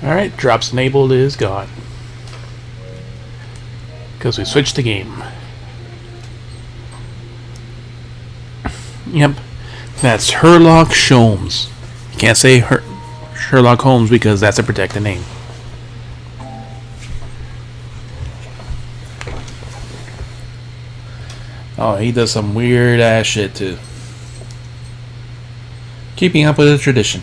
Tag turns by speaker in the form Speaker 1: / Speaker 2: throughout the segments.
Speaker 1: Alright, drops enabled is gone. Because we switched the game. Yep. That's Sherlock Sholmes. You can't say Sherlock Holmes because that's a protected name. Oh, he does some weird ass shit too. Keeping up with the tradition.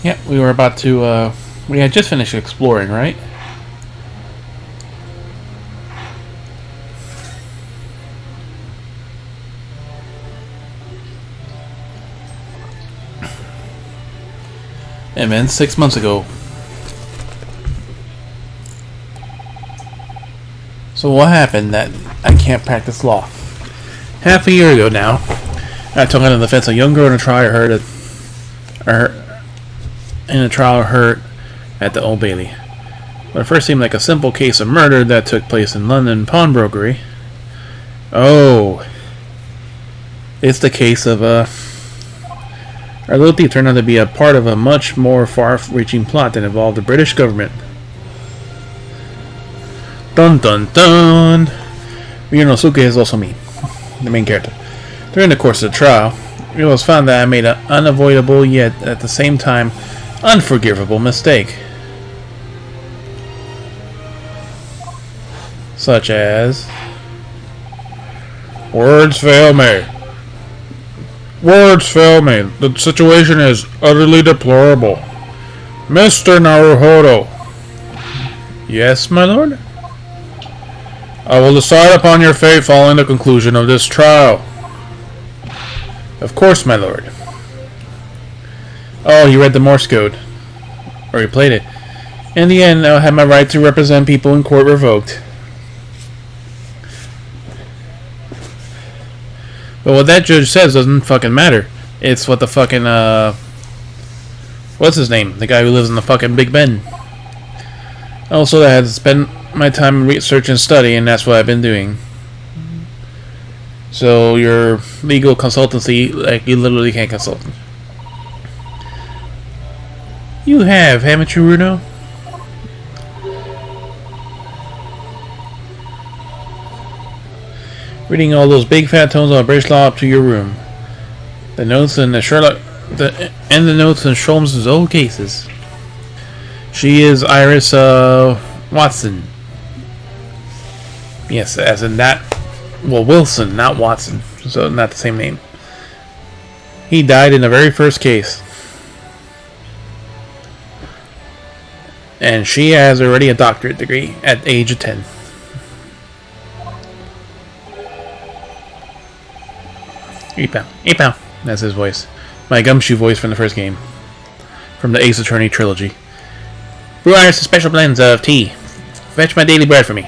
Speaker 1: Yep, we were about to, we had just finished exploring, right? And then 6 months ago. So what happened that I can't practice law? Half a year ago now, I took on the defense a young girl in a trial heard at the Old Bailey. What at first seemed like a simple case of murder that took place in London pawnbrokery. Oh, it's the case of our little thief turned out to be a part of a much more far-reaching plot that involved the British government. Dun dun dun! Ryunosuke is also me, the main character. During the course of the trial, it was found that I made an unavoidable yet at the same time unforgivable mistake. Such as... Words fail me. Words fail me. The situation is utterly deplorable. Mr. Naruhodo. Yes, my lord? I will decide upon your fate following the conclusion of this trial. Of course, my lord. Oh, he read the Morse code. Or he played it. In the end, I'll have my right to represent people in court revoked. But what that judge says doesn't fucking matter. It's what the fucking, what's his name? The guy who lives in the fucking Big Ben. Also, I had to spend my time in research and study, and that's what I've been doing. So, your legal consultancy, like, you literally can't consult. You have, haven't you, Runo? Reading all those big fat tomes on British law up to your room. The notes in the notes in Sholmes' old cases. She is Iris Watson. Yes, as in that. Well, Wilson, not Watson. So not the same name. He died in the very first case. And she has already a doctorate degree at the age of 10. Hey pal. That's his voice. My gumshoe voice from the first game. From the Ace Attorney trilogy. Brew Iris special blends of tea. Fetch my daily bread for me.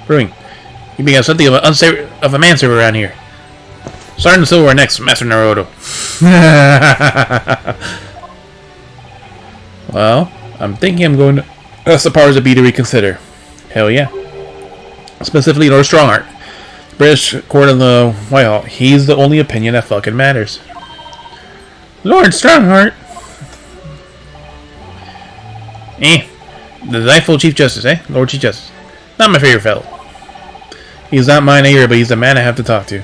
Speaker 1: Brewing. You become something of a manservant around here. Starting the silverware next, Master Naruto. Well, I'm thinking I'm going to ask the powers that be to reconsider. Hell yeah. Specifically Lord Strongheart. British court of the Whitehall. He's the only opinion that fucking matters. Lord Strongheart. The delightful Chief Justice, eh? Lord Chief Justice. Not my favorite fellow. He's not mine either, but he's the man I have to talk to.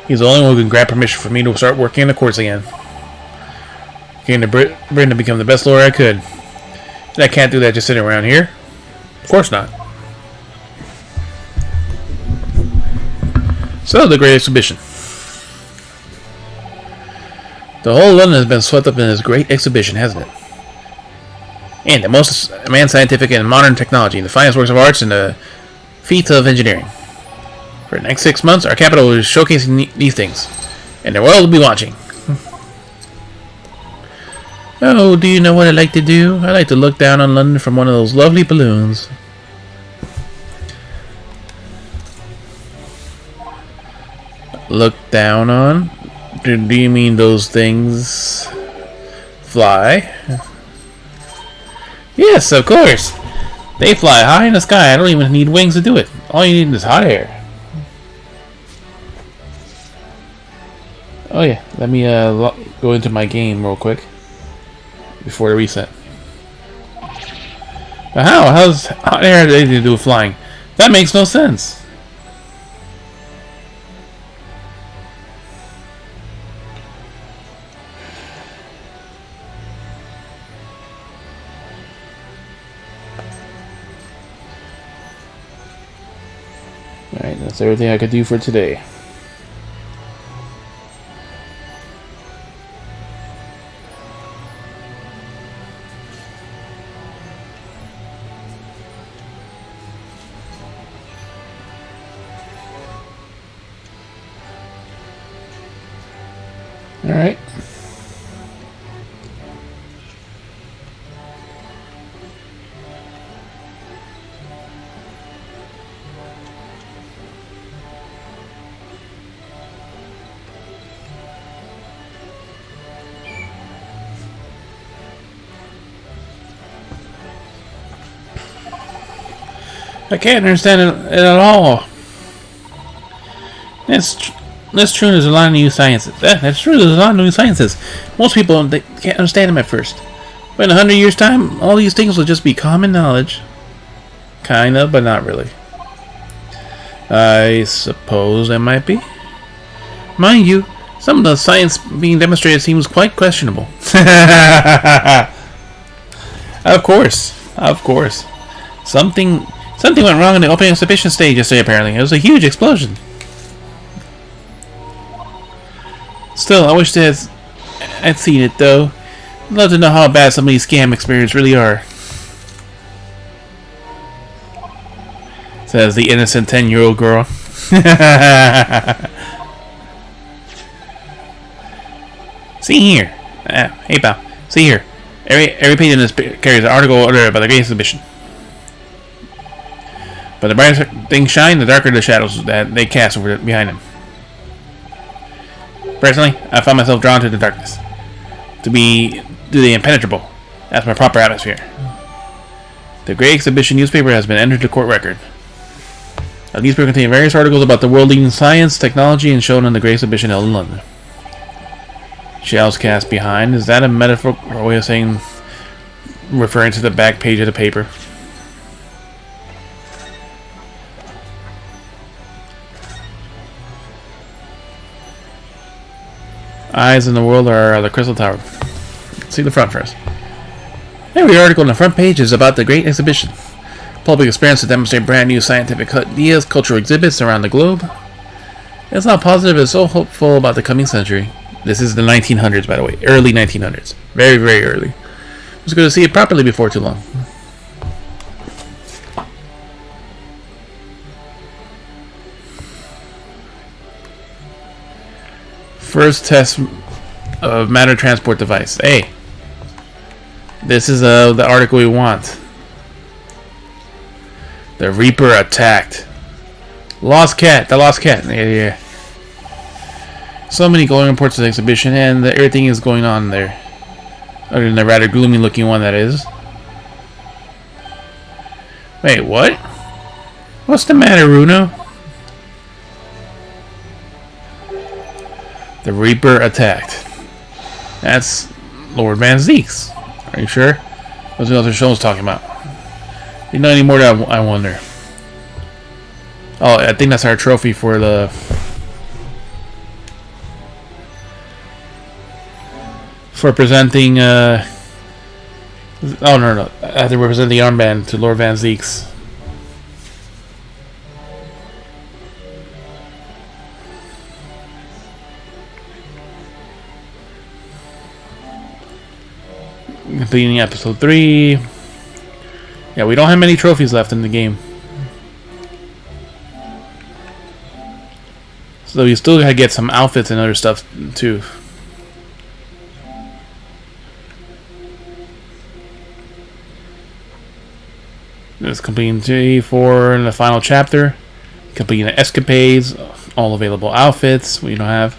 Speaker 1: He's the only one who can grant permission for me to start working in the courts again. Came to Britain to become the best lawyer I could. And I can't do that just sitting around here. Of course not. So, the Great Exhibition. The whole London has been swept up in this great exhibition, hasn't it? And the most advanced scientific and modern technology, the finest works of arts, and the feats of engineering. For the next 6 months, our capital is showcasing these things. And the world will be watching. Oh, do you know what I like to do? I like to look down on London from one of those lovely balloons. Look down on? Do you mean those things fly? Yes, of course. They fly high in the sky. I don't even need wings to do it. All you need is hot air. Oh yeah, let me go into my game real quick before the reset. But how's hot air anything to do with flying? That makes no sense. Alright, that's everything I could do for today. Alright. I can't understand it at all. That's true. There's a lot of new sciences. That's true. There's a lot of new sciences. Most people they can't understand them at first, but in 100 years' time, all these things will just be common knowledge. Kind of, but not really. I suppose that might be. Mind you, some of the science being demonstrated seems quite questionable. Of course. Something went wrong in the opening exhibition stage yesterday. Apparently, it was a huge explosion. Still, I wish I'd seen it, though. I'd love to know how bad some of these scam experiences really are. Says the innocent 10-year-old girl. See here. Hey, pal. See here. Every page in this carries an article about the great exhibition. But the brighter things shine, the darker the shadows that they cast over behind them. Personally, I find myself drawn to the darkness. To the impenetrable. That's my proper atmosphere. The Great Exhibition newspaper has been entered to court record. The newspaper contains various articles about the world-leading science, technology, and shown on the Great Exhibition held in London. Shells cast behind. Is that a metaphor or way of saying, referring to the back page of the paper? Eyes in the world are the Crystal Tower. Let's see the front first. Every article on the front page is about the Great Exhibition. Public experience to demonstrate brand new scientific ideas, cultural exhibits around the globe. It's not positive, it's so hopeful about the coming century. This is the 1900s, by the way. Early 1900s. Very, very early. I was going to see it properly before too long. First test of matter transport device. Hey, this is the article we want. The Reaper attacked. Lost cat. The lost cat. Yeah. So many glowing reports of the exhibition, and everything is going on there. Other than the rather gloomy looking one, that is. Wait, what? What's the matter, Runo? The Reaper attacked. That's Lord Van Zeeks. Are you sure? What's the other show was talking about? You know any more that I wonder. Oh, I think that's our trophy for the... For presenting, oh, no. I have to represent the armband to Lord Van Zeeks. Completing episode 3. Yeah, we don't have many trophies left in the game. So you still gotta get some outfits and other stuff too. It's completing 3, 4 in the final chapter. Completing the escapades, all available outfits we don't have.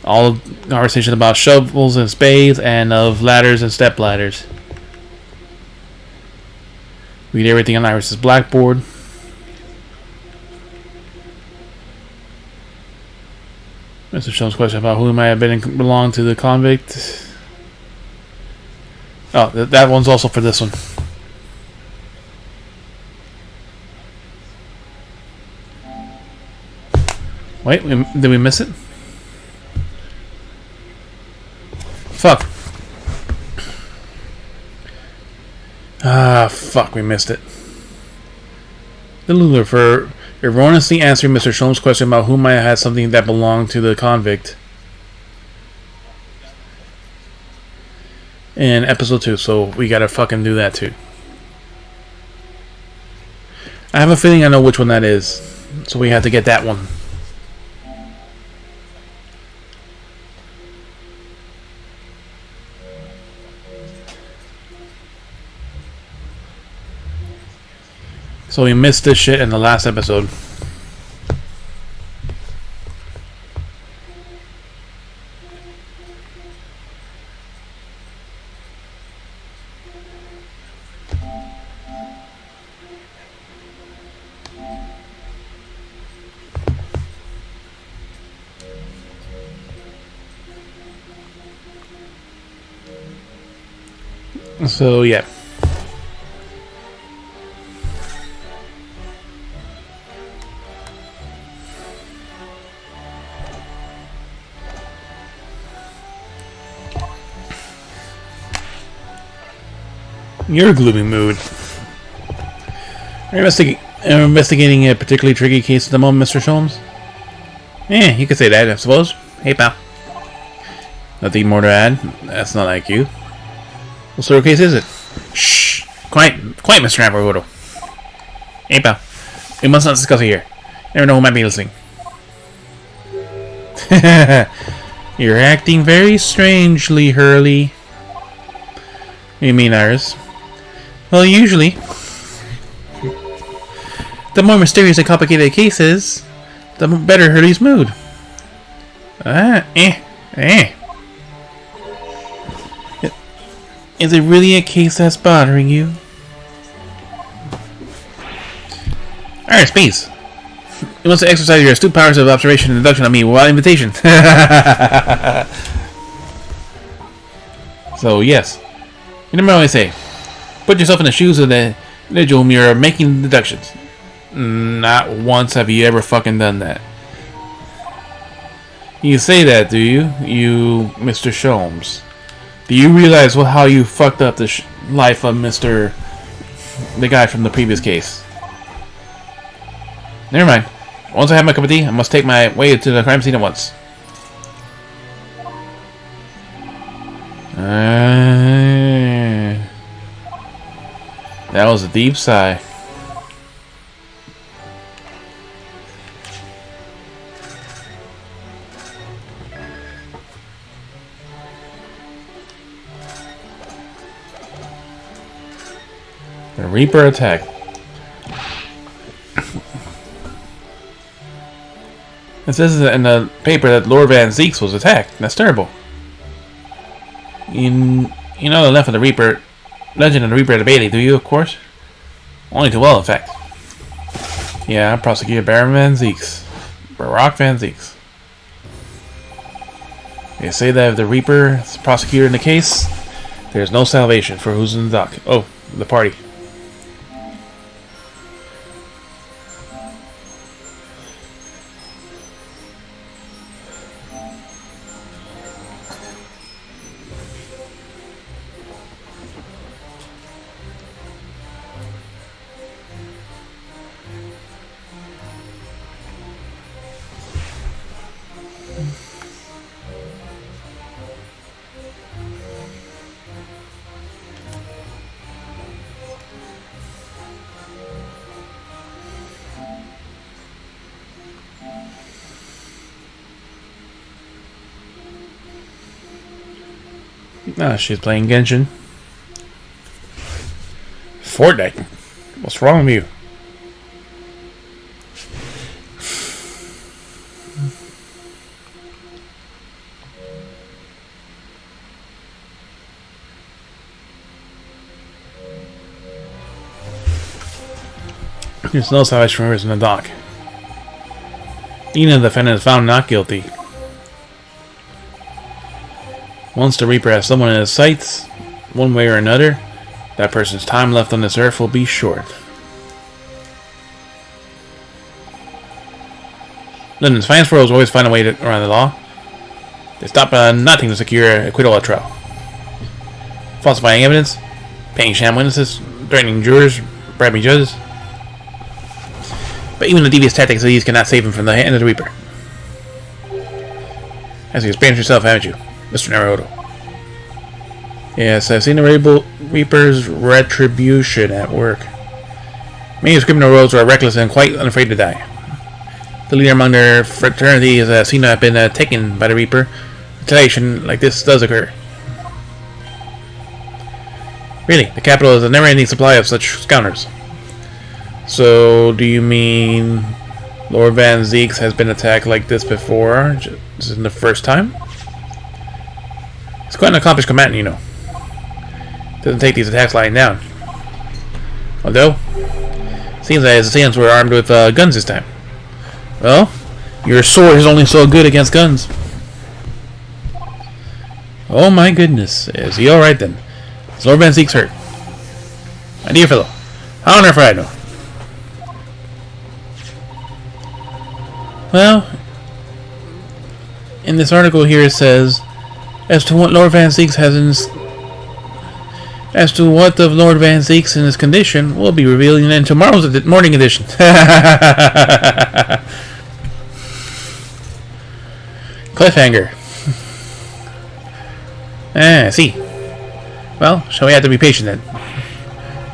Speaker 1: All conversation about shovels and spades and of ladders and step ladders. Read everything on Iris's blackboard. Mr. Sholmes' question about who might have belonged to the convict. Oh, that one's also for this one. Wait, did we miss it? Fuck. Ah, fuck, we missed it. The Lular for erroneously answering Mr. Sholmes' question about who might have had something that belonged to the convict in episode 2, so we gotta fucking do that too. I have a feeling I know which one that is, so we have to get that one. So we missed this shit in the last episode. So yeah. Your gloomy mood. Are you investigating a particularly tricky case at the moment, Mr. Sholmes? You could say that, I suppose. Hey, pal. Nothing more to add? That's not like you. What sort of case is it? Shh! Quiet, Mr. Navarro. Hey, pal. We must not discuss it here. Never know who might be listening. You're acting very strangely, Hurley. What do you mean, Iris? Well, usually, the more mysterious and complicated a case is, the better Hurley's mood. Is it really a case that's bothering you? Iris, please. You want to exercise your astute powers of observation and deduction on me without invitation. So, yes. You remember what I say. Put yourself in the shoes of the individual whom you're making deductions. Not once have you ever fucking done that. You say that, do you? You, Mr. Sholmes. Do you realize how you fucked up the life of the guy from the previous case? Never mind. Once I have my cup of tea, I must take my way to the crime scene at once. That was a deep sigh. The Reaper attack. It says in the paper that Lord Van Zeeks was attacked. That's terrible. You know the length of the Reaper, legend of the Reaper at the Bailey, do you? Of course. Only too well, in fact. Yeah, Prosecutor Baron Van Zeeks, Barack Van Zeeks. They say that if the Reaper is prosecutor in the case, there's no salvation for who's in the dock. Oh, the party. She's playing Genshin. Fortnite? What's wrong with you? There's no salvation for Ferris in the dock. Even if the defendant is found not guilty. Once the Reaper has someone in his sights, one way or another, that person's time left on this earth will be short. London's finest worlds always find a way around the law. They stop at nothing to secure acquittal at trial. Falsifying evidence, paying sham witnesses, threatening jurors, bribing judges. But even the devious tactics of these cannot save him from the hand of the Reaper. As you experienced yourself, haven't you, Mr. Naruto? Yes, I've seen the Reaper's retribution at work. Many of the criminal rogues are reckless and quite unafraid to die. The leader among their fraternity is seen to have been taken by the Reaper. Retaliation like this does occur. Really, the capital is a never-ending supply of such scoundrels. So, do you mean Lord Van Zeeks has been attacked like this before? This isn't the first time? He's quite an accomplished combatant, you know. Doesn't take these attacks lying down. Although, it seems that his assailants were armed with guns this time. Well, your sword is only so good against guns. Oh my goodness. Is he alright then? Is Lord Van Zeeks hurt? My dear fellow, how on earth would I know? Well, in this article here it says, as to what Lord Van Zeeks has in as to what of Lord Van Zeeks in his condition will be revealed in tomorrow's morning edition. Cliffhanger. I see. Well, shall we have to be patient then?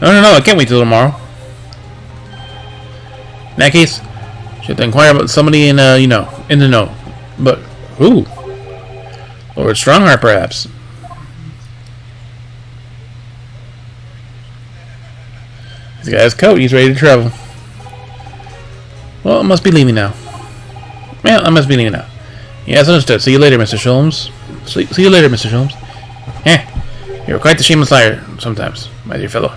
Speaker 1: No, I can't wait till tomorrow. In that case, you have to inquire about somebody in, in the know. But who? Lord Strongheart, perhaps. He's got his coat. He's ready to travel. Well, I must be leaving now. Yes, understood. See you later, Mr. Sholmes. See you later, Mr. Sholmes. You're quite the shameless liar sometimes, my dear fellow.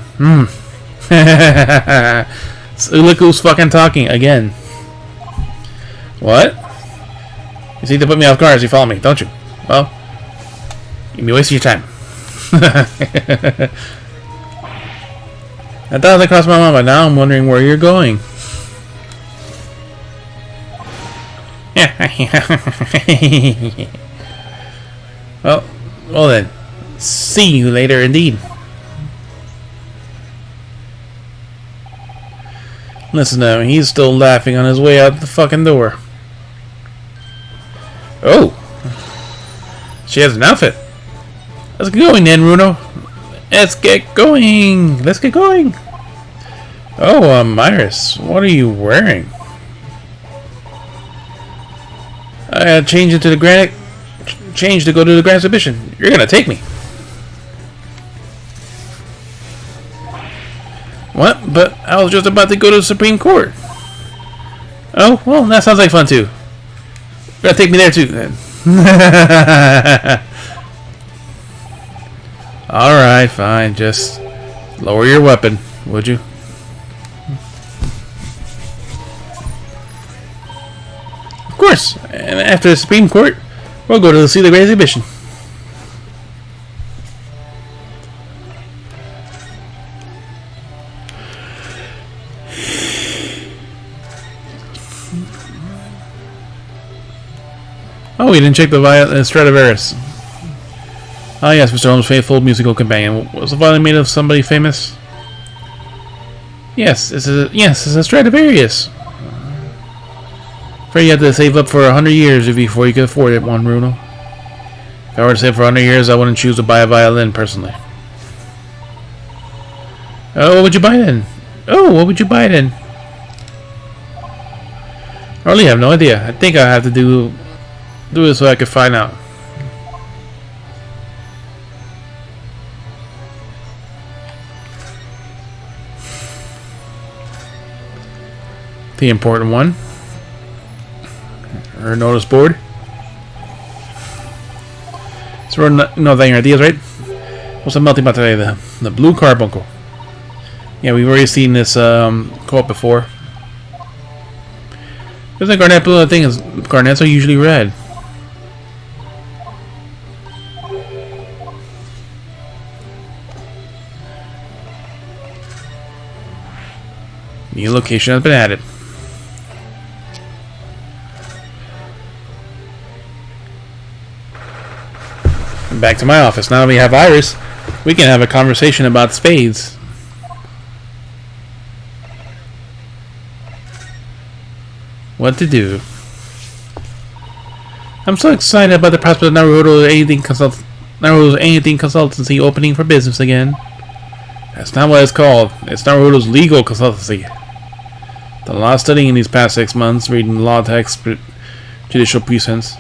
Speaker 1: So look who's fucking talking again. What? You seem to put me off guard as you follow me, don't you? Well, you'd be wasting your time. I thought that crossed my mind, but now I'm wondering where you're going. Well then. See you later indeed. Listen to him, he's still laughing on his way out the fucking door. Oh! She has an outfit. Let's get going then, Runo. Let's get going! Oh, Myris, what are you wearing? I gotta change into the granite. Change to go to the grand exhibition. You're gonna take me. What? But I was just about to go to the Supreme Court. Oh, well, that sounds like fun too. You're gonna take me there too, then. Alright, fine. Just lower your weapon, would you? Of course. And after the Supreme Court, we'll go to see the great exhibition. Oh, we didn't check the Stradivarius. Ah, yes, Mr. Holmes' faithful musical companion. Was the violin made of somebody famous? Yes, it's a Stradivarius. Afraid you had to save up for 100 years before you could afford it, one Bruno. If I were to save for 100 years, I wouldn't choose to buy a violin, personally. Oh, what would you buy then? I really have no idea. I think I have to do it so I could find out. The important one. Or notice board. So we're not, that your ideas, right? What's the melting pot today? The blue carbuncle. Yeah, we've already seen this quote before. There's a garnet blue. The thing is, garnets are usually red. New location has been added. Back to my office. Now that we have Iris, we can have a conversation about spades. What to do? I'm so excited about the prospect of Naruto's anything consultancy opening for business again. That's not what it's called. It's Naruto's legal consultancy. The law studying in these past 6 months, reading law texts, judicial precepts.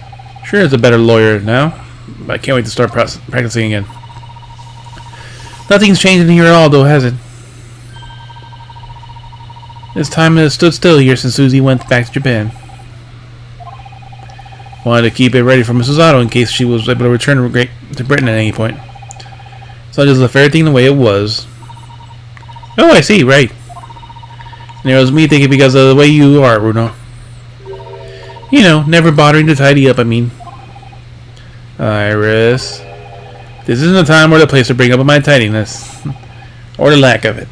Speaker 1: Sure, is a better lawyer now, but I can't wait to start practicing again. Nothing's changed in here at all, though, has it? This time has stood still here since Susie went back to Japan. Wanted to keep it ready for Mrs. Otto in case she was able to return to Britain at any point. So I just left everything the way it was. Oh, I see, right. And it was me thinking because of the way you are, Bruno. You know, never bothering to tidy up, I mean. Iris. This isn't the time or the place to bring up my tidiness. Or the lack of it.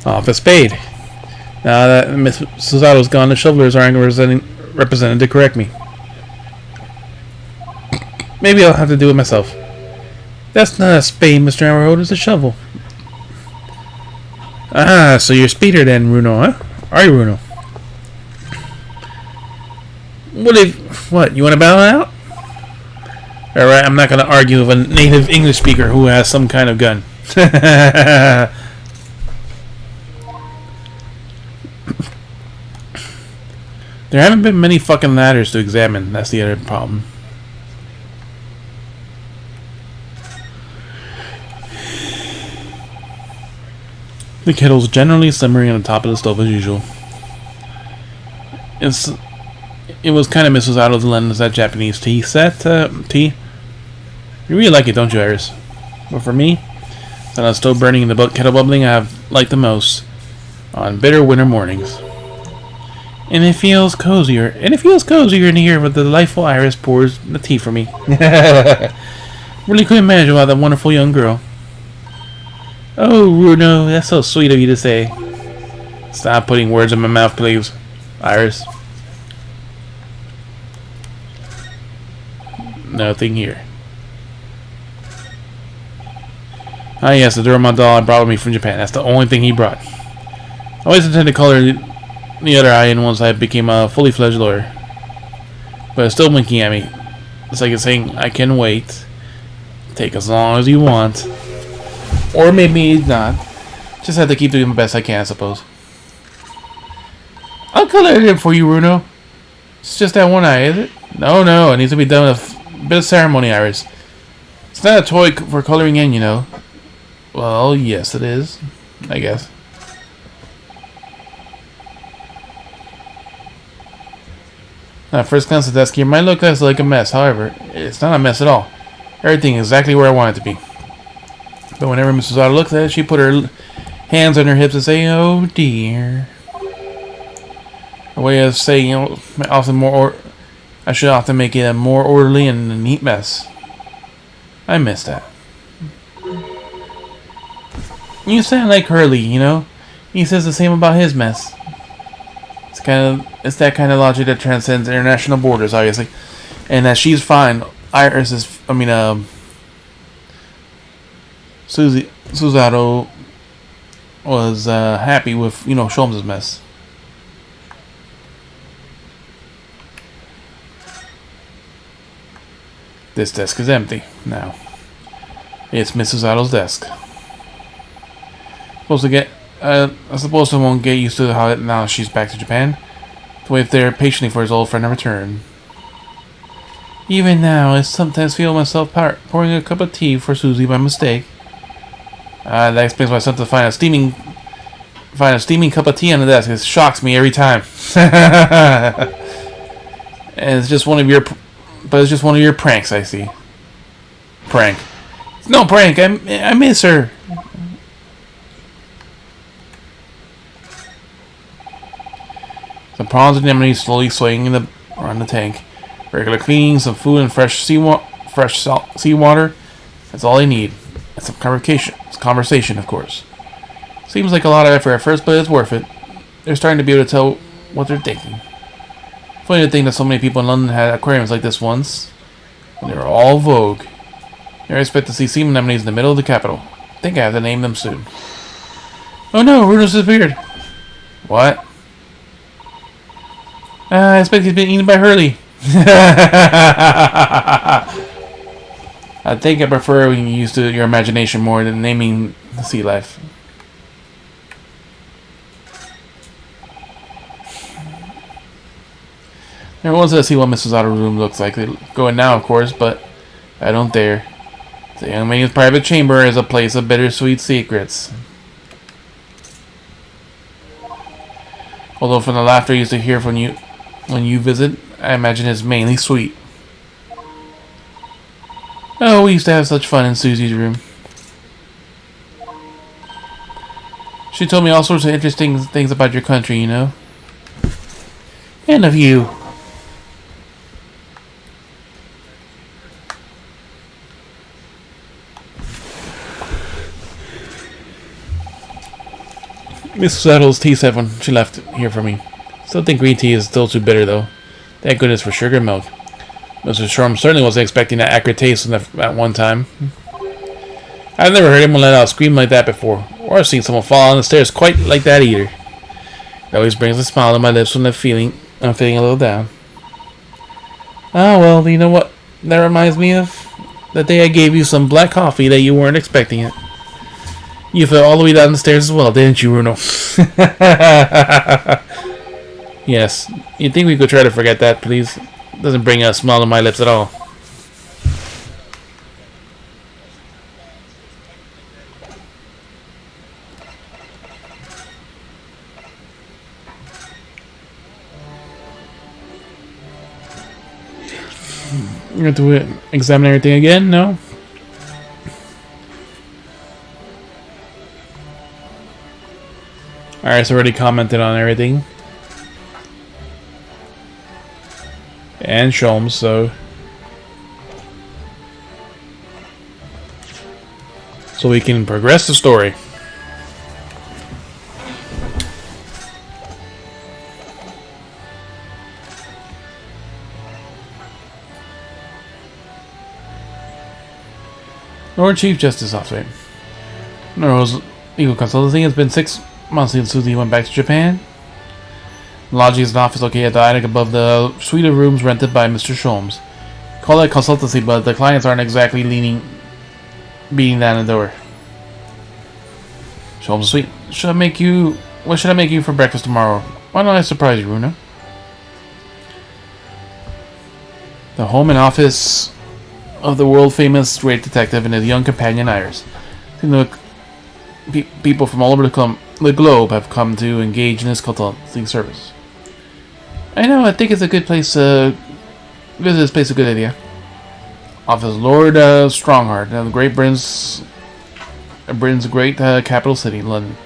Speaker 1: Off a spade. Now that Miss Susato's gone, the shovelers aren't represented to correct me. Maybe I'll have to do it myself. That's not a spade, Mr. Naruto, it's a shovel. Ah, so you're speeder then, Bruno, huh? Are you, Bruno? What, you want to battle out? Alright, I'm not going to argue with a native English speaker who has some kind of gun. There haven't been many fucking ladders to examine. That's the other problem. The kettle's generally simmering on the top of the stove as usual. It was kind of Mrs. Otto to lend us that Japanese tea set. Tea. You really like it, don't you, Iris? But for me, that on stove burning and the kettle bubbling, I have liked the most on bitter winter mornings. And it feels cozier. In here with the delightful Iris pours the tea for me. Really couldn't imagine about that wonderful young girl. Oh, Bruno, that's so sweet of you to say. Stop putting words in my mouth, please, Iris. Nothing here. Ah, yes, the Doraemon doll I brought with me from Japan. That's the only thing he brought. I always intended to color the other eye in once I became a fully fledged lawyer. But it's still winking at me. It's like it's saying, I can wait. Take as long as you want. Or maybe not. Just have to keep doing the best I can, I suppose. I'll color it in for you, Bruno. It's just that one eye, is it? No, it needs to be done with a bit of ceremony, Iris. It's not a toy for coloring in, you know. Well, yes it is. I guess. At first glance at the desk here might look like a mess. However, it's not a mess at all. Everything is exactly where I want it to be. But whenever Mrs. Otto looks at it, she put her hands on her hips and say, "Oh dear." A way of saying, you know, I should often make it a more orderly and a neat mess. I miss that. You sound like Hurley, you know. He says the same about his mess. It's that kind of logic that transcends international borders, obviously, and that she's fine. Susato was happy with, you know, Sholmes' mess. This desk is empty now. It's Mrs. Otto's desk. I suppose I won't get used to how now she's back to Japan. To wait there patiently for his old friend to return. Even now, I sometimes feel myself pouring a cup of tea for Susie by mistake. That explains why I sent to find a steaming find a steaming cup of tea on the desk. It shocks me every time. And it's just one of your, pranks. I see. Prank. No prank. I miss her. Some prawns and anemones slowly swaying around the tank. Regular cleaning, some food, and fresh seawater. That's all I need. And some conversation, of course. Seems like a lot of effort at first, but it's worth it. They're starting to be able to tell what they're thinking. Funny to think that so many people in London had aquariums like this once, when they were all vogue. I expect to see sea anemones in the middle of the capital. I think I have to name them soon. Oh no, Bruno's disappeared. What? I expect he's been eaten by Hurley. I think I prefer when you use your imagination more than naming the sea life. Never wanted to see what Mrs. Otter's room looks like. They go in now, of course, but I don't dare. The young lady's private chamber is a place of bittersweet secrets. Although from the laughter I used to hear from you when you visit, I imagine it's mainly sweet. Oh, we used to have such fun in Susie's room. She told me all sorts of interesting things about your country, you know. And of you. Miss Settle's tea said when she left here for me. Still think green tea is still too bitter, though. Thank goodness for sugar and milk. Mr. Shorm certainly wasn't expecting that accurate taste at one time. I've never heard anyone let out a scream like that before, or seen someone fall on the stairs quite like that either. It always brings a smile to my lips when I'm feeling a little down. Ah, well, you know what that reminds me of? That day I gave you some black coffee that you weren't expecting it. You fell all the way down the stairs as well, didn't you, Bruno? Yes. You'd think we could try to forget that, please? Doesn't bring a smile to my lips at all. You're going to examine everything again? No? Alright, so already commented on everything. And Sholmes, so we can progress the story. Lord Chief Justice Officer. Norrell's legal consultancy. Has been 6 months since Susie went back to Japan. Lodging is an office located at the attic above the suite of rooms rented by Mr. Sholmes. Call it consultancy, but the clients aren't exactly beating down the door. Sholmes, sweet. What should I make you for breakfast tomorrow? Why don't I surprise you, Bruno? The home and office of the world-famous great detective and his young companion Iris. People from all over the globe have come to engage in this consulting service. I know, I think it's a good place to visit. This place is a good idea. Office Lord Strongheart, the Great Britain's great capital city, London.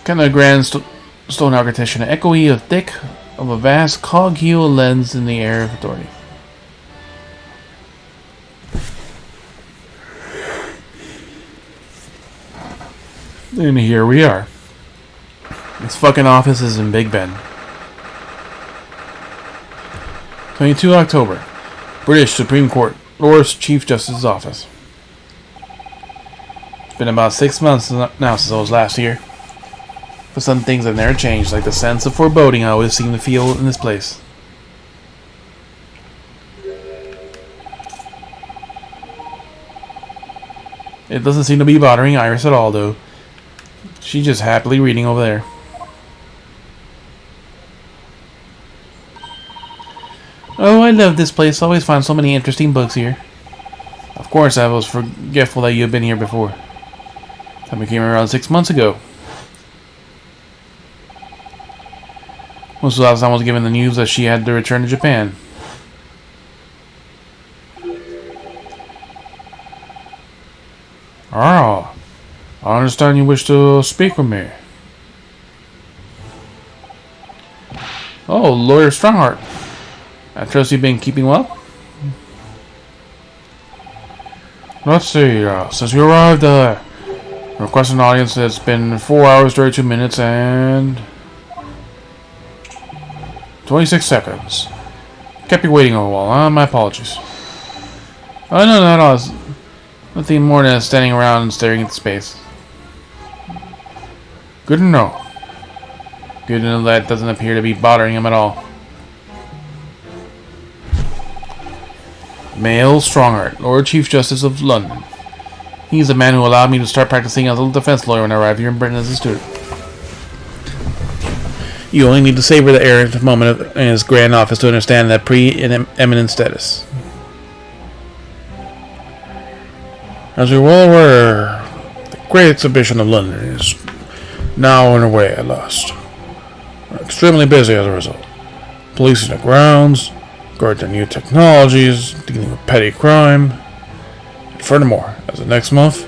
Speaker 1: Kind of grand stone architecture, echoey of thick of a vast cog-heel lens in the air of authority. And here we are. This fucking office is in Big Ben. 22 October. British Supreme Court. Lord Chief Justice's office. It's been about 6 months now since I was last here. But some things have never changed, like the sense of foreboding I always seem to feel in this place. It doesn't seem to be bothering Iris at all, though. She's just happily reading over there. Oh, I love this place. I always find so many interesting books here. Of course, I was forgetful that you had been here before. Time I came around 6 months ago. When was the last time I was given the news that she had to return to Japan? Ah, I understand you wish to speak with me. Oh, Lawyer Strongheart. I trust you've been keeping well? Let's see, since you arrived, requesting an audience, it's been 4 hours, 32 minutes, and 26 seconds. Kept you waiting a while, my apologies. Oh, no, not all. Nothing more than standing around and staring into space. Good to know. Good to know that doesn't appear to be bothering him at all. Male Strongheart, Lord Chief Justice of London. He's the man who allowed me to start practicing as a defense lawyer when I arrived here in Britain as a student. You only need to savor the errant moment in his grand office to understand that pre-eminent status. As you're well aware, the Great Exhibition of London is now underway at last. We're extremely busy as a result. Policing the grounds, guarding new technologies, dealing with petty crime. And furthermore, as of next month,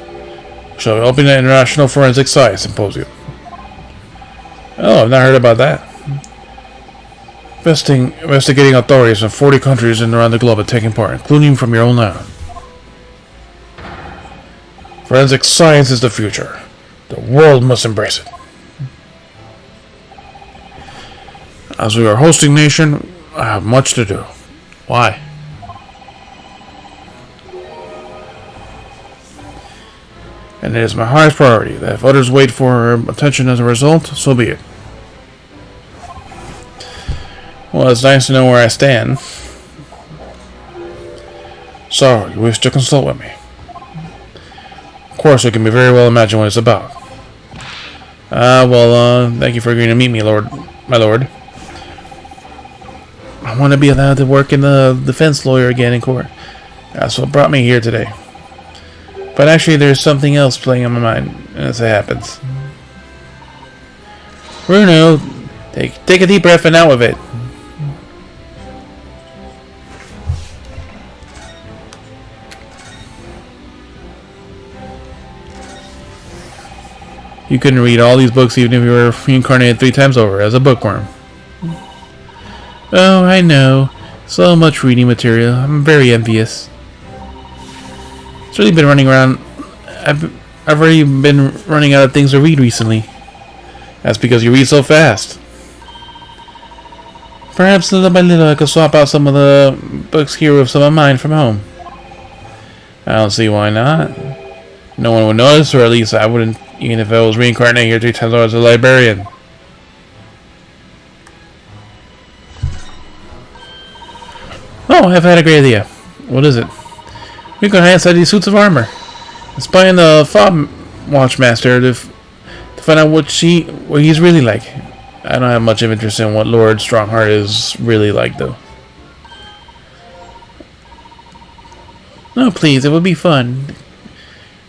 Speaker 1: we shall be opening the International Forensic Science Symposium. Oh, I've not heard about that. Investigating authorities from 40 countries and around the globe are taking part, including from your own land. Forensic science is the future. The world must embrace it. As we are hosting nation, I have much to do. Why? And it is my highest priority that if others wait for attention as a result, so be it. Well, it's nice to know where I stand. So, you wish to consult with me? Of course, you can be very well imagine what it's about. Thank you for agreeing to meet me, my lord. I want to be allowed to work in the defense lawyer again in court. That's what brought me here today. But actually, there's something else playing on my mind as it happens. Bruno, take a deep breath and out with it. You couldn't read all these books even if you were reincarnated 3 times over as a bookworm. Oh, I know. So much reading material. I'm very envious. It's really been running around. I've already been running out of things to read recently. That's because you read so fast. Perhaps little by little I could swap out some of the books here with some of mine from home. I don't see why not. No one would notice, or at least I wouldn't, even if I was reincarnated here 3 times over as a librarian. Oh, I've had a great idea. What is it? We can hide inside these suits of armor. Spying the fob watchmaster to find out what he's really like. I don't have much of interest in what Lord Strongheart is really like, though. No, please, it would be fun.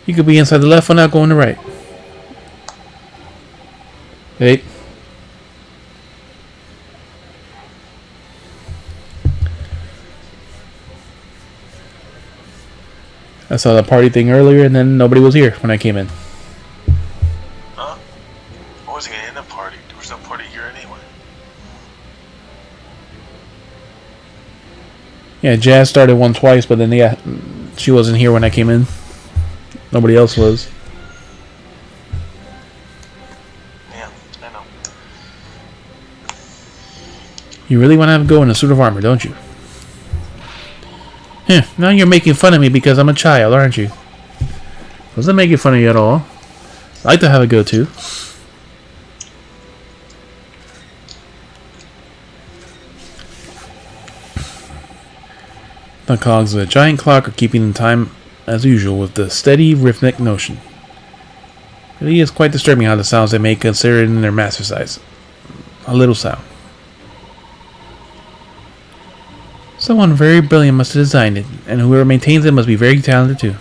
Speaker 1: You could be inside the left one, I'll go on the right. Hey. I saw the party thing earlier and then nobody was here when I came in.
Speaker 2: Huh? I wasn't gonna end the party. There was no party here anyway.
Speaker 1: Yeah, Jazz started one twice, but then she wasn't here when I came in. Nobody else was.
Speaker 2: Yeah, I know.
Speaker 1: You really want to go in a suit of armor, don't you? Now you're making fun of me because I'm a child, aren't you? Wasn't making fun of you at all. I like to have a go too. The cogs of a giant clock are keeping the time as usual with the steady rhythmic motion. It really is quite disturbing how the sounds they make considering their massive size. A little sound. Someone very brilliant must have designed it, and whoever maintains it must be very talented too.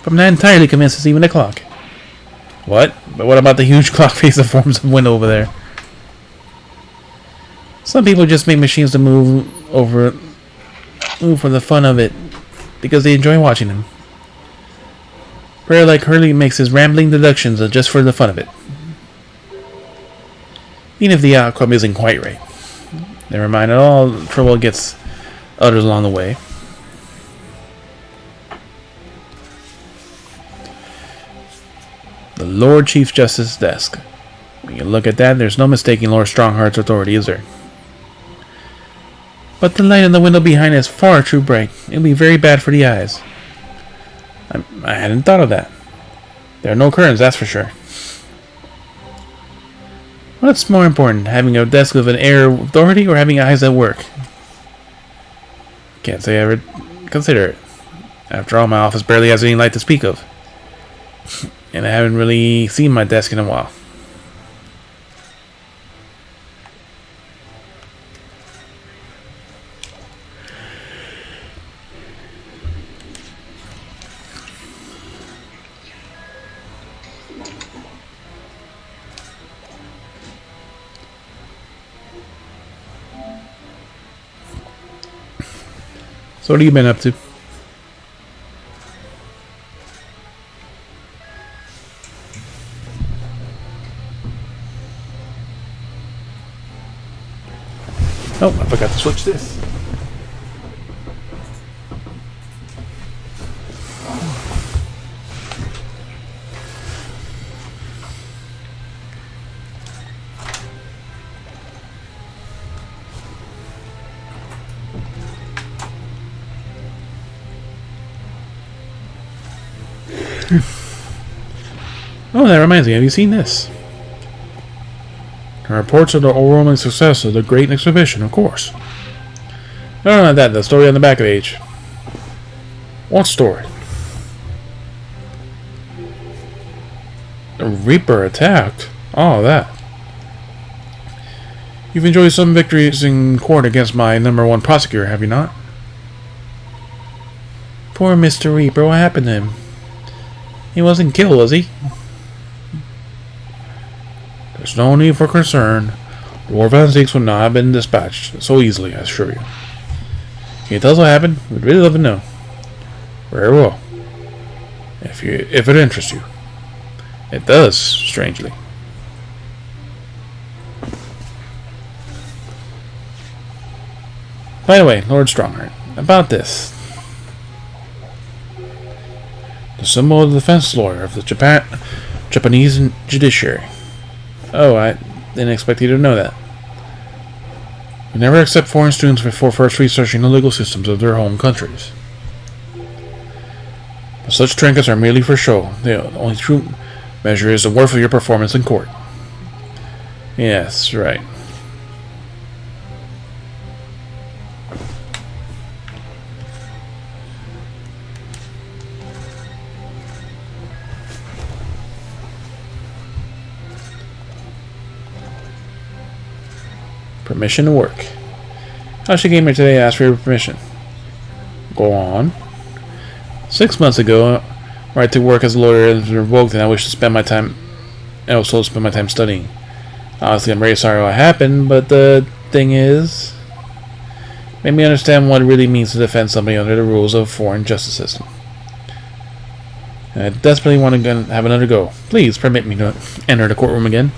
Speaker 1: But I'm not entirely convinced it's even a clock. What? But what about the huge clock face that forms a window over there? Some people just make machines to move for the fun of it, because they enjoy watching them. Prayer like Hurley makes his rambling deductions just for the fun of it. Even if the outcome isn't quite right. Never mind, all trouble gets others along the way. The Lord Chief Justice's desk. When you look at that, there's no mistaking Lord Strongheart's authority, is there? But the light in the window behind is far too bright. It'll be very bad for the eyes. I hadn't thought of that. There are no curtains, that's for sure. What's more important, having a desk with an air of authority or having eyes that work? Can't say I ever consider it. After all, my office barely has any light to speak of. And I haven't really seen my desk in a while. So what have you been up to? Oh, I forgot to switch this. Oh, that reminds me, have you seen this? Reports of the overwhelming success of the great exhibition, of course. No, not that, the story on the back page. What story? The Reaper attacked? Oh, that. You've enjoyed some victories in court against my #1 prosecutor, have you not? Poor Mr. Reaper, what happened to him? He wasn't killed, was he? There's no need for concern. Lord Van Zeeks would not have been dispatched so easily, I assure you. Can you tell us what happened? We'd really love to know. Very well. If it interests you. It does, strangely. By the way, Lord Strongheart, about this. The symbol of the defense lawyer of the Japanese judiciary. Oh, I didn't expect you to know that. We never accept foreign students before first researching the legal systems of their home countries. But such trinkets are merely for show. The only true measure is the worth of your performance in court. Yes, right. Permission to work. She came here today to ask for your permission. Go on. 6 months ago, right to work as a lawyer was revoked, and I wish to spend my time. I was told to spend my time studying. Honestly, I'm very sorry what happened, but the thing is, made me understand what it really means to defend somebody under the rules of a foreign justice system. And I desperately want to have another go. Please permit me to enter the courtroom again. ...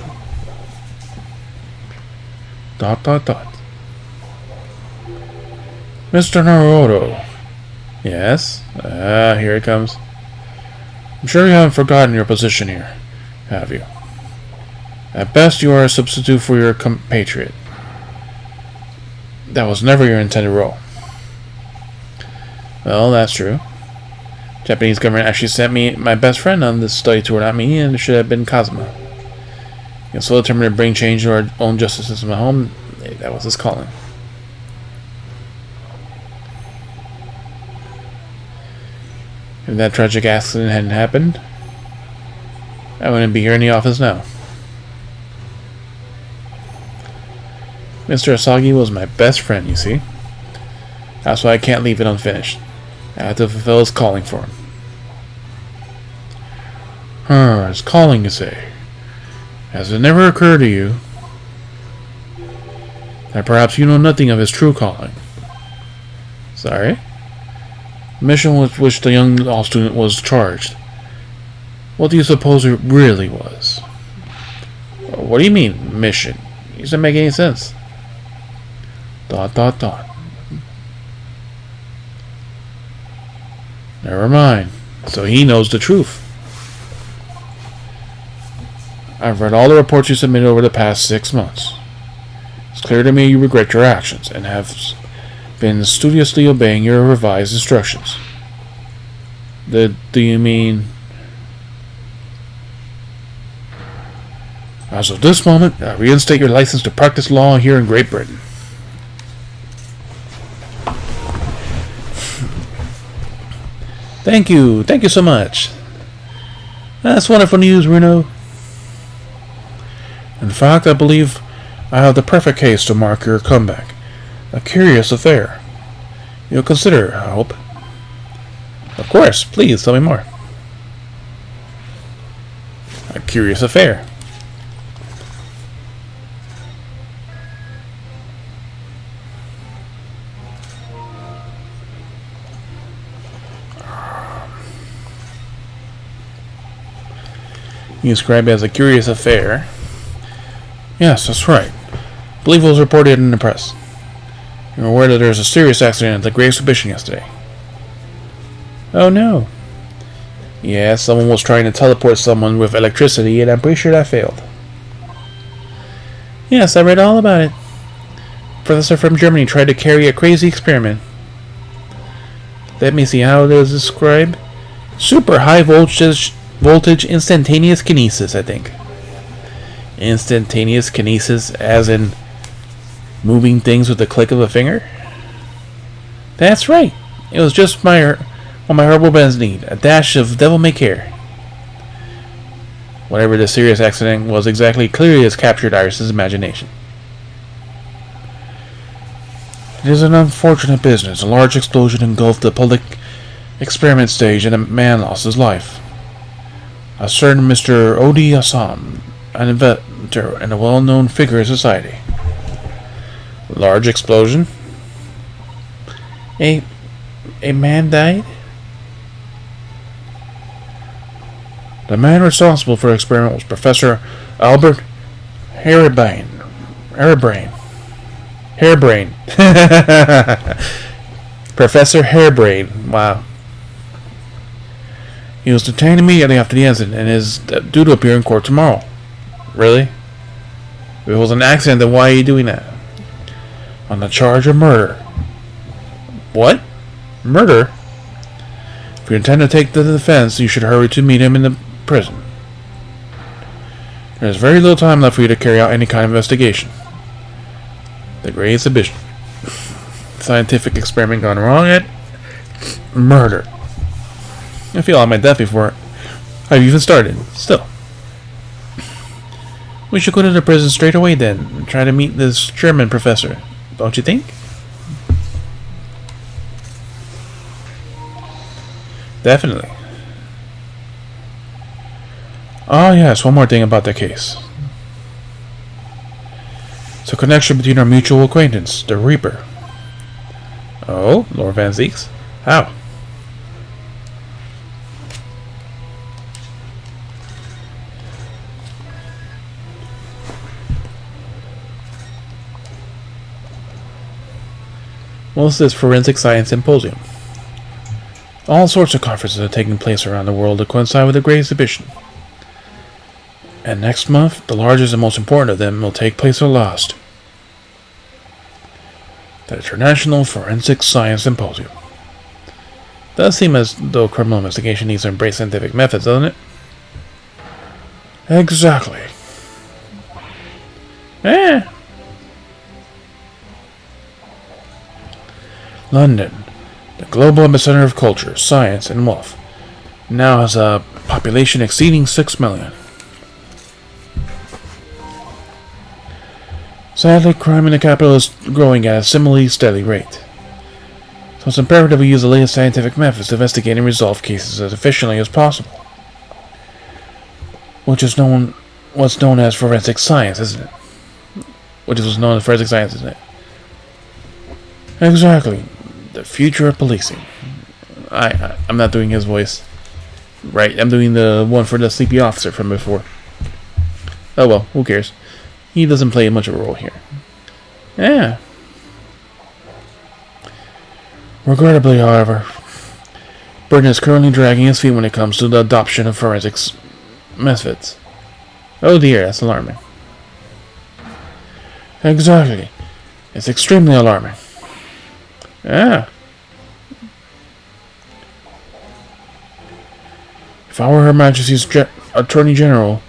Speaker 1: Mr. Naruto. Yes? Here it comes. I'm sure you haven't forgotten your position here, have you? At best, you are a substitute for your compatriot. That was never your intended role. Well, that's true. The Japanese government actually sent me my best friend on this study tour, not me, and it should have been Kazuma. He was so determined to bring change to our own justice system at home. That was his calling. If that tragic accident hadn't happened, I wouldn't be here in the office now. Mr. Asagi was my best friend, you see. That's why I can't leave it unfinished. I have to fulfill his calling for him. His calling, you say? Has it never occurred to you? That perhaps you know nothing of his true calling. Sorry? The mission with which the young law student was charged. What do you suppose it really was? What do you mean, mission? It doesn't make any sense. ... Never mind. So he knows the truth. I've read all the reports you submitted over the past 6 months. It's clear to me you regret your actions and have been studiously obeying your revised instructions. Do you mean... As of this moment, I reinstate your license to practice law here in Great Britain. Thank you so much. That's wonderful news, Reno. In fact, I believe I have the perfect case to mark your comeback. A curious affair. You'll consider, I hope. Of course, please tell me more. A curious affair. You describe it as a curious affair. Yes, that's right. I believe it was reported in the press. You're aware that there was a serious accident at the Great Exhibition yesterday. Oh no. Yeah, someone was trying to teleport someone with electricity, and I'm pretty sure that failed. Yes, I read all about it. A professor from Germany tried to carry a crazy experiment. Let me see how it is described. Super high voltage instantaneous kinesis, I think. Instantaneous kinesis, as in moving things with the click of a finger? That's right. It was just what my herbal blends need. A dash of devil-may-care. Whatever the serious accident was exactly clearly has captured Iris's imagination. It is an unfortunate business. A large explosion engulfed the public experiment stage and a man lost his life. A certain Mr. Odi Assam, an inventor and a well-known figure in society. Large explosion? A man died? The man responsible for the experiment was Professor Albert Harebrain. Professor Harebrain. Wow. He was detained immediately after the incident and is due to appear in court tomorrow. Really? If it was an accident, then why are you doing that? On the charge of murder. What? Murder? If you intend to take the defense, you should hurry to meet him in the prison. There is very little time left for you to carry out any kind of investigation. The Great Exhibition. Scientific experiment gone wrong at murder. I feel on my death before I've even started. Still. We should go to the prison straight away then and try to meet this German professor. Don't you think? Definitely. Oh yes, one more thing about the case. It's a connection between our mutual acquaintance, the Reaper. Oh, Lord Van Zeeks? How? Well, this is Forensic Science Symposium. All sorts of conferences are taking place around the world to coincide with the Great Exhibition. And next month, the largest and most important of them will take place at last. The International Forensic Science Symposium. Does seem as though criminal investigation needs to embrace scientific methods, doesn't it? Exactly. London, the global epicenter of culture, science, and wealth, now has a population exceeding 6 million. Sadly, crime in the capital is growing at a similarly steady rate. So it's imperative we use the latest scientific methods to investigate and resolve cases as efficiently as possible. Which is what's known as forensic science, isn't it? which was known as forensic science, isn't it? Exactly. The future of policing. I'm not doing his voice. Right, I'm doing the one for the sleepy officer from before. Oh well, who cares? He doesn't play much of a role here. Yeah. Regrettably, however, Burton is currently dragging his feet when it comes to the adoption of forensics methods. Oh dear, that's alarming. Exactly. It's extremely alarming. Yeah. If I were Her Majesty's Attorney General,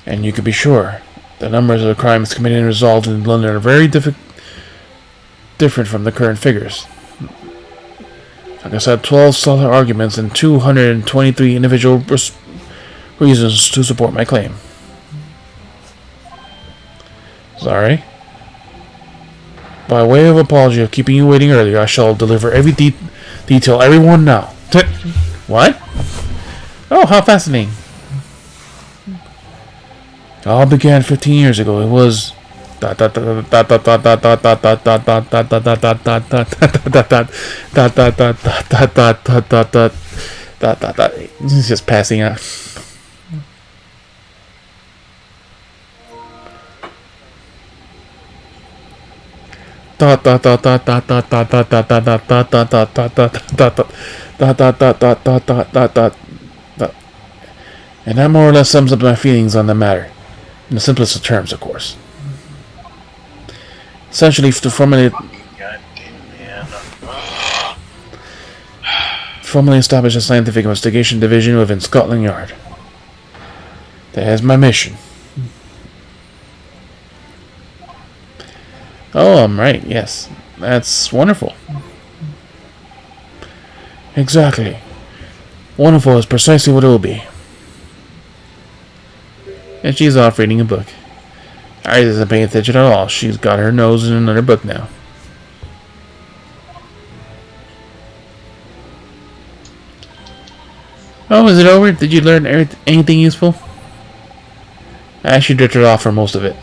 Speaker 1: and you could be sure, the numbers of the crimes committed and resolved in London are very different from the current figures. Like I said, 12 solid arguments and 223 individual reasons to support my claim. Sorry. By way of apology of keeping you waiting earlier, I shall deliver every detail, everyone now. What? Oh, how fascinating. It all began 15 years ago. It was... He's just passing out. And that more or less sums up my feelings on the matter. In the simplest of terms, of course. Essentially, to formally establish a scientific investigation division within Scotland Yard. That is my mission. Oh, I'm right, yes. That's wonderful. Exactly. Wonderful is precisely what it will be. And she's off reading a book. Iris isn't paying attention at all. She's got her nose in another book now. Oh, is it over? Did you learn anything useful? I actually drifted off for most of it.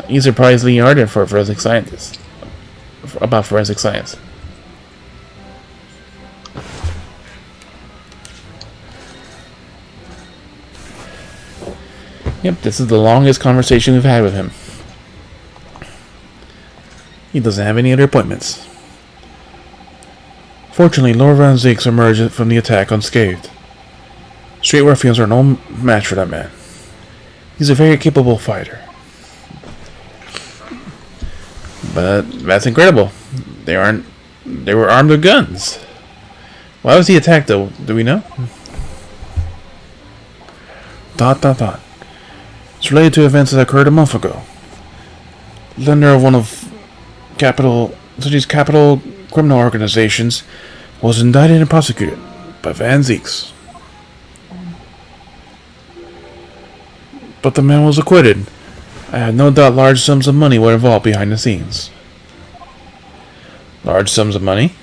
Speaker 1: He's surprisingly ardent for a forensic scientist. About forensic science. Yep, this is the longest conversation we've had with him. He doesn't have any other appointments. Fortunately, Lord Van Zieks emerged from the attack unscathed. Straight ruffians are no match for that man. He's a very capable fighter. But that's incredible. They were armed with guns. Why was he attacked though? Do we know? It's related to events that occurred a month ago. The leader of one of city's capital criminal organizations was indicted and prosecuted by Van Zieks. But the man was acquitted. I have no doubt large sums of money were involved behind the scenes. Large sums of money?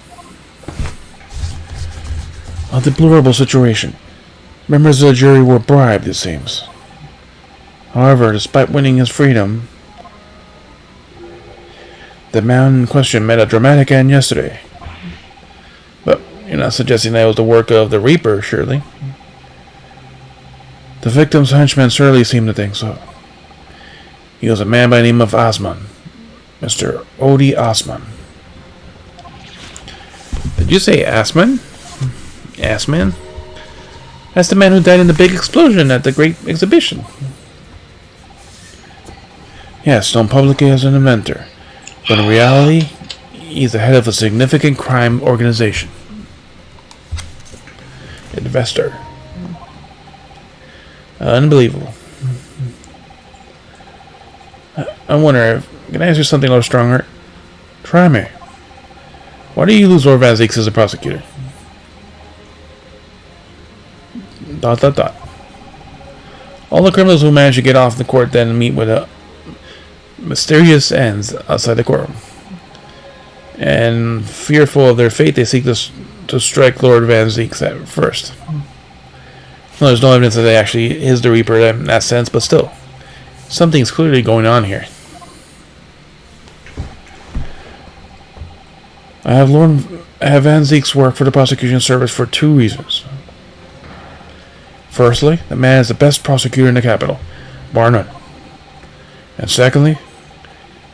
Speaker 1: A deplorable situation. Members of the jury were bribed, it seems. However, despite winning his freedom, the man in question met a dramatic end yesterday. But you're not suggesting that it was the work of the Reaper, surely? The victim's henchmen certainly seemed to think so. He was a man by the name of Osman. Mr. Odie Osman. Did you say Asman? Asman? That's the man who died in the big explosion at the Great Exhibition. Yes, known publicly as an inventor. But in reality, he's the head of a significant crime organization. Investor. Unbelievable. I wonder, can I ask you something a little stronger? Try me. Why do you lose Lord Van Zieks as a prosecutor? ... All the criminals who manage to get off the court then meet with a mysterious ends outside the courtroom. And fearful of their fate, they seek to strike Lord Van Zieks at first. Well, there's no evidence that they actually is the Reaper in that sense, but still. Something's clearly going on here. I have Van Zeek's work for the prosecution service for 2 reasons. Firstly, the man is the best prosecutor in the capital, bar none. And secondly,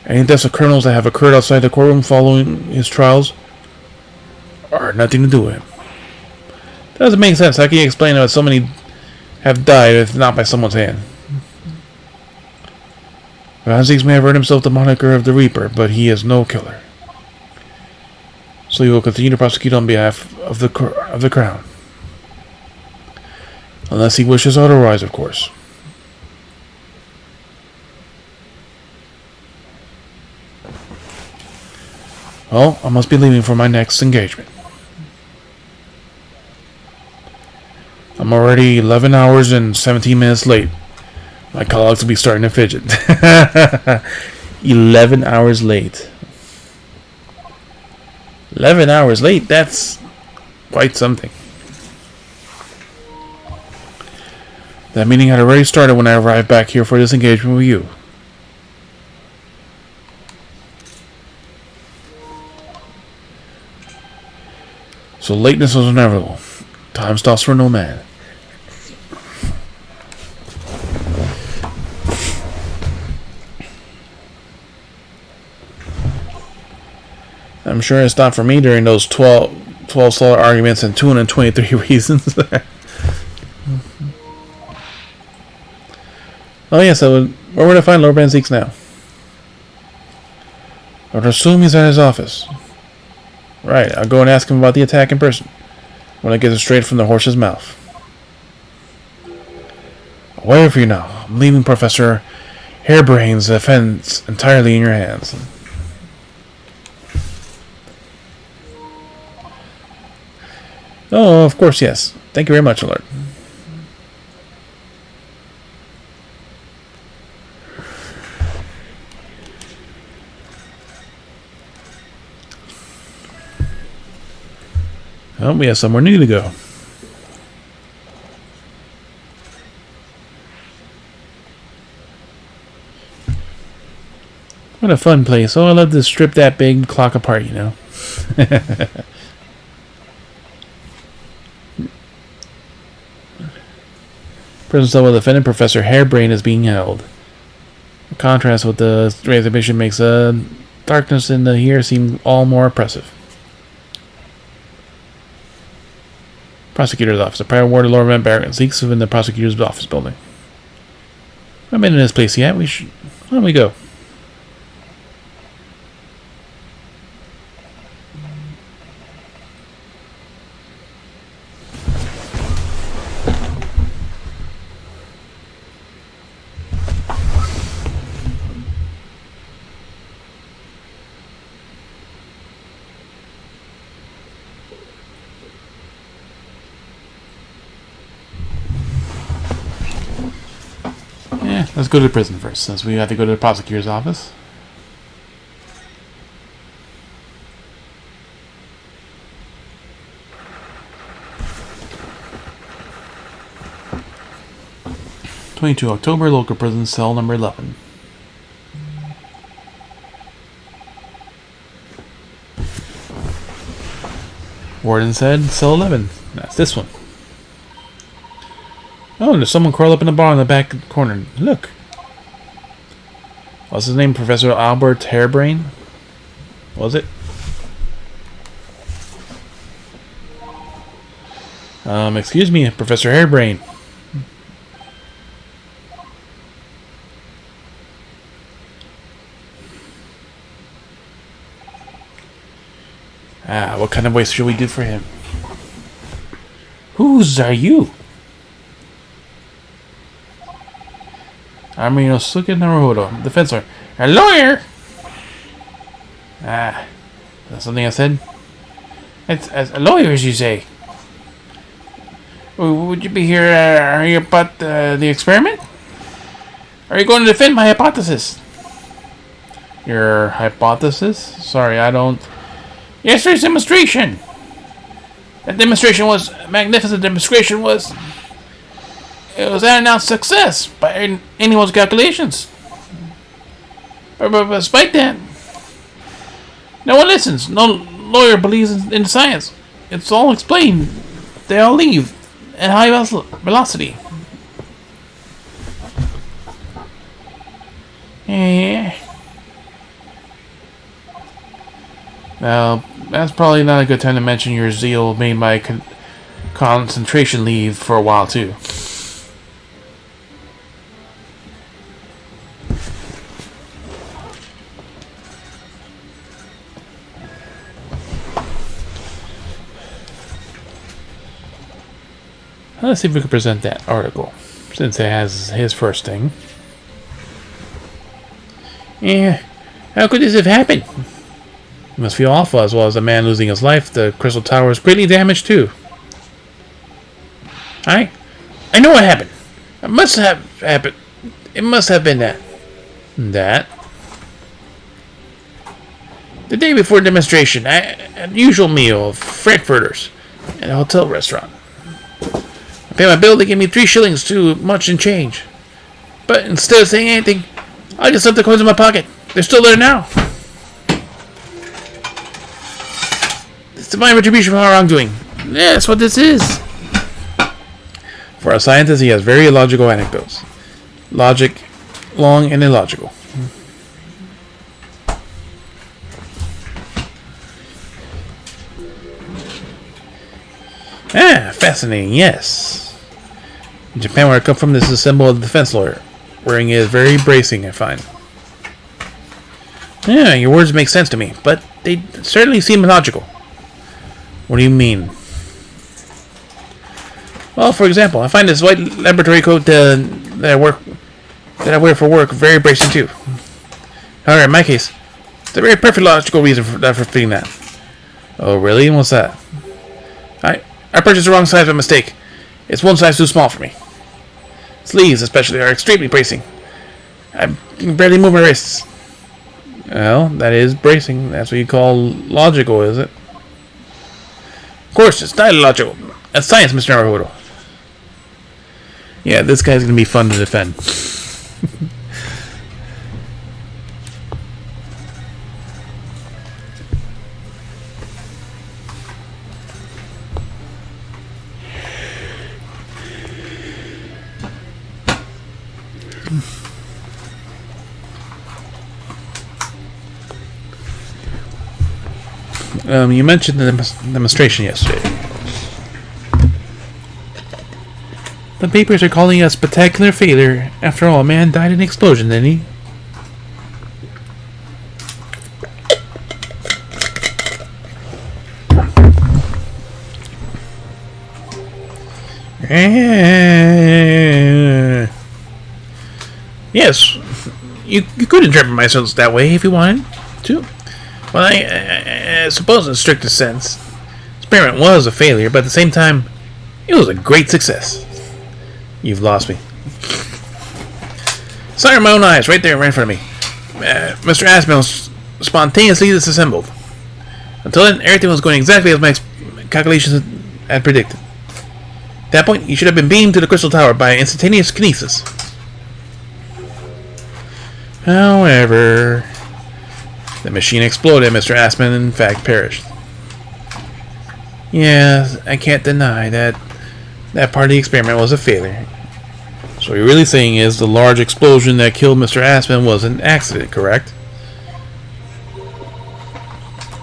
Speaker 1: any deaths of criminals that have occurred outside the courtroom following his trials are nothing to do with him. That doesn't make sense. How can you explain that so many have died if not by someone's hand? Van Zeeks may have earned himself the moniker of the Reaper, but he is no killer. So he will continue to prosecute on behalf of the Crown. Unless he wishes otherwise, of course. Well, I must be leaving for my next engagement. I'm already 11 hours and 17 minutes late. My colleagues will be starting to fidget. 11 hours late. 11 hours late? That's quite something. That meeting had already started when I arrived back here for this engagement with you. So lateness was inevitable. Time stops for no man. I'm sure it's not for me during those 12 solid arguments and 223 reasons. Oh yes, where would I find Lord Van Zeeks now? I would assume he's at his office. Right, I'll go and ask him about the attack in person, when I get it straight from the horse's mouth. Away for you now. I'm leaving Professor Hairbrain's defense entirely in your hands. Oh, of course, yes. Thank you very much, Alert. Oh, we have somewhere new to go. What a fun place. Oh, I love to strip that big clock apart, you know. Prison cell where the defendant, Professor Hairbrain, is being held. The contrast with the exhibition makes the darkness in the here seem all more oppressive. Prosecutor's office. A prior ward of Lord Van Barrett seeks in the prosecutor's office building. I haven't been in this place yet. Why don't we go? Let's go to the prison first, since we have to go to the prosecutor's office. (22 October, local prison cell number 11. Warden said, cell 11. That's this one. Oh, there's someone curled up in the bar in the back corner. Look. What's his name? Professor Albert Hairbrain? Was it? Excuse me, Professor Hairbrain. What kind of voice should we do for him? Whose are you? Amino Suka Naruhodo, defense lawyer. A lawyer? That's something I said? It's a lawyer, as you say. Would you be here about the experiment? Are you going to defend my hypothesis? Your hypothesis? Sorry, I don't... Yesterday's demonstration! That demonstration was a magnificent demonstration. It was an announced success by anyone's calculations. But despite that, no one listens. No lawyer believes in science. It's all explained. They all leave at high velocity. Yeah. Well, that's probably not a good time to mention your zeal made my concentration leave for a while, too. Let's see if we can present that article, since it has his first thing. Yeah, how could this have happened? You must feel awful, as well as the man losing his life. The Crystal Tower is greatly damaged, too. I know what happened. It must have happened. It must have been that. That? The day before the demonstration, I had the usual meal of frankfurters at a hotel restaurant. I paid my bill. They gave me 3 shillings too much in change. But instead of saying anything, I just left the coins in my pocket. They're still there now. It's divine retribution for our wrongdoing. Yeah, that's what this is. For a scientist, he has very illogical anecdotes. Logic, long and illogical. Ah, fascinating, yes. In Japan, where I come from, this is a symbol of the defense lawyer. Wearing it is very bracing, I find. Yeah, your words make sense to me, but they certainly seem illogical. What do you mean? Well, for example, I find this white laboratory coat that I wear for work very bracing too. However, in my case, it's a very perfect logical reason for fitting that. Oh, really? What's that? I purchased the wrong size by mistake. It's one size too small for me. Sleeves, especially, are extremely bracing. I can barely move my wrists. Well, that is bracing. That's what you call logical, is it? Of course, it's not illogical. That's science, Mr. Naruhodo. Yeah, this guy's going to be fun to defend. You mentioned the demonstration yesterday. The papers are calling it a spectacular failure. After all, a man died in an explosion, didn't he? Yes, you could interpret my sentence that way if you wanted to. Well, I suppose in the strictest sense, the experiment was a failure, but at the same time, it was a great success. You've lost me. Saw it in my own eyes, right there, right in front of me. Mr. Aspinall was spontaneously disassembled. Until then, everything was going exactly as my calculations had predicted. At that point, you should have been beamed to the Crystal Tower by instantaneous kinesis. However, the machine exploded. Mr. Aspen, in fact, perished. Yes, I can't deny that part of the experiment was a failure. So what you're really saying is the large explosion that killed Mr. Aspen was an accident, correct?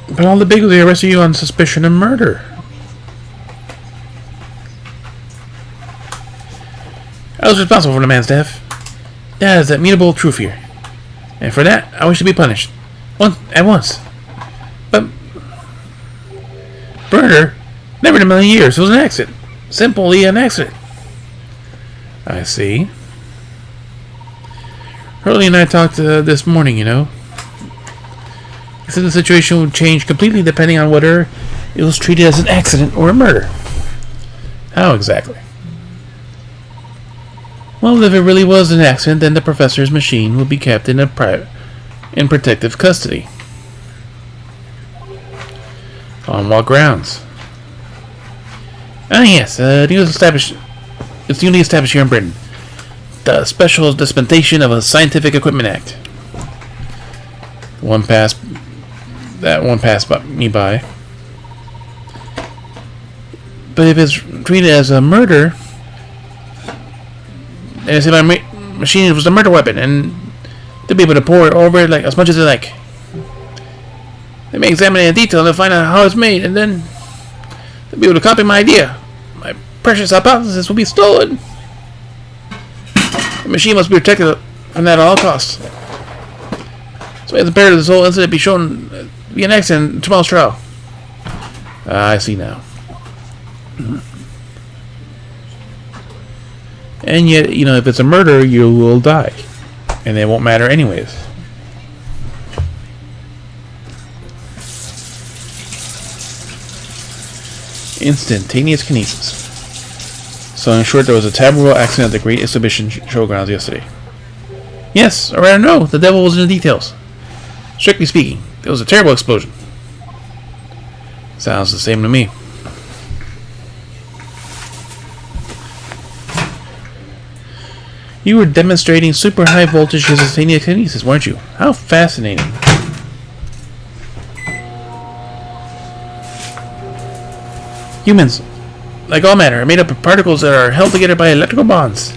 Speaker 1: But all the big they arrested you on suspicion of murder. I was responsible for the man's death. That is the immutable truth here. And for that, I wish to be punished. At once. But murder? Never in a million years. It was an accident. Simply an accident. I see. Hurley and I talked this morning, you know. He said the situation would change completely depending on whether it was treated as an accident or a murder. How exactly? Well, if it really was an accident, then the professor's machine would be kept in protective custody. On what grounds? Yes, it's newly established here in Britain. The Special Dispensation of a Scientific Equipment Act. That one passed me by. But if it's treated as a murder, and I say my machine was a murder weapon, and they'll be able to pour it over it like as much as they like. They may examine it in detail and find out how it's made, and then they'll be able to copy my idea. My precious hypothesis will be stolen. The machine must be protected from that at all costs. So it's imperative this whole incident be shown to be an accident in tomorrow's trial. I see now. And yet, you know, if it's a murder, you will die. And it won't matter anyways. Instantaneous kinesis. So in short, there was a terrible accident at the Great Exhibition Showgrounds yesterday. Yes, or rather no, the devil was in the details. Strictly speaking, there was a terrible explosion. Sounds the same to me. You were demonstrating super high voltage instantaneous kinesis, weren't you? How fascinating. Humans, like all matter, are made up of particles that are held together by electrical bonds.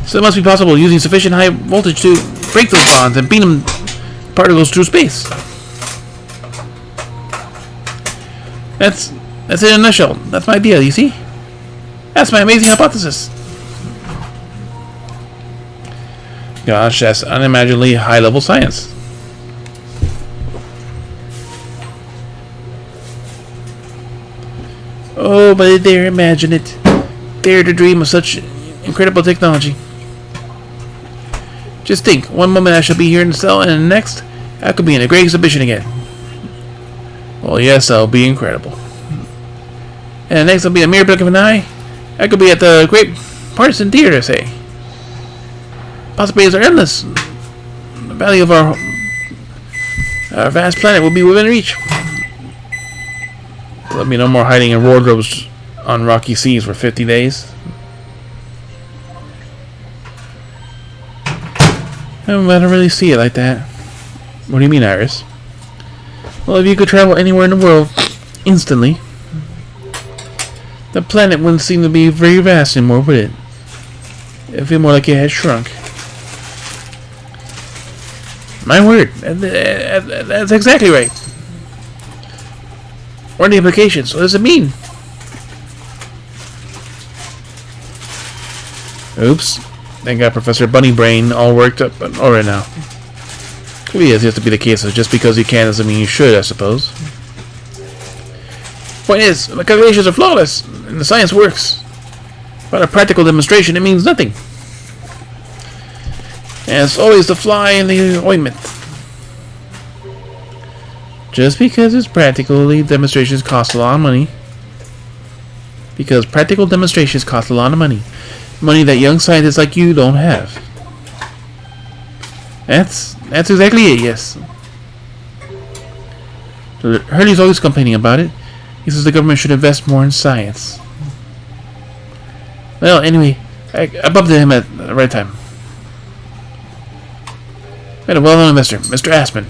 Speaker 1: So it must be possible using sufficient high voltage to break those bonds and beam particles through space. That's it in a nutshell. That's my idea, you see? That's my amazing hypothesis. Gosh, that's unimaginably high-level science. Oh, but they dare imagine it. Dare to dream of such incredible technology. Just think, one moment I shall be here in the cell, and the next, I could be in a great exhibition again. Well, yes, that'll be incredible. And the next will be a mere blink of an eye. I could be at the Great Partisan Theater, say. Possibilities are endless. The value of our vast planet will be within reach. There'll be no more hiding in wardrobes on rocky seas for 50 days. I don't really see it like that. What do you mean, Iris? Well, if you could travel anywhere in the world instantly, the planet wouldn't seem to be very vast anymore, would it? It'd feel more like it had shrunk. My word, that's exactly right. What are the implications? What does it mean? Oops. Thank God Professor Bunnybrain all worked up alright now. Maybe it has to be the case, so just because you can doesn't mean you should, I suppose. Point is, my calculations are flawless, and the science works. Without a practical demonstration, it means nothing. And it's always the fly in the ointment. Just because it's practical, the demonstrations cost a lot of money. Because practical demonstrations cost a lot of money. Money that young scientists like you don't have. That's exactly it, yes. Hurley's always complaining about it. He says the government should invest more in science. Well, anyway, I bumped into him at the right time. We had a well-known investor, Mr. Asman.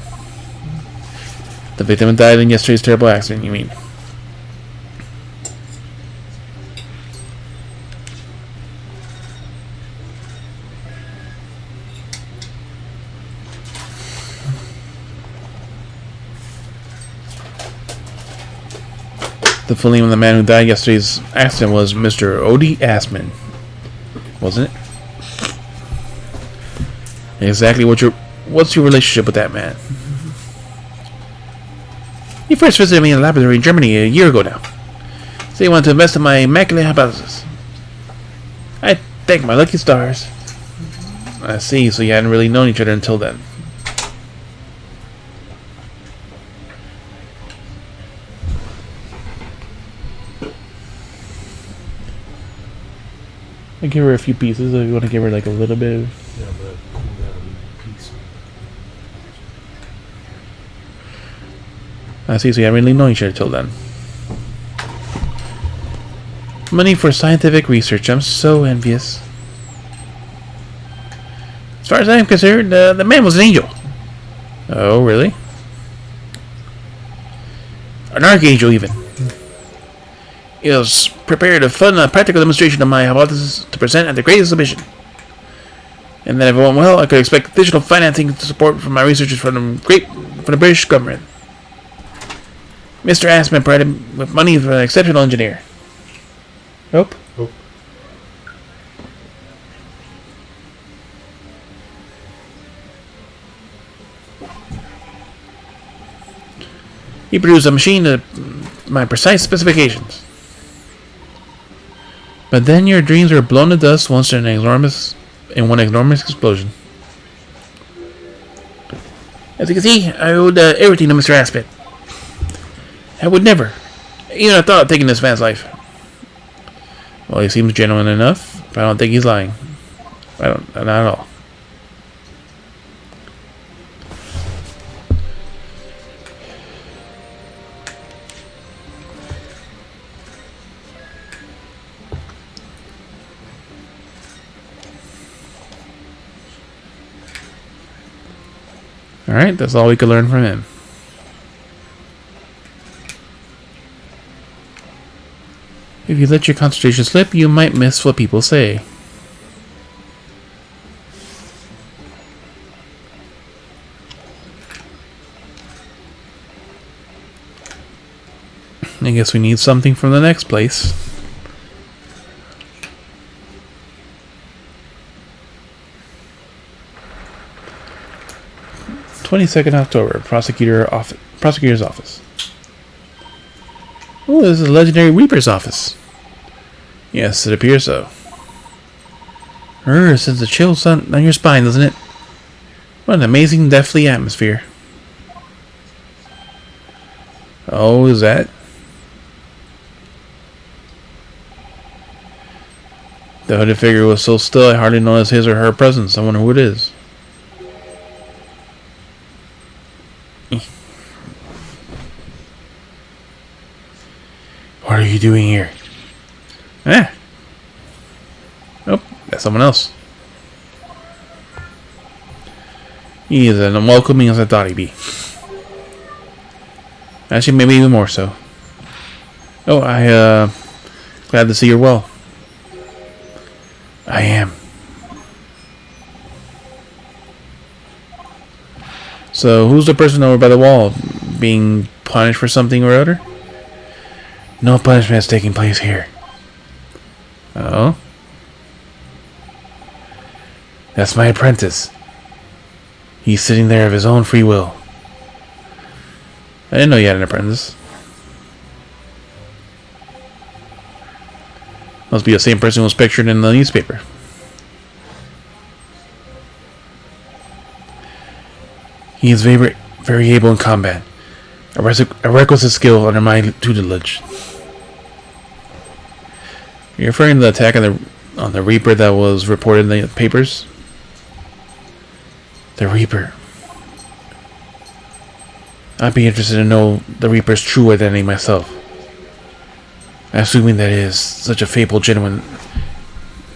Speaker 1: The victim died in yesterday's terrible accident, you mean? The full name of the man who died yesterday's accident was Mr. Odie Asman, wasn't it? Exactly. What's your relationship with that man? He first visited me in the laboratory in Germany a year ago now. So he wanted to invest in my immaculate hypothesis. I thank my lucky stars. I see. So you hadn't really known each other until then. I give her a few pieces if you want to give her like a little bit of...
Speaker 3: Yeah, but cool down piece.
Speaker 1: I see, so you haven't really known each other till then. Money for scientific research. I'm so envious. As far as I'm concerned, the man was an angel. Oh, really? An archangel, even. He was prepared to fund a practical demonstration of my hypothesis to present at the greatest submission. And that if it went well, I could expect additional financing support from my researchers from the British government. Mr. Asman provided with money for an exceptional engineer. Nope.
Speaker 3: Oh.
Speaker 1: He produced a machine to my precise specifications. But then your dreams were blown to dust once in one enormous explosion. As you can see, I owed everything to Mr. Aspet. I would never even have thought of taking this man's life. Well, he seems genuine enough, but I don't think he's lying. Not at all. Alright, that's all we could learn from him. If you let your concentration slip, you might miss what people say. I guess we need something from the next place. 22nd October, Prosecutor's Office. Oh, this is the legendary Reaper's office. Yes, it appears so. Sends a chill down your spine, doesn't it? What an amazing, deathly atmosphere. Oh, is that? The hooded figure was so still I hardly noticed his or her presence. I wonder who it is. What are you doing here? Oh, that's someone else. He is as unwelcoming as I thought he'd be. Actually, maybe even more so. Oh, glad to see you're well. I am. So, who's the person over by the wall? Being punished for something or other? No punishment is taking place here. Oh? That's my apprentice. He's sitting there of his own free will. I didn't know you had an apprentice. Must be the same person who was pictured in the newspaper. He is very, very able in combat. A requisite skill under my tutelage. You're referring to the attack on the Reaper that was reported in the papers? The Reaper. I'd be interested to know the Reaper's true identity myself. Assuming that it is such a fabled genuine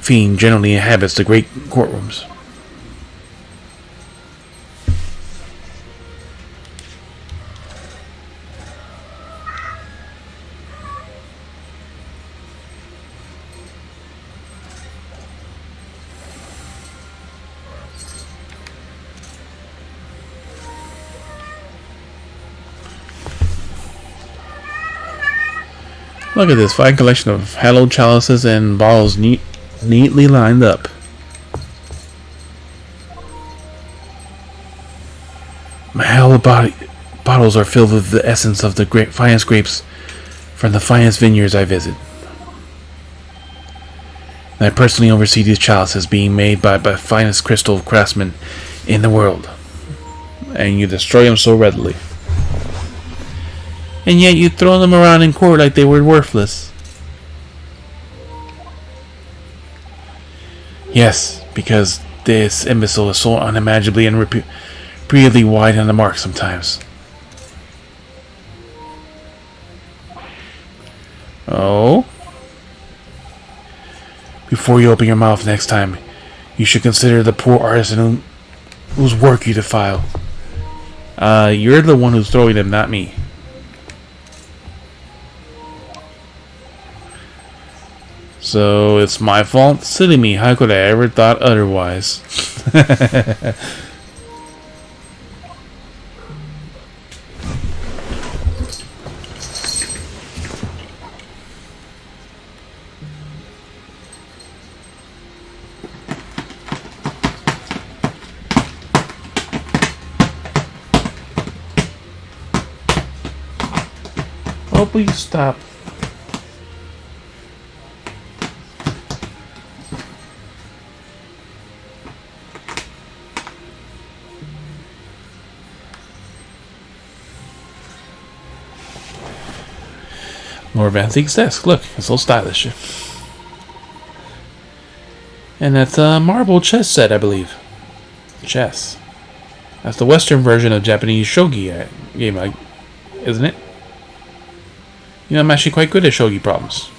Speaker 1: fiend generally inhabits the great courtrooms. Look at this fine collection of hallowed chalices and bottles neatly lined up. My hallowed bottles are filled with the essence of the finest grapes from the finest vineyards I visit. And I personally oversee these chalices being made by the finest crystal craftsmen in the world. And you destroy them so readily. And yet you throw them around in court like they were worthless. Yes, because this imbecile is so unimaginably and repeatedly wide on the mark sometimes. Oh? Before you open your mouth next time, you should consider the poor artisan whose work you defile. You're the one who's throwing them, not me. So it's my fault? Silly me, how could I ever thought otherwise? Oh, please stop. More of Antique's desk. Look, it's so stylish. And that's a marble chess set, I believe. Chess. That's the Western version of Japanese shogi game, isn't it? You know, I'm actually quite good at shogi problems.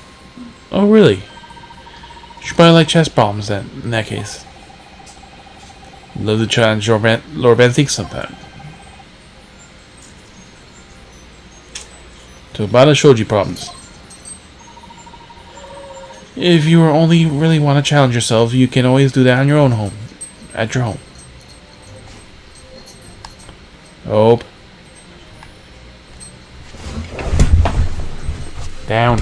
Speaker 1: Oh, really? You should probably like chess problems then, in that case. Love to challenge Lord Van Thiek sometime. So about the shogi problems. If you only really want to challenge yourself, you can always do that on your own home. At your home. Oh. Down.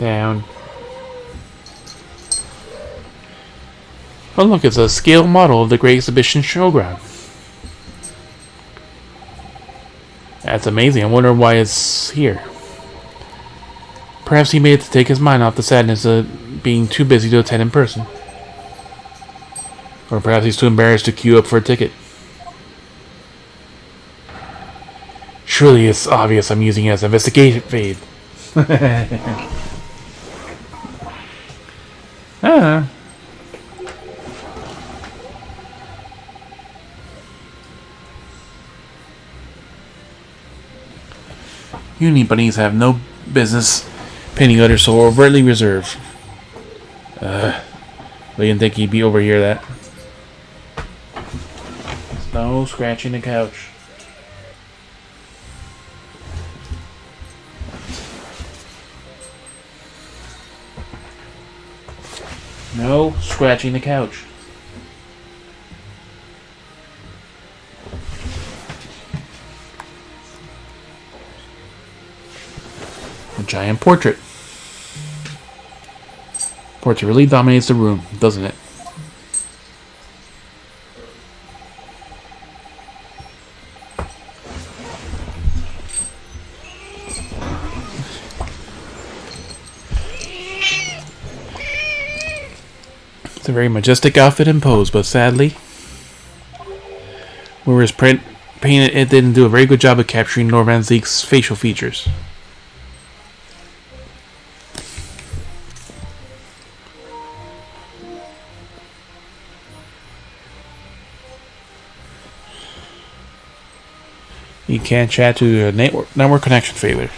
Speaker 1: Down. Oh look, it's a scale model of the Great Exhibition Showground. That's amazing. I wonder why it's here. Perhaps he made it to take his mind off the sadness of being too busy to attend in person. Or perhaps he's too embarrassed to queue up for a ticket. Surely it's obvious I'm using it as an investigative aid. Ah. Uni bunnies have no business painting others so overtly reserved. I didn't think he'd be over here that. No scratching the couch. No scratching the couch. A giant portrait. Portrait really dominates the room, doesn't it? It's a very majestic outfit and pose, but sadly, where his painted, it didn't do a very good job of capturing Lord Van Thiek's facial features. You can't chat to a network connection failure.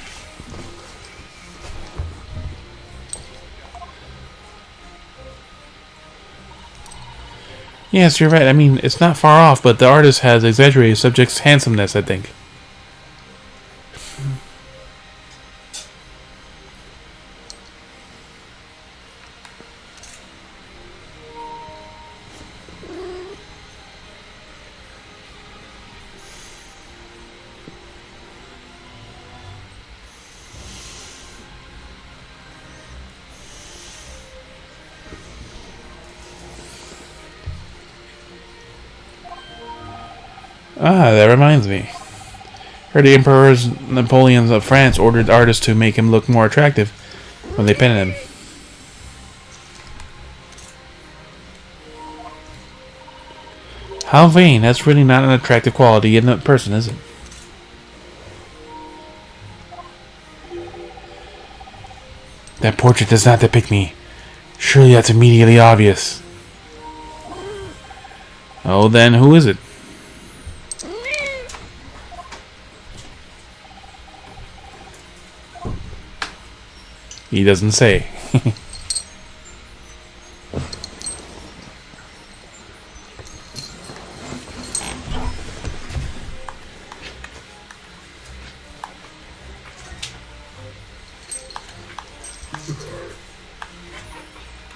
Speaker 1: Yes, you're right. I mean, it's not far off, but the artist has exaggerated subject's handsomeness, I think. Ah, that reminds me. Heard the Emperor's Napoleon of France ordered artists to make him look more attractive when they painted him. How vain. That's really not an attractive quality in a person, is it? That portrait does not depict me. Surely that's immediately obvious. Oh, then who is it? He doesn't say.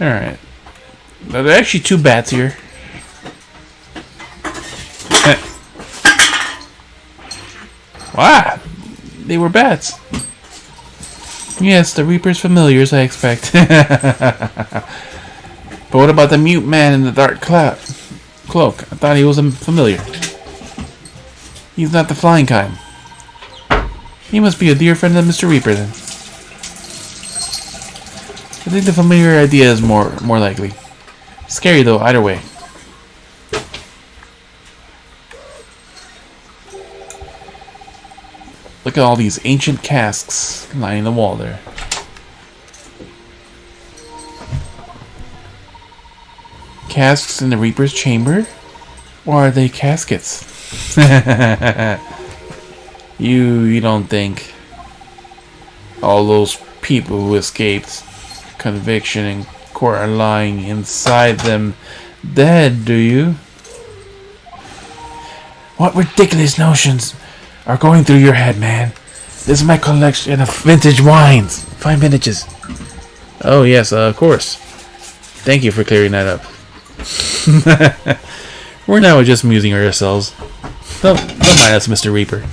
Speaker 1: Alright. Now, there are actually 2 bats here. Wow! They were bats. Yes, the Reaper's familiars, I expect. But what about the mute man in the dark cloak? I thought he was a familiar. He's not the flying kind. He must be a dear friend of Mr. Reaper, then. I think the familiar idea is more likely. Scary, though, either way. Look at all these ancient casks lining the wall there. Casks in the Reaper's chamber? Or are they caskets? You don't think all those people who escaped conviction in court are lying inside them dead, do you? What ridiculous notions are going through your head, man? This is my collection of vintage wines. Fine vintages. Oh, yes, of course. Thank you for clearing that up. We're now just amusing ourselves. Don't mind us, Mr. Reaper.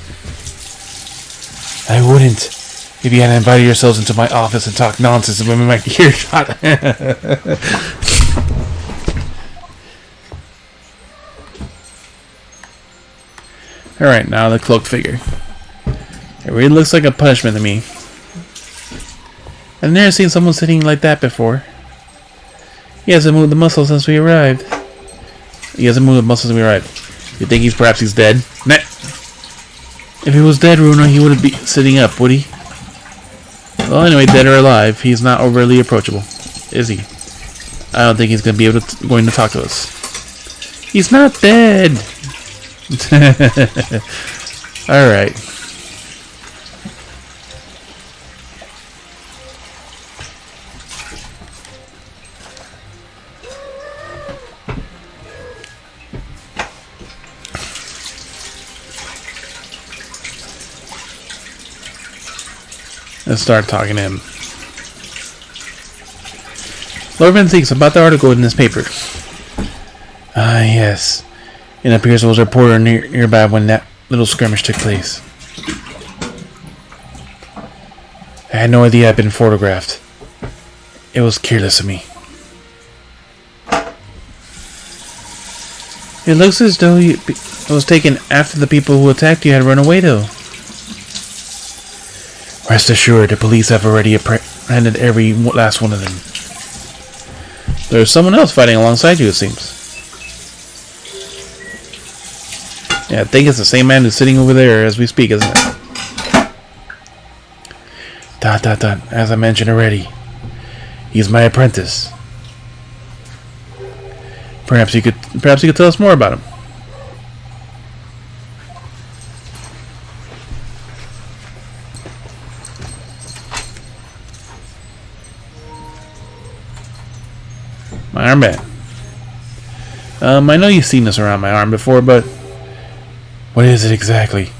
Speaker 1: I wouldn't if you hadn't invited yourselves into my office and talked nonsense when we might be earshot. Alright, now the cloaked figure. It really looks like a punishment to me. I've never seen someone sitting like that before. He hasn't moved the muscle since we arrived. You think he's dead? Nah. If he was dead, Runa, he wouldn't be sitting up, would he? Well, anyway, dead or alive, he's not overly approachable, is he? I don't think he's going to talk to us. He's not dead. Alright. Let's start talking to him. Lord Van thinks about the article in this paper. Ah, yes. It appears there was a reporter nearby when that little skirmish took place. I had no idea I'd been photographed. It was careless of me. It looks as though it was taken after the people who attacked you had run away, though. Rest assured, the police have already apprehended every last one of them. There's someone else fighting alongside you, it seems. Yeah, I think it's the same man who's sitting over there as we speak, isn't it? As I mentioned already, he's my apprentice. Perhaps you could tell us more about him. My armband. I know you've seen this around my arm before, but what is it exactly?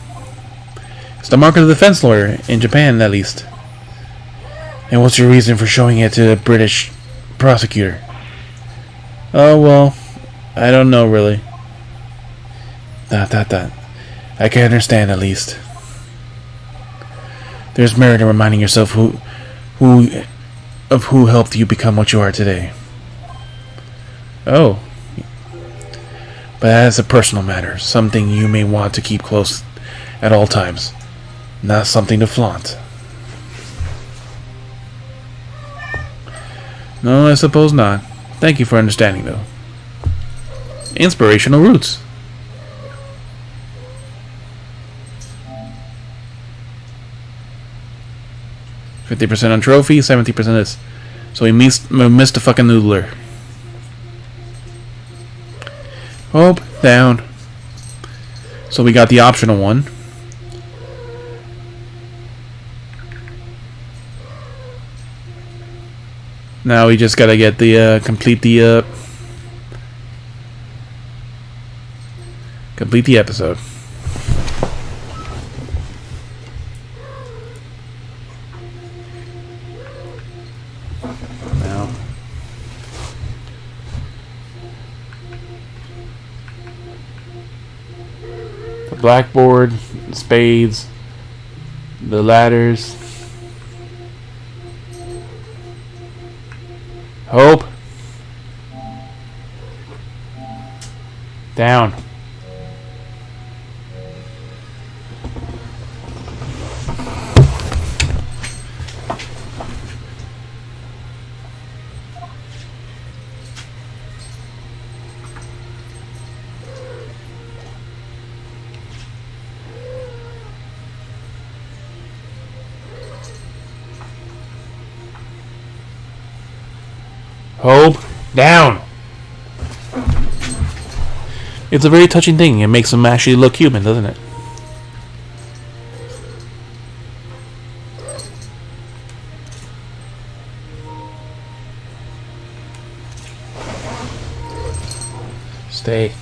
Speaker 1: It's the mark of the defense lawyer, in Japan at least. And what's your reason for showing it to a British prosecutor? Oh, well, I don't know really. I can understand at least. There's merit in reminding yourself who helped you become what you are today. Oh. But that is a personal matter, something you may want to keep close at all times, not something to flaunt. No, I suppose not. Thank you for understanding, though. Inspirational roots. $50% on trophy, 70% this. So we missed a fucking noodler. Up, down. So we got the optional one. Now we just gotta get the complete the episode. No. The blackboard, the spades, the ladders. Hope. Down. Hope. Down. It's a very touching thing. It makes him actually look human, doesn't it? Stay.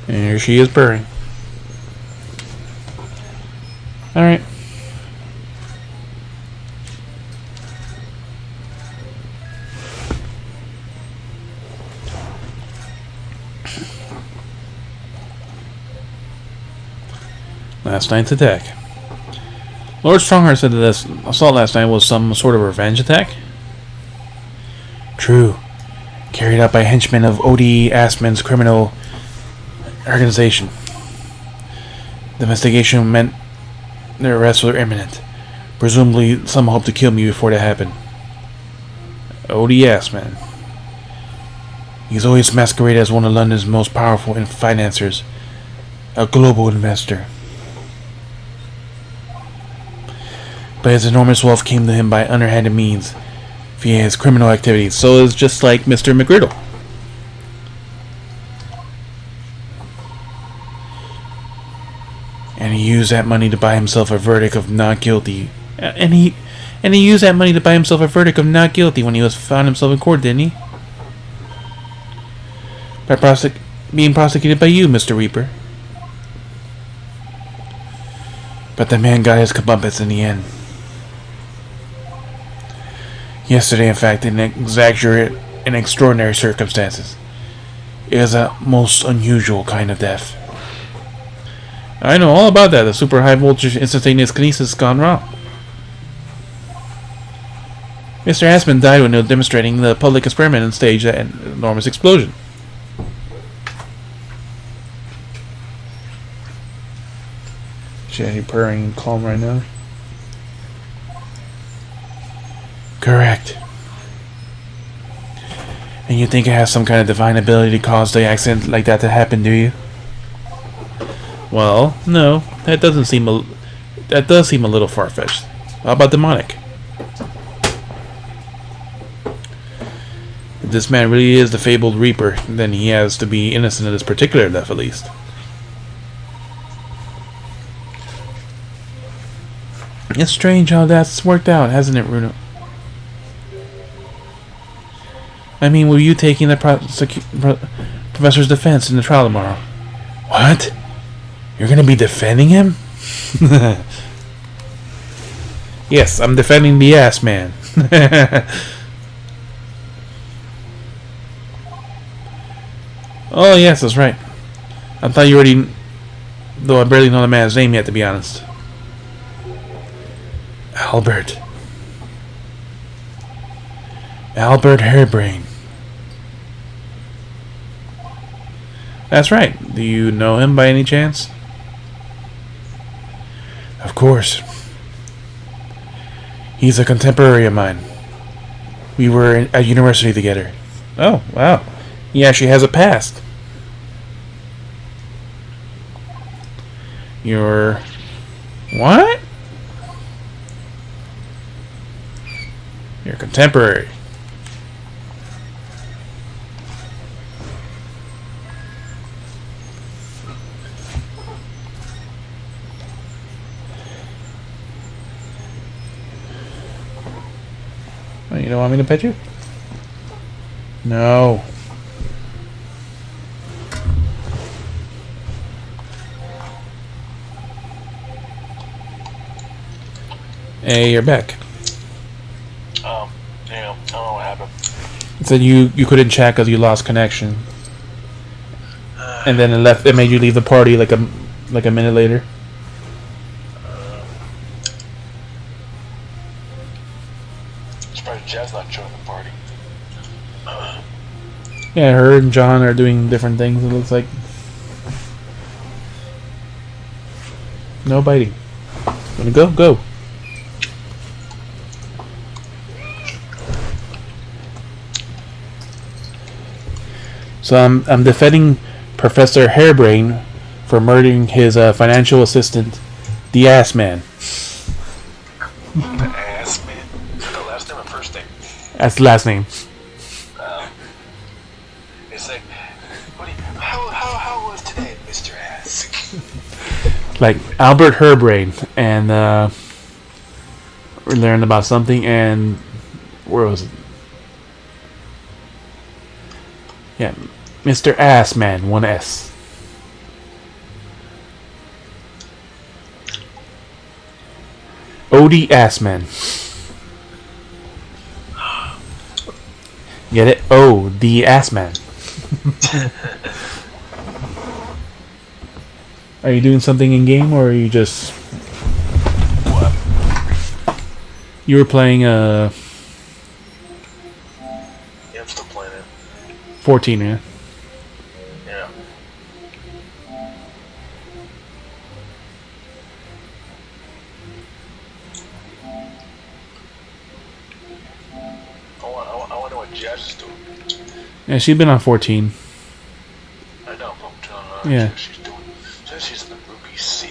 Speaker 1: And here she is purring. Alright. Last night's attack. Lord Strongheart said that this assault last night was some sort of revenge attack. True. Carried out by henchmen of O.D. Assman's criminal organization. The investigation meant their arrests were imminent. Presumably, some hoped to kill me before that happened. O.D. Assman. He's always masqueraded as one of London's most powerful financiers, a global investor. But his enormous wealth came to him by underhanded means, via his criminal activities. So it's just like Mr. McGriddle. And he used that money to buy himself a verdict of not guilty. And he used that money to buy himself a verdict of not guilty when he was found himself in court, didn't he? By being prosecuted by you, Mr. Reaper. But the man got his comeuppance in the end. Yesterday, in fact, in exaggerate and extraordinary circumstances. It was a most unusual kind of death. I know all about that. The super high voltage instantaneous kinesis gone wrong. Mr. Assman died when he was demonstrating the public experiment and staged that enormous explosion. Jenny purring and calm right now. Correct. And you think I have some kind of divine ability to cause the accident like that to happen, do you? Well, no. That does seem a little far-fetched. How about demonic? If this man really is the fabled Reaper, then he has to be innocent of this particular death, at least. It's strange how that's worked out, hasn't it, Bruno? I mean, were you taking the professor's defense in the trial tomorrow? What? You're gonna be defending him? Yes, I'm defending the ass man. Oh, yes, that's right. I thought you already... Though I barely know the man's name yet, to be honest. Albert Hairbrain. That's right. Do you know him by any chance? Of course. He's a contemporary of mine. We were at university together. Oh, wow. He actually has a past. You're... What? You're contemporary. You don't want me to pet you? No. Hey, you're back.
Speaker 2: Yeah, I don't know what happened.
Speaker 1: It said you couldn't chat because you lost connection, and then it made you leave the party like a minute later.
Speaker 2: Surprised Jeff's not joining the party.
Speaker 1: Yeah, her and John are doing different things. It looks like. No biting. Wanna go? Go. So I'm defending Professor Hairbrain for murdering his financial assistant, the Ass Man.
Speaker 2: The ass man. The last name or first name?
Speaker 1: That's the last name.
Speaker 2: It's like, how was today, Mr. Ass?
Speaker 1: Like Albert Hairbrain, and we learned about something, and where was it? Yeah, Mr. Ass Man, 1S. OD Ass Man. Get it? Oh, the Ass Man. Are you doing something in game, or are you just?
Speaker 2: What?
Speaker 1: You were playing
Speaker 2: Yeah, I'm still playing it.
Speaker 1: 14, yeah.
Speaker 2: Yeah. I wonder what Jess is doing.
Speaker 1: Yeah, she's been on 14.
Speaker 2: I know, but
Speaker 1: Yeah.
Speaker 2: what she's doing. Since she's in the Ruby C.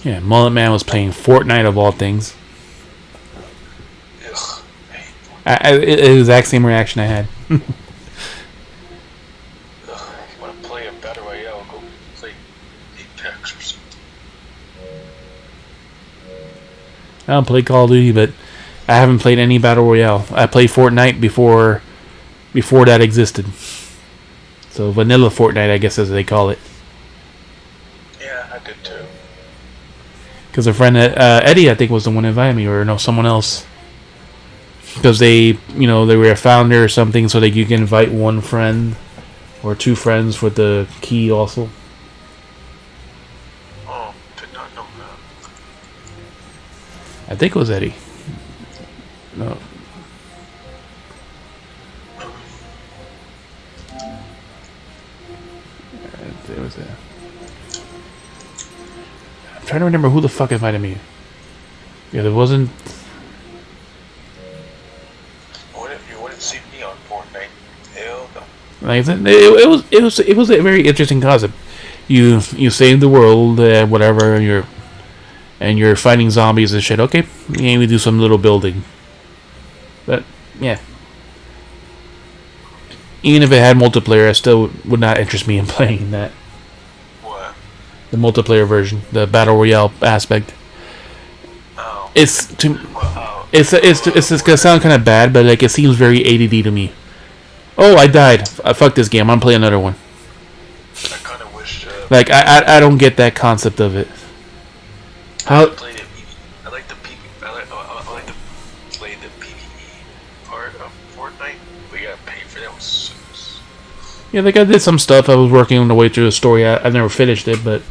Speaker 1: Yeah, Mullet Man was playing Fortnite of all things.
Speaker 2: Ugh.
Speaker 1: Exact same reaction I had.
Speaker 2: Ugh. If you want to play a Battle Royale, go play Apex or something.
Speaker 1: I don't play Call of Duty, but I haven't played any Battle Royale. I played Fortnite before that existed. So vanilla Fortnite, I guess as they call it.
Speaker 2: Yeah, I did too.
Speaker 1: Because a friend, Eddie, I think was the one who invited me, or no, someone else. Because they were a founder or something, so that you can invite one friend or two friends with the key also.
Speaker 2: Oh, did not know that.
Speaker 1: I think it was Eddie. No. It was I'm trying to remember who the fuck invited me. Yeah, there wasn't.
Speaker 2: You wouldn't see me on Fortnite. Hell no.
Speaker 1: Like it was a very interesting concept. You save the world, whatever, and you're fighting zombies and shit. Okay, maybe do some little building. But yeah, even if it had multiplayer, it still would not interest me in playing that.
Speaker 2: What?
Speaker 1: The multiplayer version, the battle royale aspect.
Speaker 2: Oh.
Speaker 1: It's gonna sound kind of bad, but like it seems very ADD to me. Oh, I died. Fuck this game. I'm gonna play another one.
Speaker 2: I kind of wish.
Speaker 1: Like I don't get that concept of it. How?
Speaker 2: I like the PvE. I like to play the PvE part of Fortnite. We gotta pay for that. Sucks.
Speaker 1: Yeah, like I did some stuff. I was working on the way through the story. I never finished it, but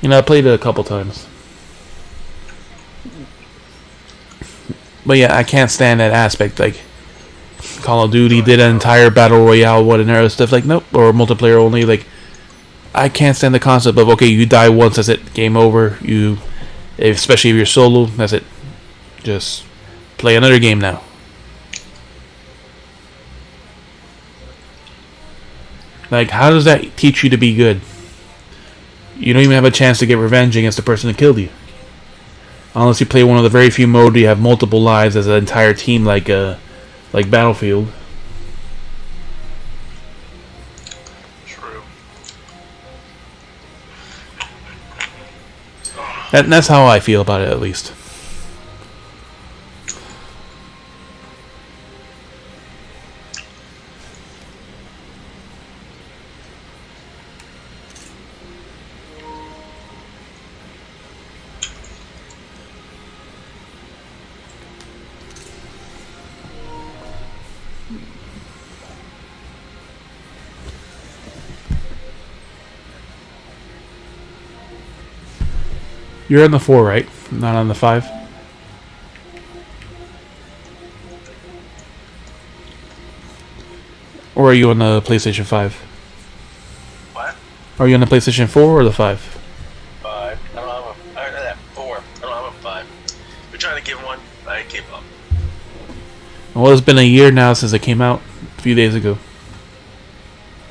Speaker 1: I played it a couple times. But yeah, I can't stand that aspect. Like Call of Duty did an entire battle royale, what and other stuff. Like nope, or multiplayer only. Like I can't stand the concept of okay, you die once, that's it, game over. Especially if you're solo, that's it. Just play another game now. Like, how does that teach you to be good? You don't even have a chance to get revenge against the person that killed you. Unless you play one of the very few modes where you have multiple lives as an entire team, like Battlefield.
Speaker 2: True.
Speaker 1: That's how I feel about it, at least. You're on the 4, right? Not on the 5? Or are you on the PlayStation 5?
Speaker 2: What?
Speaker 1: Are you on the PlayStation 4 or the 5?
Speaker 2: 5. I don't have a. I have 4. I don't have a 5. We're trying to get one. I gave up.
Speaker 1: Well, it's been a year now since it came out. A few days ago.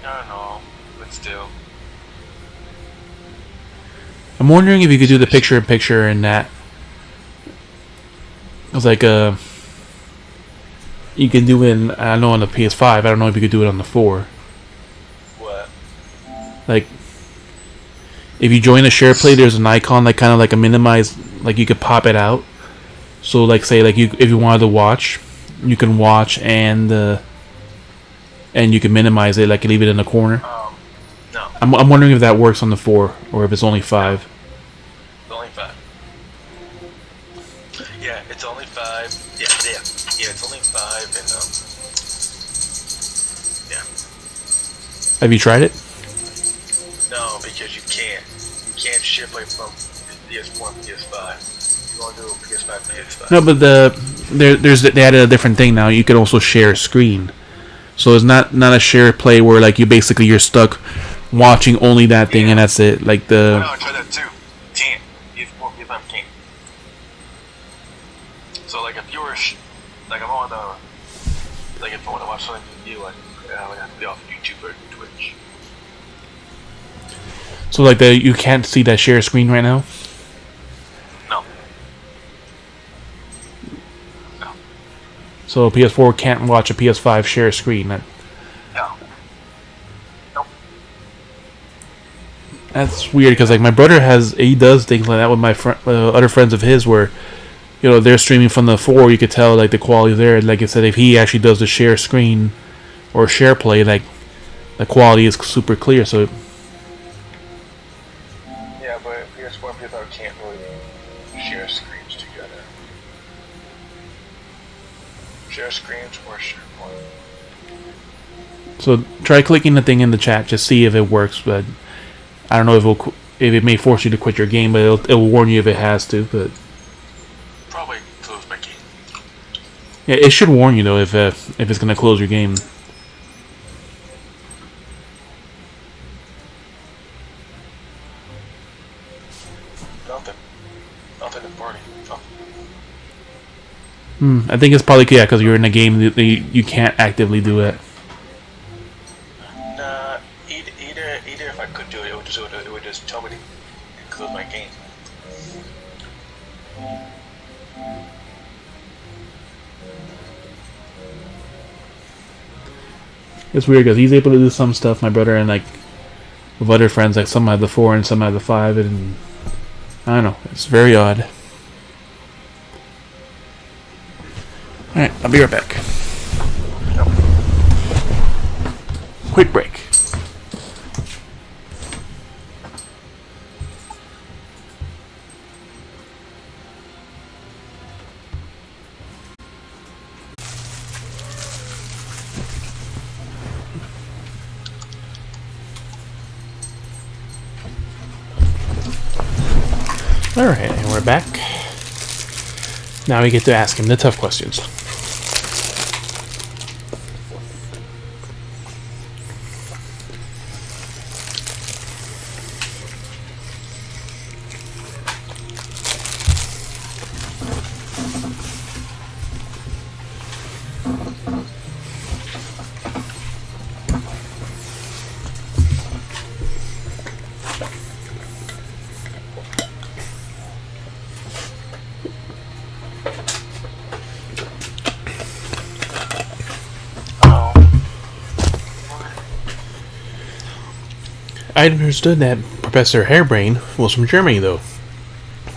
Speaker 2: I don't know, but still.
Speaker 1: I'm wondering if you could do the picture-in-picture in that. It was like you can do it in, I know on the PS5, I don't know if you could do it on the 4.
Speaker 2: What?
Speaker 1: Like, if you join a share play, there's an icon, like kind of like a minimize, like you could pop it out. So like say like if you wanted to watch, you can watch and you can minimize it, like leave it in the corner.
Speaker 2: No.
Speaker 1: I'm wondering if that works on the 4 or if it's only 5.
Speaker 2: It's only 5. Yeah, it's only 5. Yeah, it's only 5, and yeah.
Speaker 1: Have you tried it?
Speaker 2: No, because you can't ship it from PS4 and PS5. You want to do PS5, PS5.
Speaker 1: No, but they added a different thing now. You can also share a screen, so it's not a share play where like you're stuck watching only that thing and that's it. Like the.
Speaker 2: No, I tried that too. Can't. PS4, PS5 can't. So like if you were like I'm on like if I want to watch something new, like I would have to be off YouTube or Twitch.
Speaker 1: So like you can't see that share screen right now.
Speaker 2: No. No.
Speaker 1: So PS4 can't watch a PS5 share screen.
Speaker 2: No. Nope.
Speaker 1: That's weird because like my brother he does things like that with my other friends of his where, you know, they're streaming from the 4. You could tell like the quality there. Like I said, if he actually does the share screen or share play, like the quality is super clear. So.
Speaker 2: Yeah, but PS4 and PS5 can't really share screens together. Share screens or share one.
Speaker 1: So try clicking the thing in the chat, just see if it works. But I don't know if it may force you to quit your game, but it'll warn you if it has to. But
Speaker 2: Probably close my game.
Speaker 1: yeah, it should warn you though if it's gonna close your game.
Speaker 2: Nothing important.
Speaker 1: I think it's probably because you're in a game that you can't actively do it.
Speaker 2: Nah, either if I could do it, it would just tell me to close my game.
Speaker 1: It's weird because he's able to do some stuff, my brother, and like with other friends, like some have the 4 and some have the 5, and I don't know. It's very odd. Alright, I'll be right back. Quick break. Alright, and we're back. Now we get to ask him the tough questions. I understood that Professor Hairbrain was from Germany, though.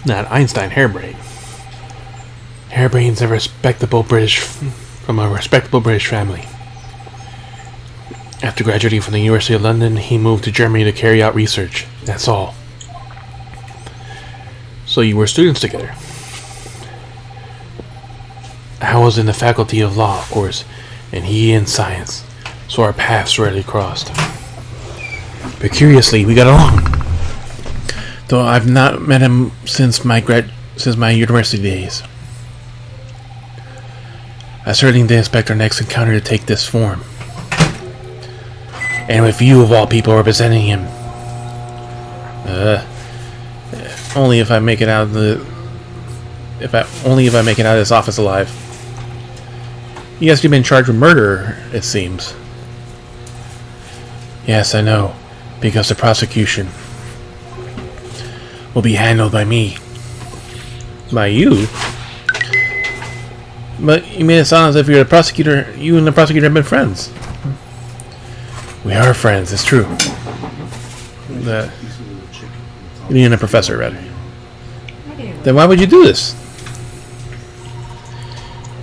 Speaker 1: Not Einstein, Hairbrain. Hairbrain's from a respectable British family. After graduating from the University of London, he moved to Germany to carry out research. That's all. So you were students together. I was in the faculty of law, of course, and he in science, so our paths rarely crossed. But curiously, we got along. Though I've not met him since my university days. I certainly didn't expect our next encounter to take this form. And with you of all people representing him. Only if I make it out of this office alive. Yes, you've been charged with murder, it seems. Yes, I know, because the prosecution will be handled by me. By you? But you made it sound as if you're the prosecutor. You and the prosecutor have been friends. We are friends, it's true. You and the professor, rather. Then why would you do this?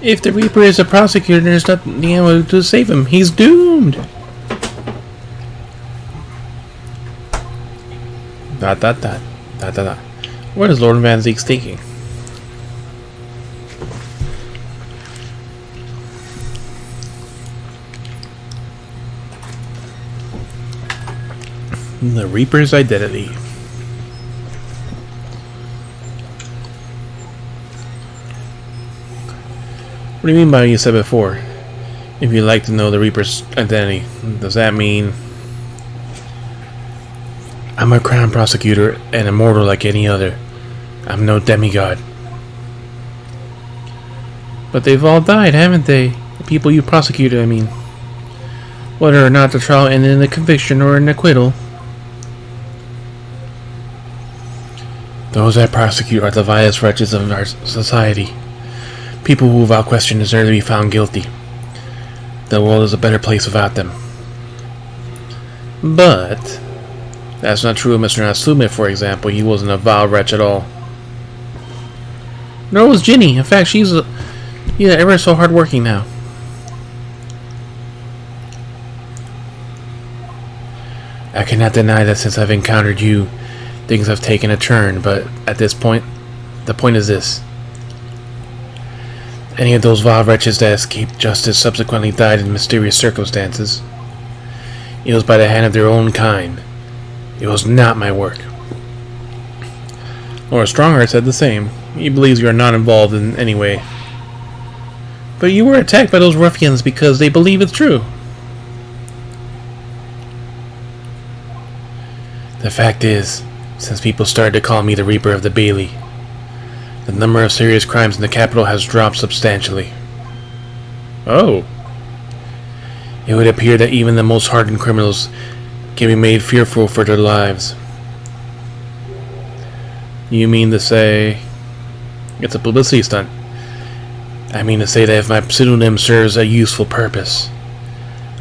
Speaker 1: If the Reaper is a prosecutor, there's nothing able to save him. He's doomed. Dot dot dot dot dot dot. What is Lord Van Zeek thinking? The Reaper's identity. What do you mean by what you said before? If you'd like to know the Reaper's identity, does that mean I'm a crown prosecutor and immortal like any other? I'm no demigod. But they've all died, haven't they? The people you prosecuted, I mean. Whether or not the trial ended in a conviction or an acquittal. Those I prosecute are the vilest wretches of our society. People who without question deserve to be found guilty. The world is a better place without them. But that's not true of Mr. Natsume, for example. He wasn't a vile wretch at all. Nor was Ginny. In fact, she's ever so hardworking now. I cannot deny that since I've encountered you, things have taken a turn, but at this point, the point is this. Any of those vile wretches that escaped justice subsequently died in mysterious circumstances. It was by the hand of their own kind. It was not my work. Lord Strongheart said the same. He believes you are not involved in any way. But you were attacked by those ruffians because they believe it's true. The fact is, since people started to call me the Reaper of the Bailey, the number of serious crimes in the capital has dropped substantially. Oh. It would appear that even the most hardened criminals can be made fearful for their lives. You mean to say it's a publicity stunt? I mean to say that if my pseudonym serves a useful purpose,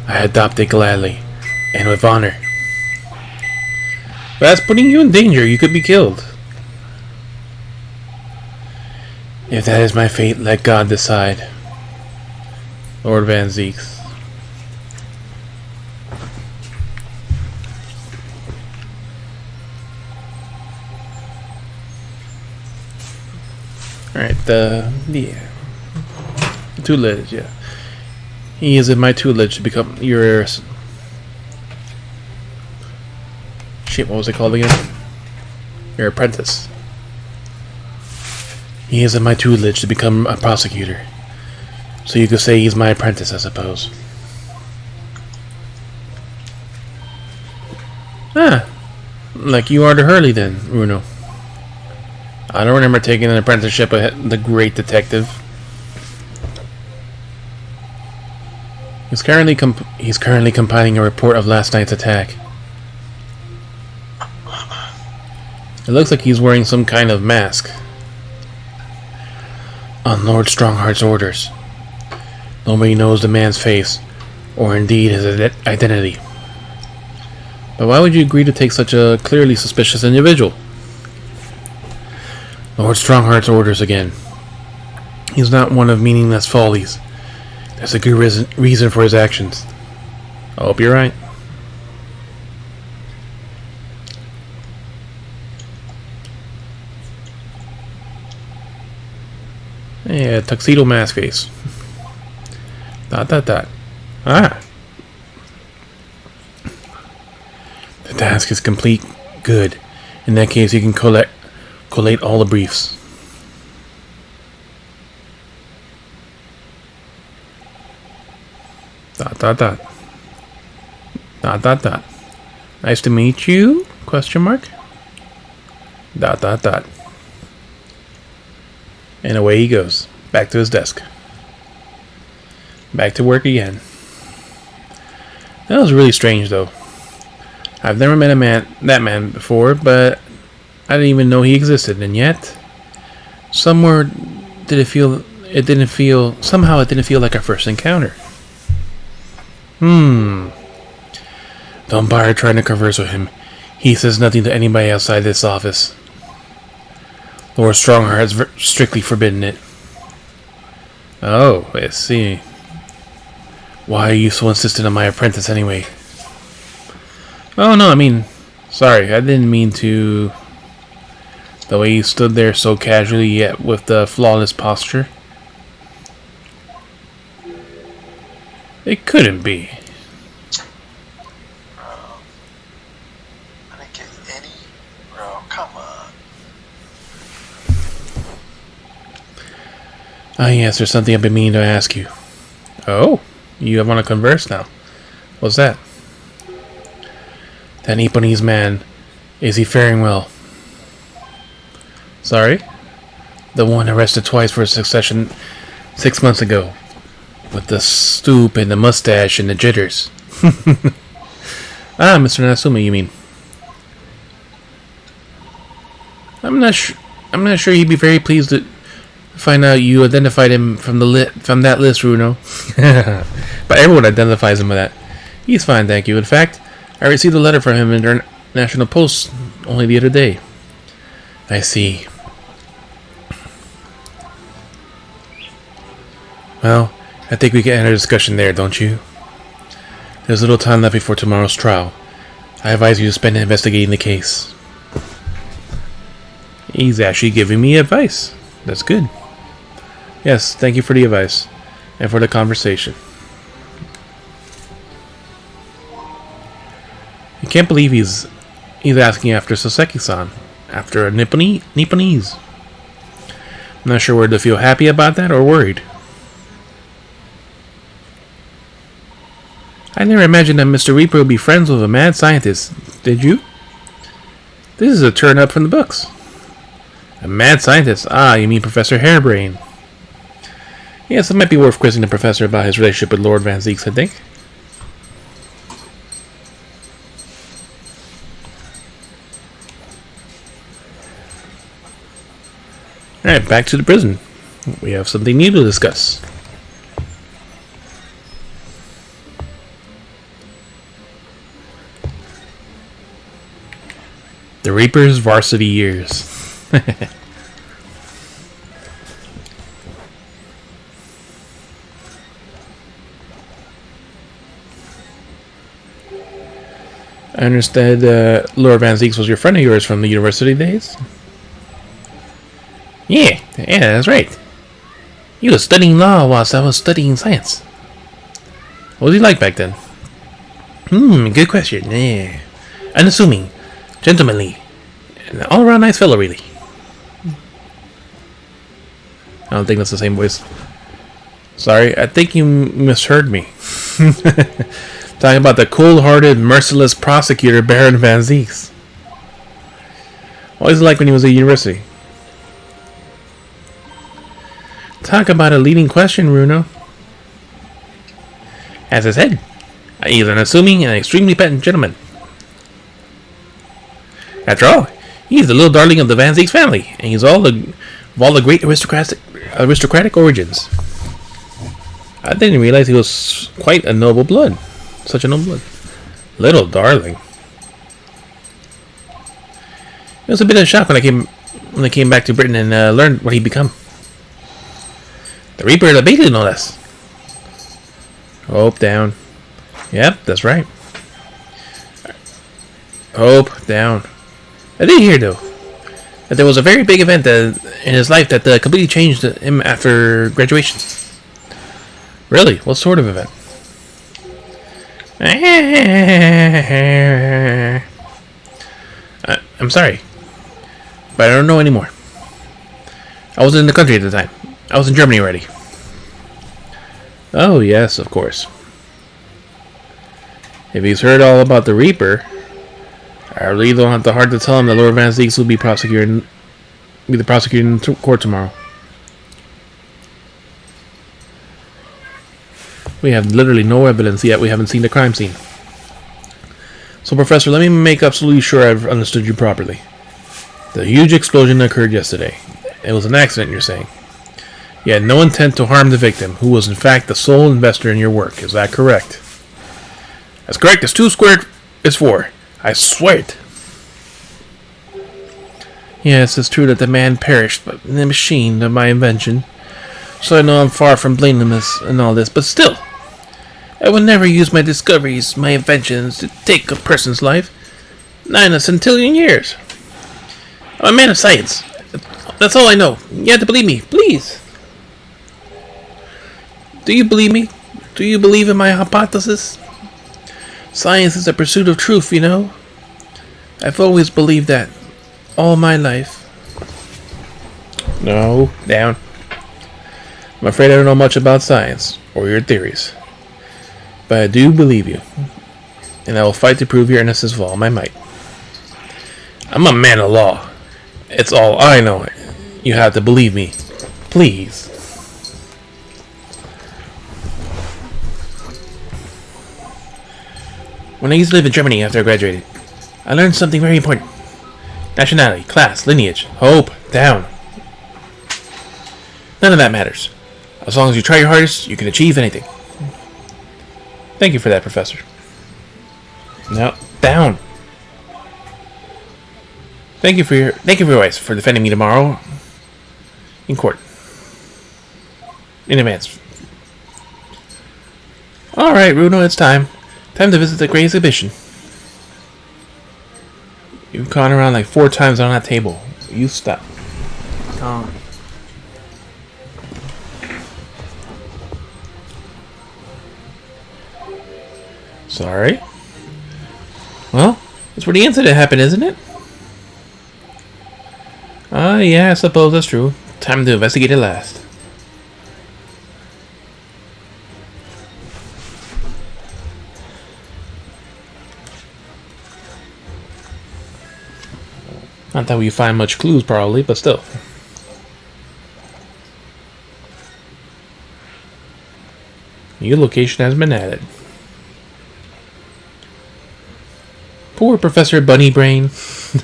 Speaker 1: I adopt it gladly, and with honor. But that's putting you in danger. You could be killed. If that is my fate, let God decide. Lord Van Zeek. Alright, the tutelage, yeah. He is in my tutelage to become your... Shit, what was it called again? Your apprentice. He is in my tutelage to become a prosecutor. So you could say he's my apprentice, I suppose. Ah, like you are to Hurley then, Bruno. I don't remember taking an apprenticeship with the great detective. He's currently compiling a report of last night's attack. It looks like he's wearing some kind of mask. On Lord Strongheart's orders. Nobody knows the man's face, or indeed his identity. But why would you agree to take such a clearly suspicious individual? Lord Strongheart's orders again. He's not one of meaningless follies. There's a good reason for his actions. I hope you're right. Yeah, tuxedo mask face. ... Ah. The task is complete. Good. In that case, you can collate all the briefs. ... Nice to meet you? Question mark. ... And away he goes, back to his desk. Back to work again. That was really strange, though. I've never met that man before, but I didn't even know he existed, and yet somehow it didn't feel like our first encounter. Don't bother trying to converse with him. He says nothing to anybody outside this office. Lord Strongheart has strictly forbidden it. Oh, I see. Why are you so insistent on my apprentice anyway? Oh no, I mean, sorry, I didn't mean to. The way you stood there so casually yet with the flawless posture. It couldn't be.
Speaker 2: I didn't get any. Bro, come on.
Speaker 1: Ah, yes, there's something I've been meaning to ask you. Oh, you want to converse now? What's that? That Nipponese man, is he faring well? Sorry? The one arrested twice for succession 6 months ago. With the stoop and the mustache and the jitters. Ah, Mr. Natsumi, you mean? I'm not sure he'd be very pleased to find out you identified him from that list, Runo. But everyone identifies him with that. He's fine, thank you. In fact, I received a letter from him in International Post only the other day. I see. Well, I think we can end our discussion there, don't you? There's little time left before tomorrow's trial. I advise you to spend it investigating the case. He's actually giving me advice. That's good. Yes, thank you for the advice. And for the conversation. I can't believe he's asking after Soseki-san. After a Nipponese. I'm not sure whether to feel happy about that or worried. I never imagined that Mr. Reaper would be friends with a mad scientist. Did you? This is a turn up from the books. A mad scientist? Ah, you mean Professor Harebrain. Yes, it might be worth quizzing the professor about his relationship with Lord Van Zieks, I think. Alright, back to the prison. We have something new to discuss. The Reaper's varsity years. I understand Lord Van Zieks was your friend of yours from the university days? Yeah, that's right. He was studying law whilst I was studying science. What was he like back then? Good question. Yeah. Unassuming, gentlemanly, and an all-around nice fellow, really. I don't think that's the same voice. Sorry, I think you misheard me. Talking about the cold-hearted, merciless prosecutor, Baron Van Zieks. What was he like when he was at university? Talk about a leading question, Runo. As I said, he's an assuming and extremely pedant gentleman. After all, he's the little darling of the Van Zieks family, and he's of all the great aristocratic origins. I didn't realize he was quite a noble blood. Such a noble blood. Little darling. It was a bit of a shock when I came when they came back to Britain and learned what he'd become. The Reaper of the Beetle, no less. Hope down. Yep, that's right. Hope down. I did hear, though, that there was a very big event in his life that completely changed him after graduation. Really? What sort of event? I'm sorry, but I don't know anymore. I wasn't in the country at the time. I was in Germany already. Oh, yes, of course. If he's heard all about the Reaper, I really don't have the heart to tell him that Lord Van Zeeks will be the prosecutor in court tomorrow. We have literally no evidence yet. We haven't seen the crime scene. So, Professor, let me make absolutely sure I've understood you properly. The huge explosion occurred yesterday. It was an accident, you're saying. You had no intent to harm the victim, who was in fact the sole investor in your work. Is that correct? That's correct. It's 2 squared is 4. I swear it. Yes, it's true that the man perished, but in the machine of my invention. So I know I'm far from blameless in all this, but still, I would never use my discoveries, my inventions, to take a person's life. Not in a centillion years. I'm a man of science. That's all I know. You have to believe me, please. Do you believe me? Do you believe in my hypothesis? Science is the pursuit of truth, you know. I've always believed that. All my life. No, down. I'm afraid I don't know much about science, or your theories. But I do believe you. And I will fight to prove your innocence with all my might. I'm a man of law. It's all I know. You have to believe me. Please. When I used to live in Germany after I graduated, I learned something very important. Nationality, class, lineage, hope, down. None of that matters. As long as you try your hardest, you can achieve anything. Thank you for that, Professor. No, down. Thank you for your advice for defending me tomorrow in court. In advance. Alright, Bruno, it's time. Time to visit the great exhibition. You've gone around like 4 times on that table. You stop. Sorry. Well, that's where the incident happened, isn't it? Yeah, I suppose that's true. Time to investigate it last. Not that we find much clues, probably, but still. Your location has been added. Poor Professor Bunny Brain.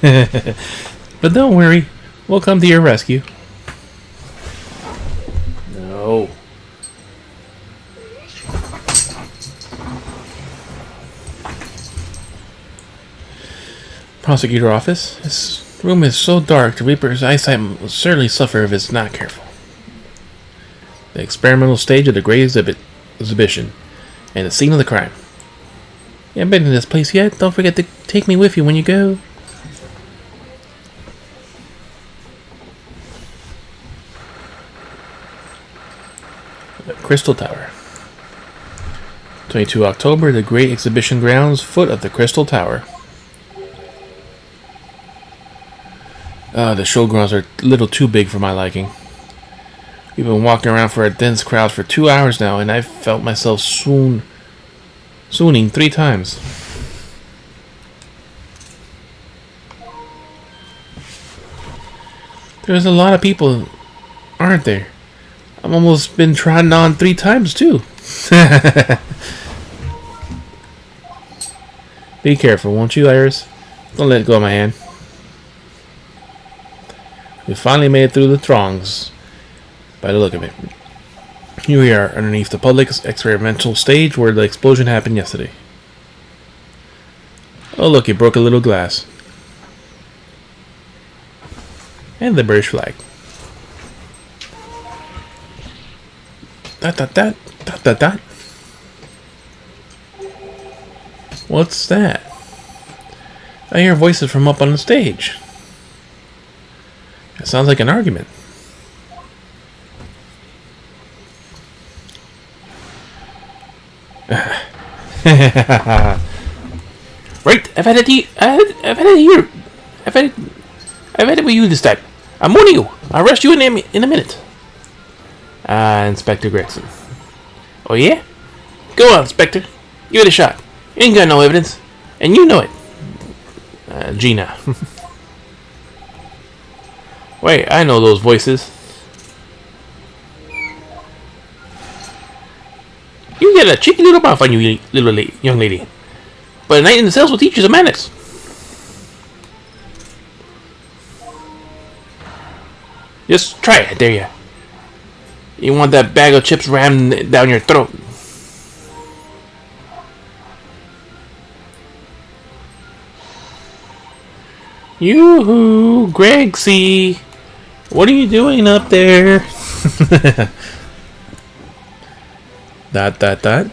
Speaker 1: But don't worry, we'll come to your rescue. No. Prosecutor office. This room is so dark, the Reaper's eyesight will certainly suffer if it's not careful. The experimental stage of the great exhibition, and the scene of the crime. You haven't been in this place yet? Don't forget to take me with you when you go. The Crystal Tower. 22 October, the Great Exhibition Grounds, foot of the Crystal Tower. The showgrounds are a little too big for my liking. We've been walking around for a dense crowd for 2 hours now, and I've felt myself swooning 3 times. There's a lot of people, aren't there? I've almost been trodden on 3 times too. Be careful, won't you, Iris? Don't let go of my hand. We finally made it through the throngs, by the look of it. Here we are, underneath the public experimental stage where the explosion happened yesterday. Oh look, it broke a little glass. And the British flag. Dot dot dot dot dot dot. What's that? I hear voices from up on the stage. It sounds like an argument. Right, I've had it with you this time. I'm warning you. I'll arrest you in a minute. Inspector Crackson. Oh yeah? Go on, Inspector. Give it a shot. You ain't got no evidence. And you know it. Gina. Wait, I know those voices. You get a cheeky little mouth on you, young lady. But a night in the cells will teach you some manners. Just try it, dare ya. You want that bag of chips rammed down your throat. Yoo-hoo, Greg C. What are you doing up there? Dot, dot, dot.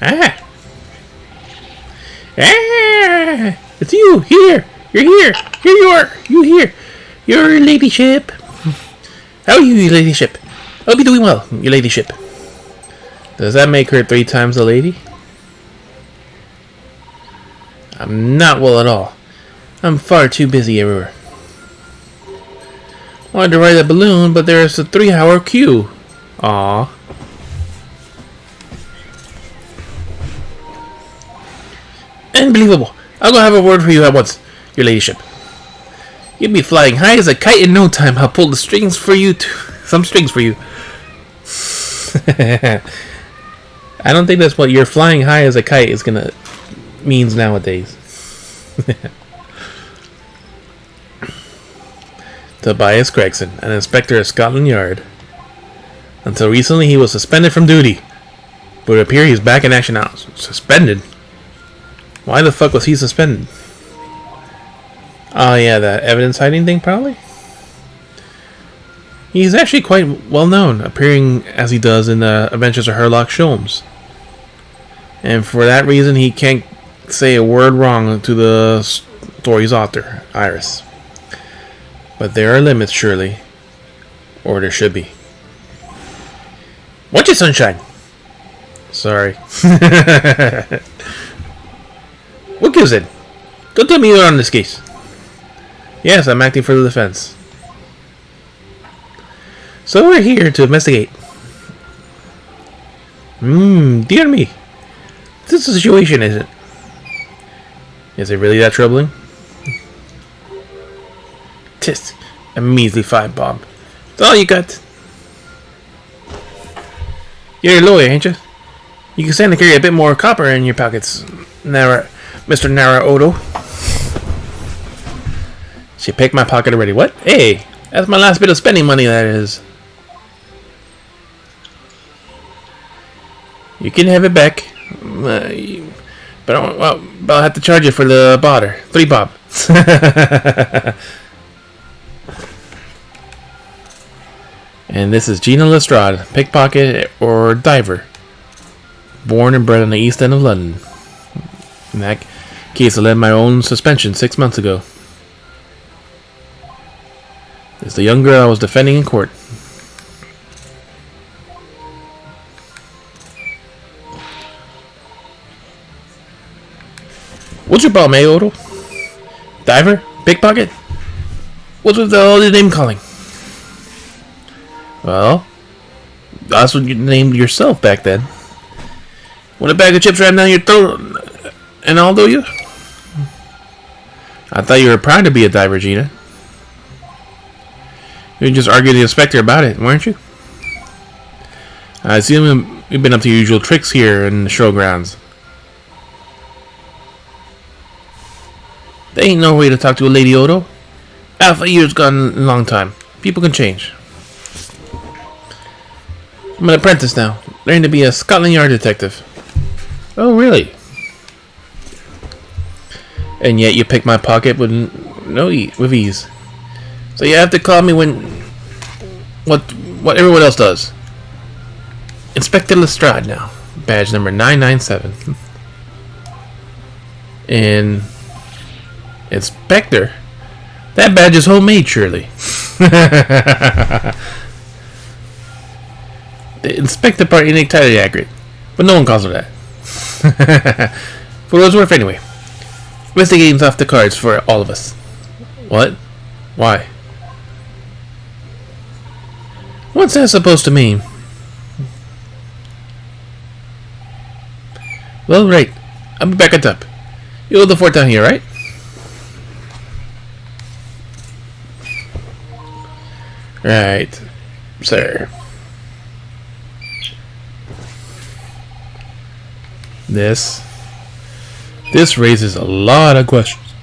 Speaker 1: Ah! Ah! It's you! Here! You're here! Here you are! You here! Your ladyship! How are you, your ladyship? I'll be doing well, your ladyship. Does that make her 3 times a lady? I'm not well at all. I'm far too busy everywhere. Wanted to ride a balloon, but there's a 3-hour queue. Aww. Unbelievable. I'll go have a word for you at once, your ladyship. You'll be flying high as a kite in no time. I'll pull the strings for you some strings for you. I don't think that's what you're flying high as a kite is gonna means nowadays. Tobias Crackson, an inspector at Scotland Yard. Until recently, he was suspended from duty, but it appears he's back in action now. Suspended? Why the fuck was he suspended? Oh yeah, that evidence hiding thing, probably? He's actually quite well known, appearing as he does in the Adventures of Sherlock Holmes. And for that reason, he can't say a word wrong to the story's author, Iris. But there are limits, surely. Or there should be. Watch it, sunshine! Sorry. What gives it? Don't tell me you're on this case. Yes, I'm acting for the defense. So we're here to investigate. Dear me. This situation, is it? Is it really that troubling? Tisk, a measly 5 bob. That's all you got. You're a lawyer, ain't you? You can stand to carry a bit more copper in your pockets, Mr. Nara-Odo. She picked my pocket already. What? Hey, that's my last bit of spending money, that is. You can have it back. But I'll have to charge you for the bother. 3 bob. And this is Gina Lestrade, pickpocket or diver. Born and bred on the East End of London. In that case, I led my own suspension 6 months ago. It's the young girl I was defending in court. What's your problem, Odo? Diver? Pickpocket? What's with all the name calling? Well, that's what you named yourself back then. Want a bag of chips rammed down your throat and all do you? I thought you were proud to be a diver, Gina. You just argued with the inspector about it, weren't you? I assume you've been up to your usual tricks here in the showgrounds. There ain't no way to talk to a lady, Odo. Half a year's gone a long time. People can change. I'm an apprentice now, learning to be a Scotland Yard detective. Oh, really? And yet you pick my pocket with with ease. So you have to call me when what everyone else does. Inspector Lestrade now. Badge number 997. And Inspector? That badge is homemade, surely. The Inspector part ain't entirely accurate, but no one calls her that. For what it's worth, anyway. Investigating's off the cards for all of us. What? Why? What's that supposed to mean? Well, right. I'll be back on top. You hold the fort down here, right? Right, sir. This raises a lot of questions.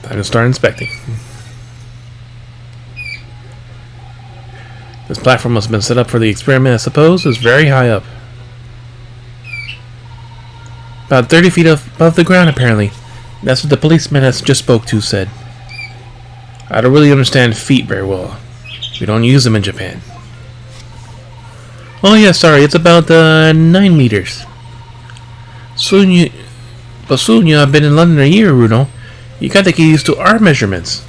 Speaker 1: Time to start inspecting. This platform must have been set up for the experiment, I suppose. It's very high up. About 30 feet above the ground, apparently. That's what the policeman I just spoke to said. I don't really understand feet very well. We don't use them in Japan. Oh yeah, sorry, it's about 9 meters. Soon I've been in London a year, Runo. You gotta get used to our measurements.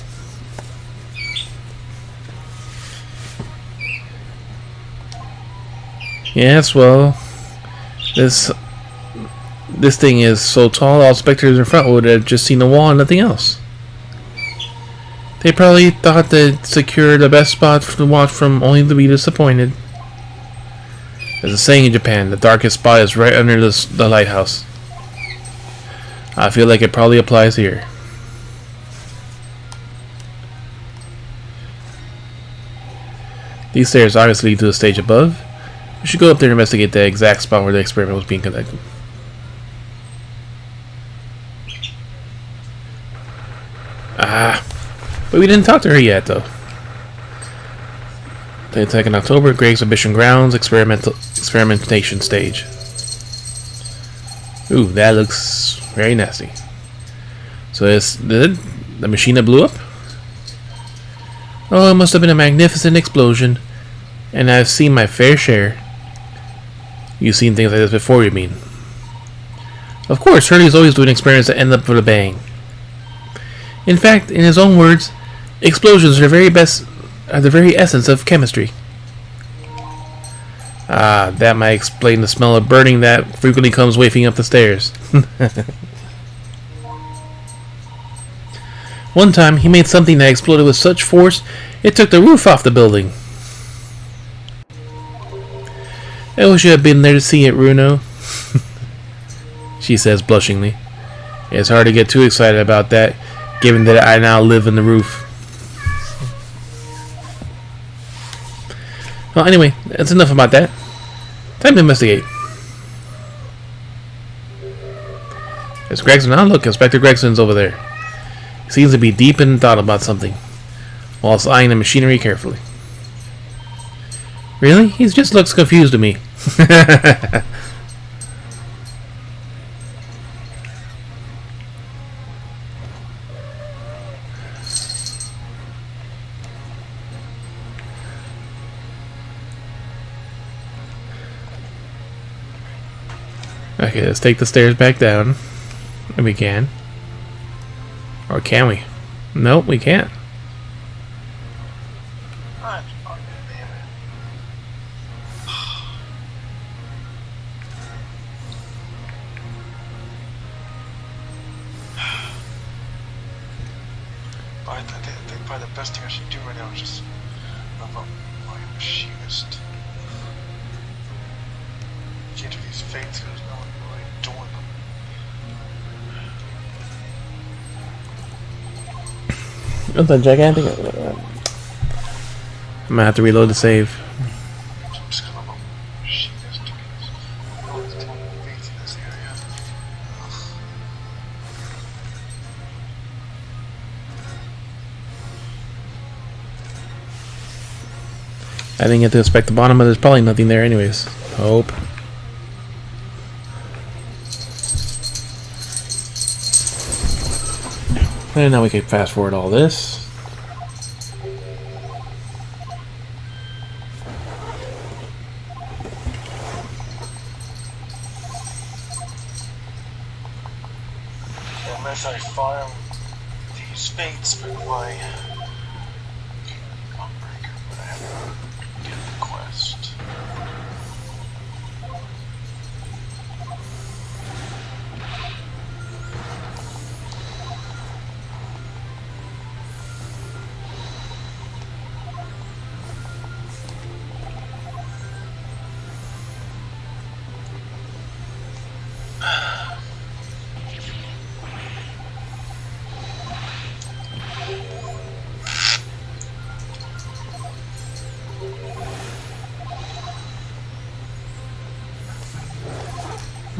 Speaker 1: Yes, well, this thing is so tall, all spectators in front would have just seen the wall and nothing else. They probably thought they'd secure the best spot to watch from, only to be disappointed. There's a saying in Japan, the darkest spot is right under the lighthouse. I feel like it probably applies here. These stairs obviously lead to the stage above. We should go up there and investigate the exact spot where the experiment was being conducted. But we didn't talk to her yet, though. The attack in October, Great Exhibition Grounds, experimentation stage. Ooh, that looks very nasty. So the machine that blew up? Oh, it must have been a magnificent explosion. And I've seen my fair share. You've seen things like this before, you mean? Of course, Hurley's always doing experiments that end up with a bang. In fact, in his own words, explosions are the very essence of chemistry. Ah, that might explain the smell of burning that frequently comes wafting up the stairs. One time, he made something that exploded with such force, it took the roof off the building. I wish you had been there to see it, Runo. She says blushingly. It's hard to get too excited about that, given that I now live in the roof. Well, anyway, that's enough about that. Time to investigate. There's Gregson. Oh, look, Inspector Gregson's over there. He seems to be deep in thought about something, whilst eyeing the machinery carefully. Really? He just looks confused to me. Okay, let's take the stairs back down. If we can. Or can we? Nope, we can't.
Speaker 2: I think probably the best thing I should do right now is just move up my machinist. Get to these fates because no one really doing them.
Speaker 1: That's a gigantic. I'm gonna have to reload the save.
Speaker 2: So I'm just gonna go machinist because no one's doing fates in this area.
Speaker 1: I didn't get to inspect the bottom, but there's probably nothing there anyways. Hope. And now we can fast forward all this.
Speaker 2: Unless I farm these fates for my Gunbreaker, but I have to get the quest.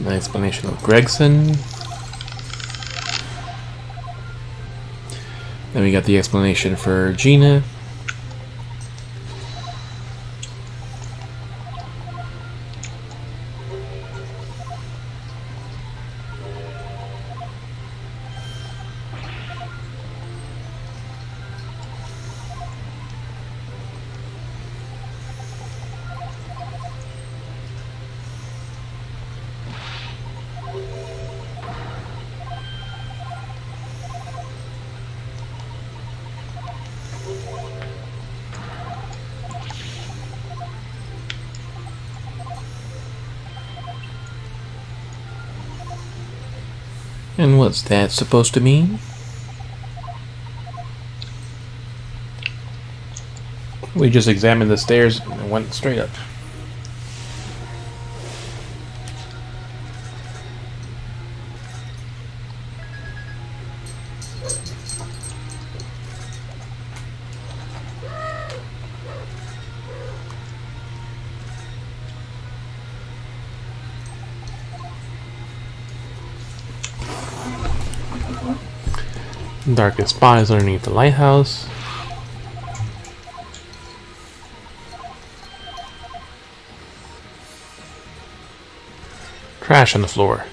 Speaker 1: An explanation of Gregson. Then we got the explanation for Gina. And what's that supposed to mean? We just examined the stairs and went straight up. Darkest spot is underneath the lighthouse. Trash on the floor.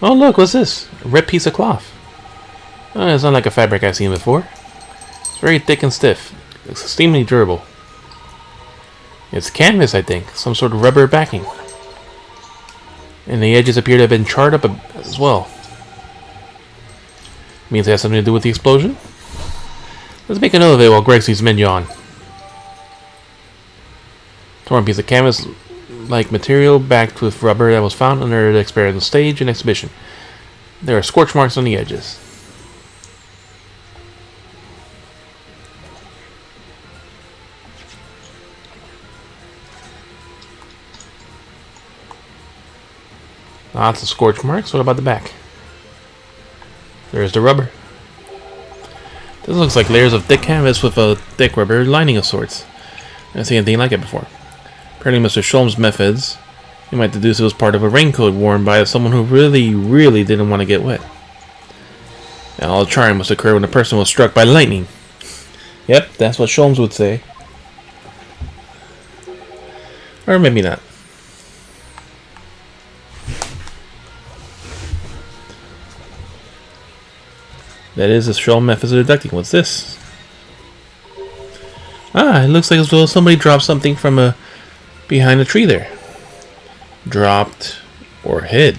Speaker 1: Oh look, what's this? A ripped piece of cloth. Oh, it's not like a fabric I've seen before. It's very thick and stiff. It's extremely durable. It's canvas, I think. Some sort of rubber backing. And the edges appear to have been charred up as well. Means it has something to do with the explosion? Let's make a note of it while Greg sees men yawn. Torn piece of canvas-like material backed with rubber that was found under the experimental stage and exhibition. There are scorch marks on the edges. Lots of scorch marks. What about the back? There's the rubber. This looks like layers of thick canvas with a thick rubber lining of sorts. I haven't seen anything like it before. Apparently Mr. Sholmes' methods, you might deduce it was part of a raincoat worn by someone who really didn't want to get wet. And all the charring must occur when a person was struck by lightning. Yep, that's what Sholmes would say. Or maybe not. That is the Sholmes method of deducting. What's this? Ah, it looks like as though somebody dropped something from behind a tree there. Dropped or hid.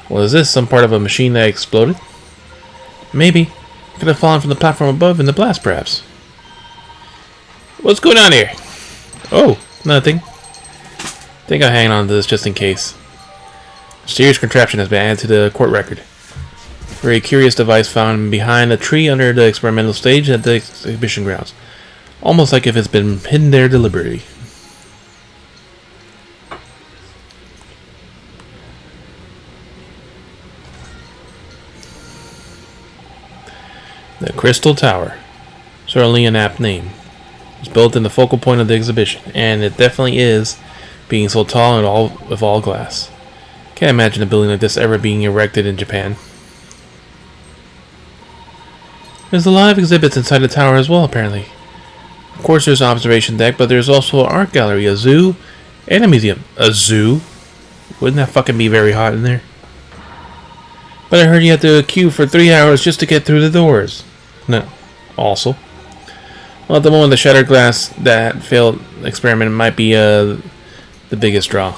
Speaker 1: What is this? Some part of a machine that exploded? Maybe. It could have fallen from the platform above in the blast, perhaps. What's going on here? Oh, nothing. Think I'll hang on to this just in case. Mysterious contraption has been added to the court record. Very curious device found behind a tree under the experimental stage at the exhibition grounds. Almost like if it's been hidden there deliberately. The Crystal Tower. Certainly an apt name. It's built in the focal point of the exhibition, and it definitely is, being so tall and all with all glass. Can't imagine a building like this ever being erected in Japan. There's a lot of exhibits inside the tower as well, apparently. Of course there's an observation deck, but there's also an art gallery, a zoo, and a museum. A zoo? Wouldn't that fucking be very hot in there? But I heard you had to queue for 3 hours just to get through the doors. No. Also. Well, at the moment, the shattered glass that failed experiment might be the biggest draw.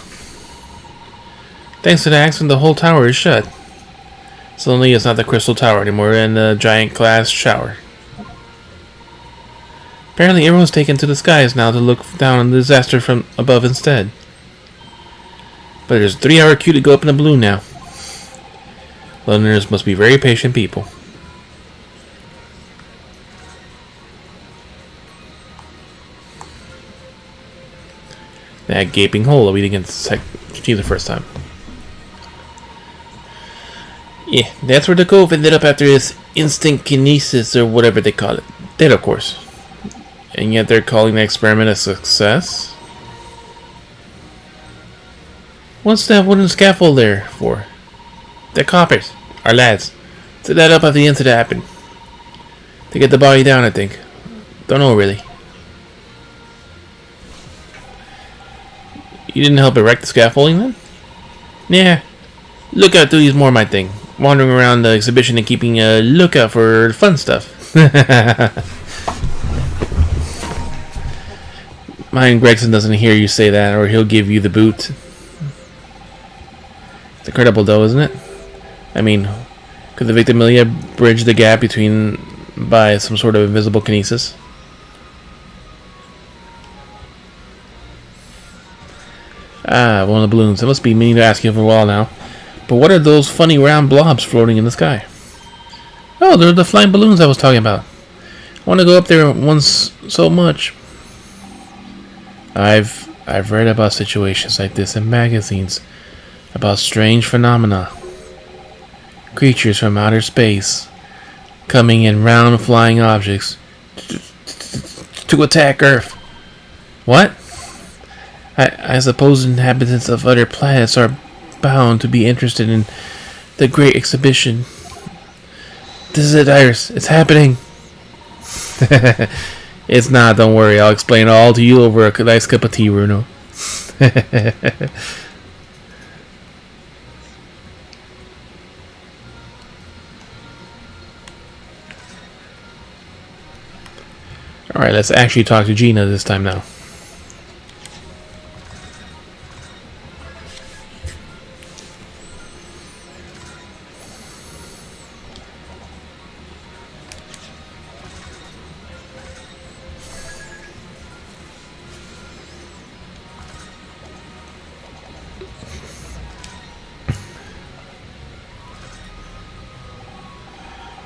Speaker 1: Thanks to the accident, the whole tower is shut. Suddenly, it's not the crystal tower anymore and the giant glass shower. Apparently, everyone's taken to the skies now to look down on the disaster from above instead. But there's a 3-hour queue to go up in the balloon now. Londoners must be very patient people. That gaping hole that we didn't get to see the first time. Yeah, that's where the cove ended up after his instant kinesis or whatever they call it. Dead, of course. And yet they're calling the experiment a success? What's that wooden scaffold there for? They're coppers. Our lads. Set that up after the incident happened. To get the body down, I think. Don't know, really. You didn't help erect the scaffolding, then? Yeah. Lookout duty's more my thing. Wandering around the exhibition and keeping a lookout for fun stuff. Mind Gregson doesn't hear you say that, or he'll give you the boot. It's incredible, though, isn't it? I mean, could the Victimilia bridge the gap between by some sort of invisible kinesis? Ah, one of the balloons. I must be meaning to ask you for a while now. But what are those funny round blobs floating in the sky? Oh, they're the flying balloons I was talking about. I want to go up there once so much. I've read about situations like this in magazines. About strange phenomena. Creatures from outer space coming in round flying objects to attack Earth. What? I suppose inhabitants of other planets are bound to be interested in the great exhibition. This is it, Iris. It's happening. It's not, don't worry. I'll explain all to you over a nice cup of tea, Bruno. Alright, let's actually talk to Gina this time now.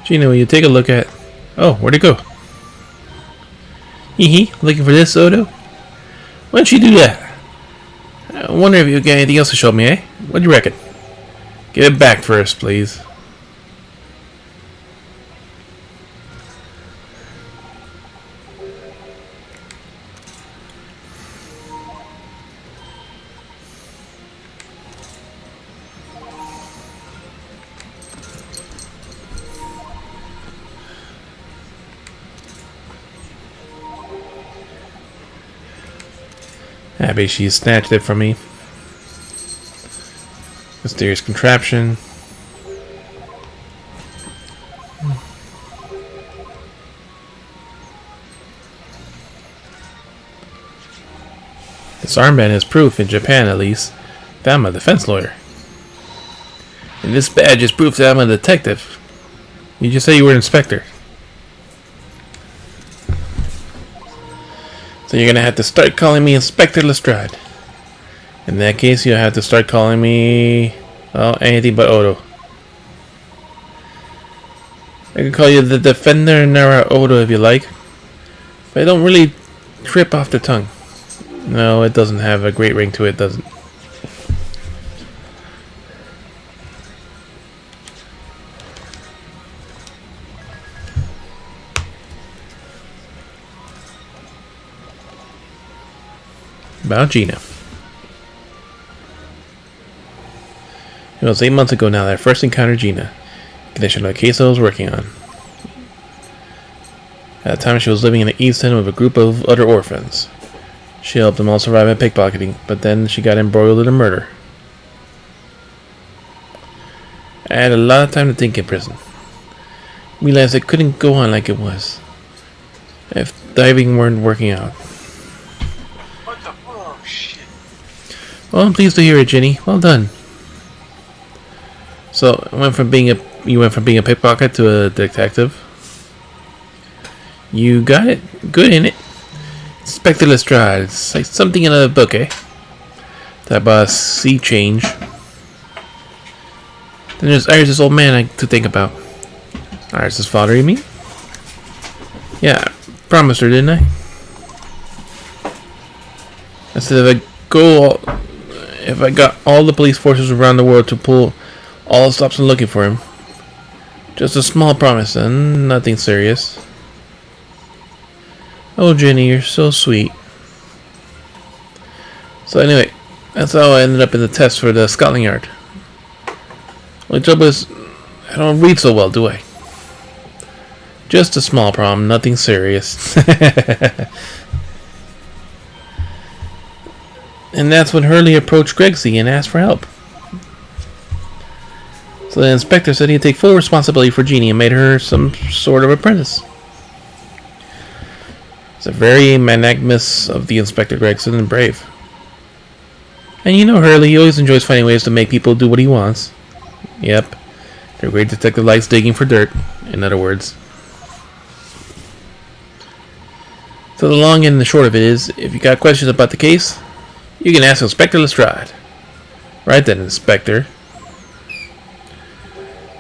Speaker 1: Gina, will you take a look at... Oh, where'd it go? Hee looking for this, Odo? Why don't you do that? I wonder if you got anything else to show me, eh? What do you reckon? Give it back first, please. Abby, she snatched it from me. Mysterious contraption. This armband is proof, in Japan at least, that I'm a defense lawyer. And this badge is proof that I'm a detective. You just said you were an inspector. So you're gonna have to start calling me Inspector Lestrade. In that case, you'll have to start calling me... well, anything but Odo. I can call you the Defender Nara Odo if you like. But I don't really trip off the tongue. No, it doesn't have a great ring to it, does it? About Gina. It was 8 months ago now that I first encountered Gina, in connection with a case I was working on. At the time, she was living in the East End with a group of other orphans. She helped them all survive in pickpocketing, but then she got embroiled in a murder. I had a lot of time to think in prison. Realized it couldn't go on like it was. If diving weren't working out.
Speaker 2: What the? Oh shit!
Speaker 1: Well, I'm pleased to hear it, Jenny. Well done. So, you went from being a pickpocket to a detective. You got it. Good in it. Inspector Lestrade. It's like something in a book, eh? That boss sea change. Then there's Iris' old man to think about. Iris' father, you mean? Yeah, I promised her, didn't I? I said if I got all the police forces around the world to pull all the stops and looking for him. Just a small promise and nothing serious. Oh, Jenny, you're so sweet. So anyway, that's how I ended up in the test for the Scotland Yard. Only trouble is, I don't read so well, do I? Just a small problem, nothing serious. And that's when Hurley approached Gregsy and asked for help. So the inspector said he'd take full responsibility for Jeannie and made her some sort of apprentice. It's a very magnanimous of the Inspector Gregson and brave. And you know Hurley, he always enjoys finding ways to make people do what he wants. Yep. Their great detective likes digging for dirt, in other words. So the long and the short of it is, if you got questions about the case, you can ask Inspector Lestrade. Right then, Inspector.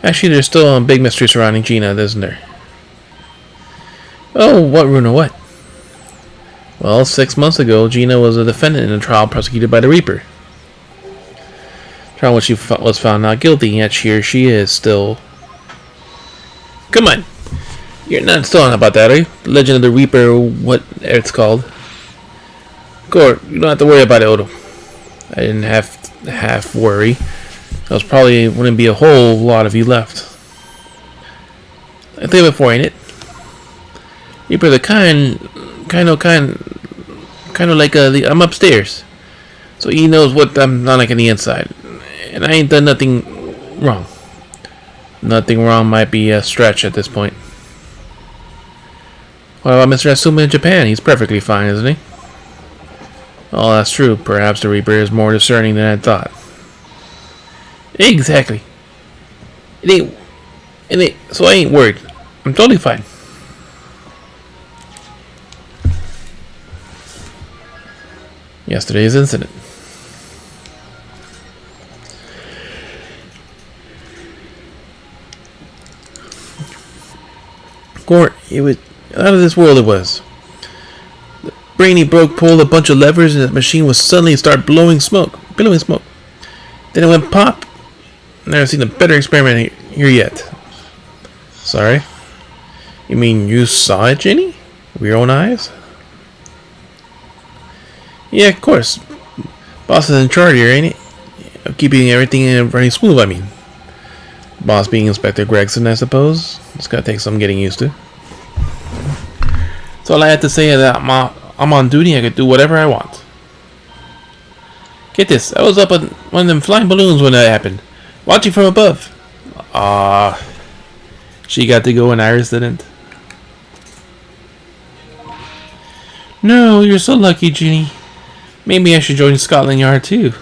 Speaker 1: Actually, there's still a big mystery surrounding Gina, isn't there? Oh, what, Runa, what? Well, 6 months ago, Gina was a defendant in a trial prosecuted by the Reaper. Trial in which she was found not guilty, yet here she is still. Come on! You're not still on about that, are you? The Legend of the Reaper, what it's called. Gore, you don't have to worry about it, Odo. I didn't half worry. There probably wouldn't be a whole lot of you left. I think before, ain't it? Reaper the kind of like I'm upstairs, so he knows what I'm not like on the inside, and I ain't done nothing wrong. Nothing wrong might be a stretch at this point. What about Mr. Asuma in Japan? He's perfectly fine, isn't he? Oh, that's true. Perhaps the Reaper is more discerning than I thought. Exactly. It ain't. So I ain't worried. I'm totally fine. Yesterday's incident. Gore, it was out of this world. It was. The brainy broke pulled a bunch of levers, and the machine was suddenly start billowing smoke. Then it went pop. Never seen a better experiment here yet. Sorry? You mean you saw it, Jenny? With your own eyes? Yeah, of course. Boss is in charge here, ain't it? Of keeping everything running smooth, I mean. Boss being Inspector Gregson, I suppose. It's gonna take some getting used to. So all I had to say is that I'm on duty, I could do whatever I want. Get this, I was up on one of them flying balloons when that happened. Watching from above. She got to go and Iris didn't. No, you're so lucky, Ginny. Maybe I should join Scotland Yard too.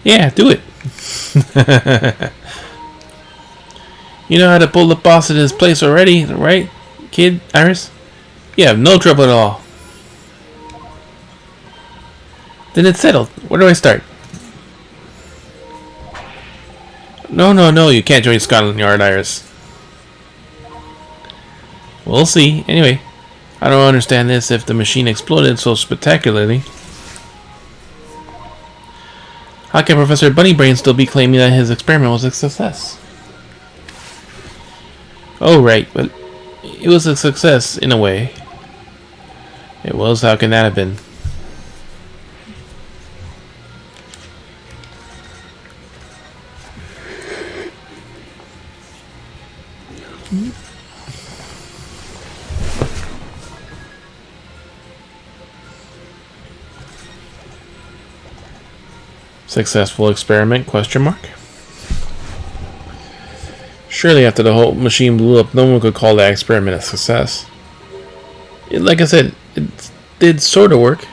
Speaker 1: Yeah, do it. You know how to pull the boss in his place already, right, kid, Iris? You have no trouble at all. Then it's settled. Where do I start? No, you can't join Scotland Yard, Iris. We'll see. Anyway, I don't understand this if the machine exploded so spectacularly. How can Professor Bunnybrain still be claiming that his experiment was a success? Oh, right, but it was a success in a way. It was, how can that have been? Successful experiment? Question mark. Surely after the whole machine blew up, no one could call that experiment a success. Like I said, it did sort of work.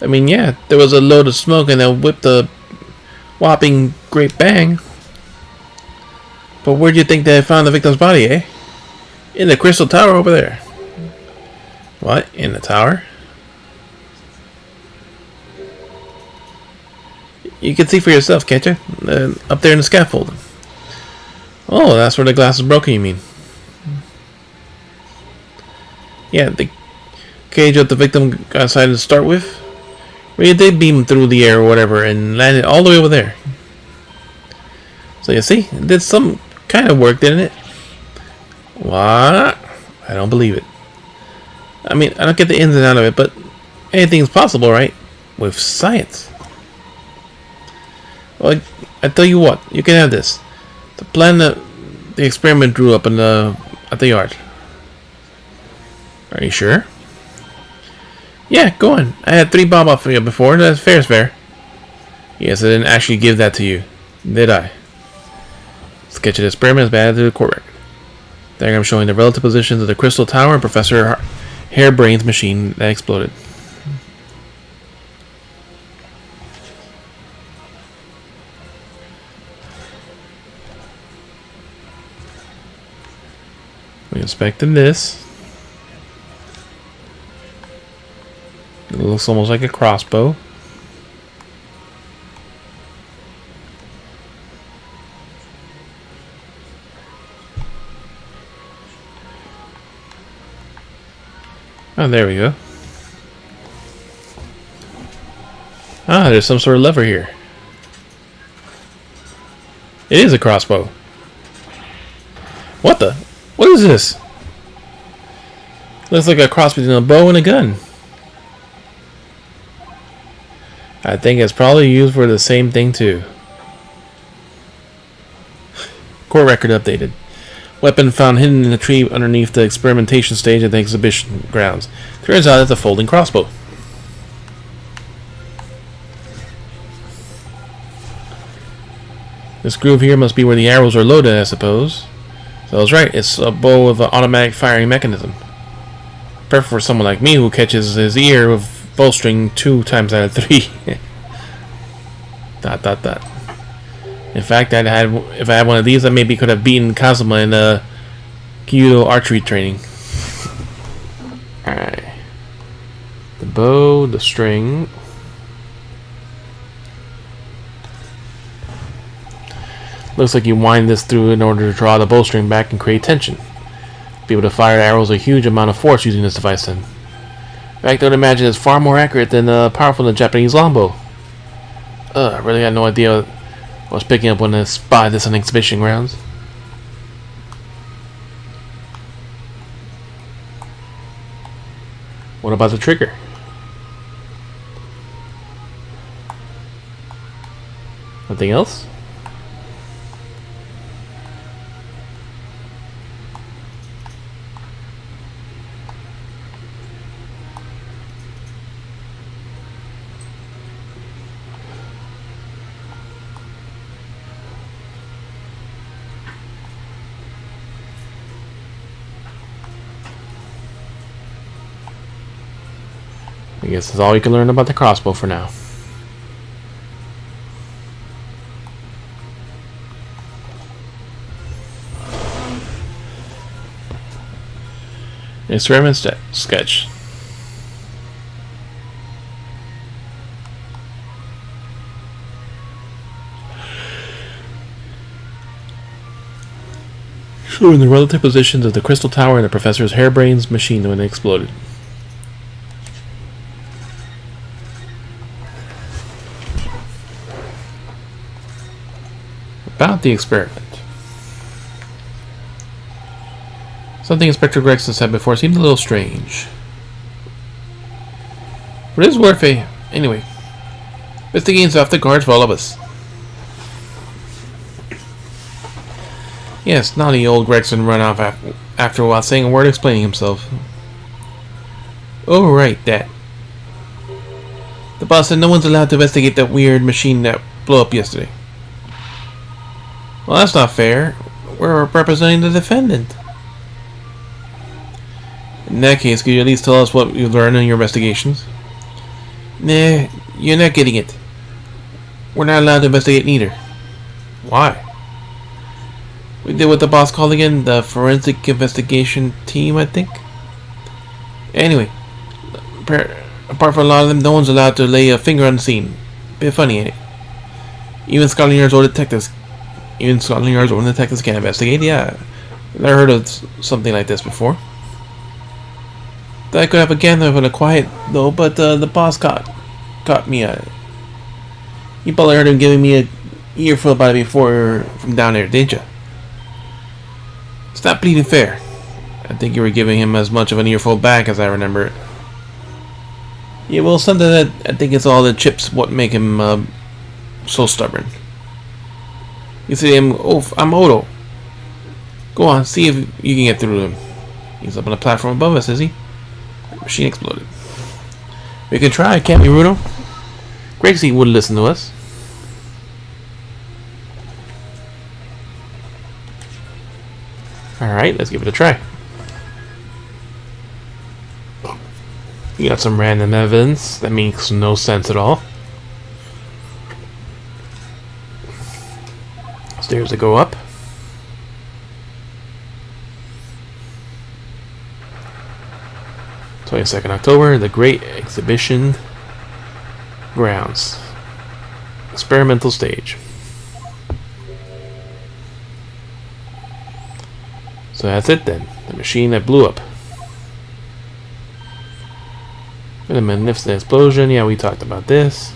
Speaker 1: I mean, yeah, there was a load of smoke and it whipped a whopping great bang. But where do you think they found the victim's body, eh? In the crystal tower over there. What? In the tower? You can see for yourself, can't you? Up there in the scaffold. Oh, that's where the glass is broken, you mean? Yeah, the cage that the victim got inside to start with. Really did beam through the air or whatever and landed all the way over there. So you see, it did some kind of work, didn't it? What? I don't believe it. I mean, I don't get the ins and outs of it, but anything's possible, right? With science. Well, I tell you what, you can have this. The plan that the experiment drew up in at the yard. Are you sure? Yeah, go on. I had 3 bob off for you before. That's Ferris fair. Yes, I didn't actually give that to you, did I? Sketch of the experiment is bad to the court record. Diagram showing the relative positions of the crystal tower and Professor Hairbrain's machine that exploded. We inspected this. It looks almost like a crossbow. Oh, there we go. Ah, there's some sort of lever here. It is a crossbow. What the? What is this? Looks like a cross between a bow and a gun. I think it's probably used for the same thing too. Court record updated. Weapon found hidden in a tree underneath the experimentation stage at the exhibition grounds. Turns out it's a folding crossbow. This groove here must be where the arrows are loaded, I suppose. So I was right, it's a bow with an automatic firing mechanism. Perfect for someone like me who catches his ear with bowstring 2 times out of 3. ... In fact, if I had one of these, I maybe could have beaten Kazuma in Kyudo archery training. Alright. The bow, the string. Looks like you wind this through in order to draw the bowstring back and create tension. Be able to fire arrows a huge amount of force using this device then. In fact, I would imagine it's far more accurate than powerful than the Japanese longbow. I really had no idea what I was picking up when I spotted this on exhibition grounds. What about the trigger? Nothing else? I guess that's all you can learn about the crossbow for now. Experiment sketch. Showing the relative positions of the crystal tower and the professor's hairbrain's machine when it exploded. About the experiment. Something Inspector Crackson said before seemed a little strange. But it is worth it. Anyway, investigating's off the cards for all of us. Yes, naughty old Gregson run off after a while saying a word explaining himself. Oh, right, that. The boss said no one's allowed to investigate that weird machine that blow up yesterday. Well, that's not fair. We're representing the defendant. In that case, could you at least tell us what you learned in your investigations? Nah, you're not getting it. We're not allowed to investigate neither. Why? We did what the boss called again, the forensic investigation team, I think. Anyway, apart from a lot of them, no one's allowed to lay a finger on the scene. Bit funny, ain't it? Even Scotland Yard's own detectives can't investigate. Yeah, never heard of something like this before. That could have again been a quiet though, but the boss caught me at it. You probably heard him giving me a earful about it before from down there, didn't you? It's not bleeding fair. I think you were giving him as much of an earful back as I remember it. Yeah, well, something that I think it's all the chips what make him so stubborn. You see him, I'm Odo. Go on, see if you can get through to him. He's up on the platform above us, is he? The machine exploded. We can try, can't we, Bruno? Gracie wouldn't listen to us. Alright, let's give it a try. We got some random evidence that makes no sense at all. Stairs to go up. October 22nd, the Great Exhibition Grounds. Experimental stage. So that's it then. The machine that blew up. A magnificent explosion. Yeah, we talked about this.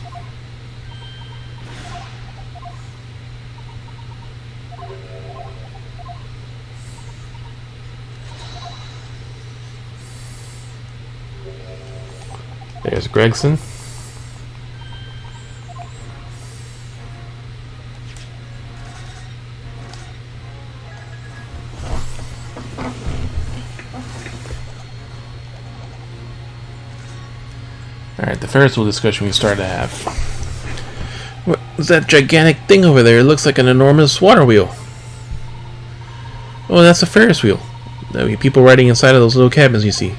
Speaker 1: There's Gregson. Alright, the Ferris wheel discussion we started to have. What is that gigantic thing over there? It looks like an enormous water wheel. Oh, that's a Ferris wheel. There'll be people riding inside of those little cabins you see.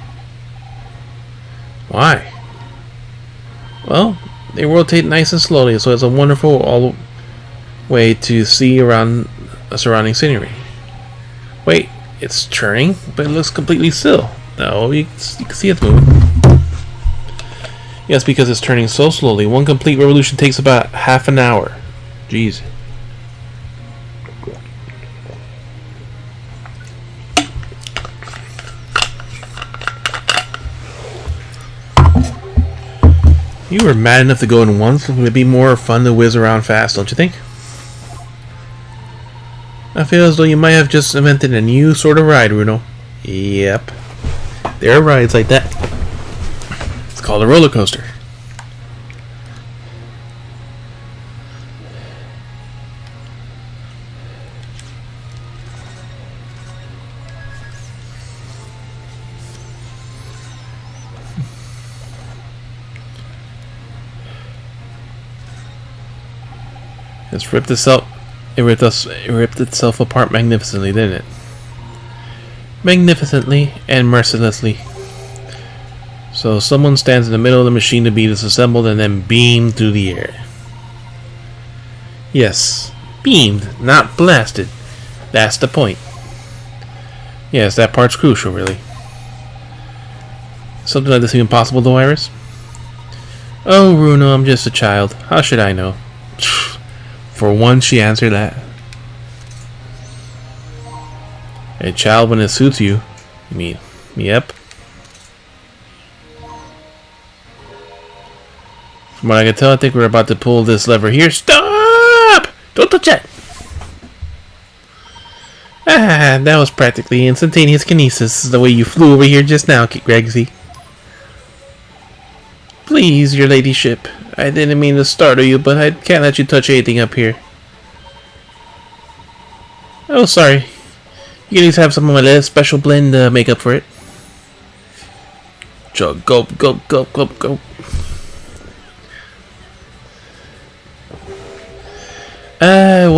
Speaker 1: Why? Well, they rotate nice and slowly, so it's a wonderful way to see around the surrounding scenery. Wait, it's turning, but it looks completely still. No, you can see it's moving. Yes, because it's turning so slowly. One complete revolution takes about half an hour. Jeez. You were mad enough to go in once. It would be more fun to whiz around fast, don't you think? I feel as though you might have just invented a new sort of ride, Bruno. Yep. There are rides like that. It's called a roller coaster. It ripped itself apart magnificently, didn't it? Magnificently and mercilessly. So someone stands in the middle of the machine to be disassembled and then beamed through the air. Yes, beamed, not blasted. That's the point. Yes, that part's crucial, really. Something like this even possible, though, Iris? Oh, Bruno, I'm just a child. How should I know? For once, she answered that. A child when it suits you. You mean, yep. From what I can tell, I think we're about to pull this lever here. Stop! Don't touch that! Ah, that was practically instantaneous kinesis, the way you flew over here just now, Gregsy. Please, your ladyship. I didn't mean to startle you, but I can't let you touch anything up here. Oh, sorry. You can at least have some of my special blend to make up for it. Chug, gulp, gulp, gulp, gulp, gulp.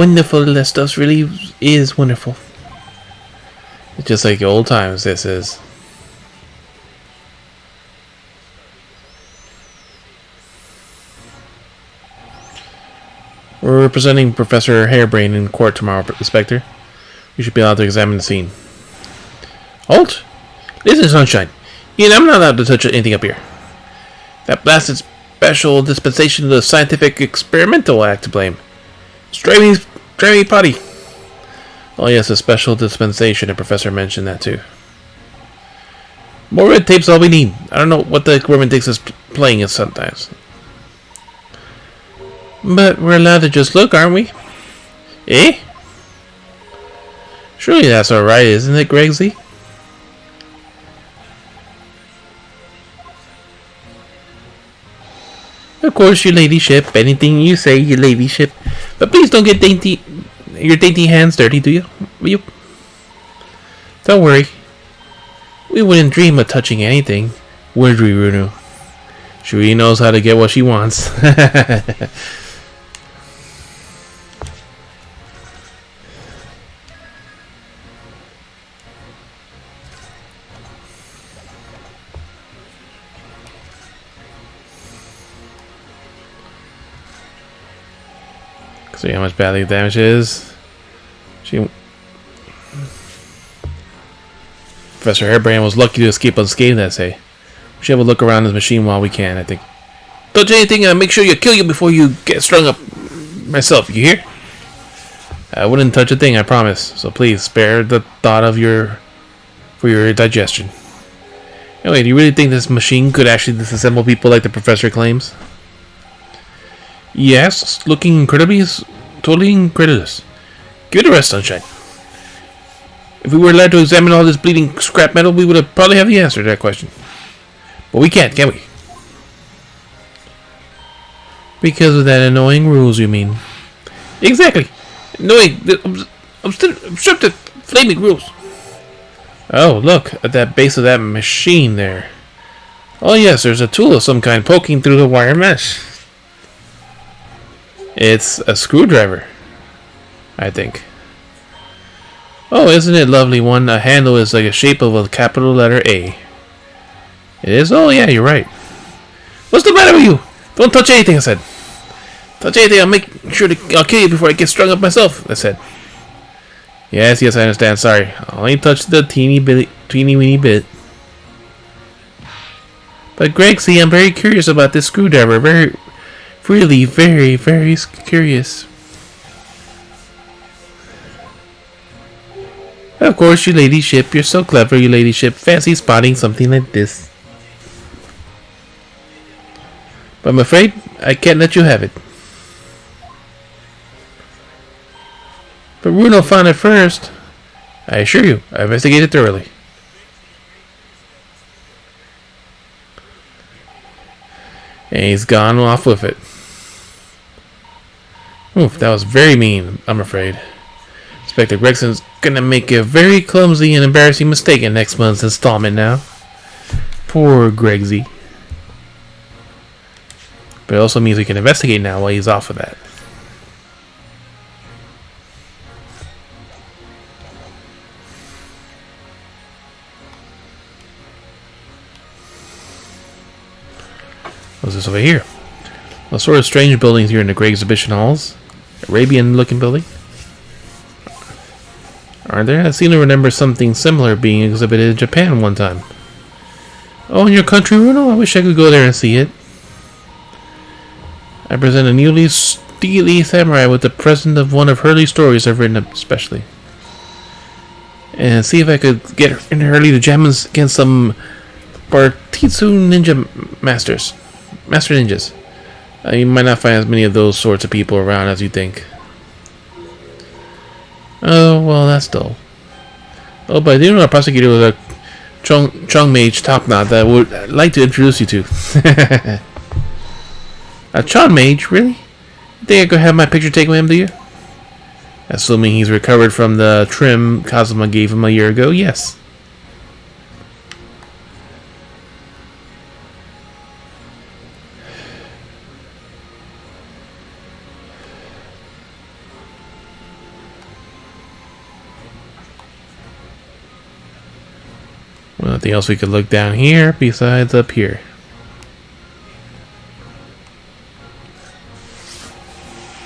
Speaker 1: wonderful. That stuff really is wonderful. It's just like the old times, this is. We're representing Professor Hairbrain in court tomorrow, Inspector. You should be allowed to examine the scene. Halt! Listen, Sunshine. I'm not allowed to touch anything up here. That blasted special dispensation of the Scientific Experimental Act to blame. It's driving me potty. Oh yes, a special dispensation. The professor mentioned that too. More red tape's all we need. I don't know what the government thinks is playing us sometimes. But we're allowed to just look, aren't we? Eh? Surely that's alright, isn't it, Gregsy? Of course, your ladyship. Anything you say, your ladyship. But please don't get your dainty hands dirty, do you? Will you? Don't worry. We wouldn't dream of touching anything, would we, Runu? She really knows how to get what she wants. See how much badly damage is. Professor Hairbrain was lucky to escape unscathed that day. We should have a look around this machine while we can, I think. Touch anything and make sure you kill you before you get strung up myself, you hear? I wouldn't touch a thing, I promise. So please, spare the thought for your digestion. Anyway, do you really think this machine could actually disassemble people like the professor claims? Yes, looking totally incredulous. Give it a rest, Sunshine. If we were allowed to examine all this bleeding scrap metal, we would probably have the answer to that question. But we can't, can we? Because of that annoying rules, you mean? Exactly. Annoying, obstructive, flaming rules. Oh, look at that base of that machine there. Oh yes, there's a tool of some kind poking through the wire mesh. It's a screwdriver, I think. Oh, isn't it lovely one? A handle is like a shape of a capital letter A. It is? Oh, yeah, you're right. What's the matter with you? Don't touch anything, I said. Touch anything, I'll kill you before I get strung up myself, I said. Yes, I understand. Sorry. I'll only touch the teeny weeny bit. But Greg, see, I'm very curious about this screwdriver. Really very, very curious. Of course, your ladyship. You're so clever, your ladyship. Fancy spotting something like this. But I'm afraid I can't let you have it. But Bruno found it first. I assure you, I investigated thoroughly. And he's gone off with it. Oof, that was very mean, I'm afraid. Inspector Gregson's gonna make a very clumsy and embarrassing mistake in next month's installment now. Poor Gregsy. But it also means we can investigate now while he's off of that. What's this over here? A sort of strange buildings here in the Great Exhibition Halls. Arabian looking building. Aren't there? I seem to remember something similar being exhibited in Japan one time. Oh, in your country, Runo? I wish I could go there and see it. I present a newly steely samurai with the present of one of Hurley's stories I've written especially. And see if I could get in Hurley to jam against some Bartitsu ninja masters. Master ninjas. You might not find as many of those sorts of people around as you think. Oh, well, that's dull. Oh, but I do know a prosecutor with a Chung Mage top knot that I would like to introduce you to. A Chung Mage? Really? You think I could have my picture taken with him, do you? Assuming he's recovered from the trim Kazuma gave him a year ago, yes. Nothing else we could look down here besides up here.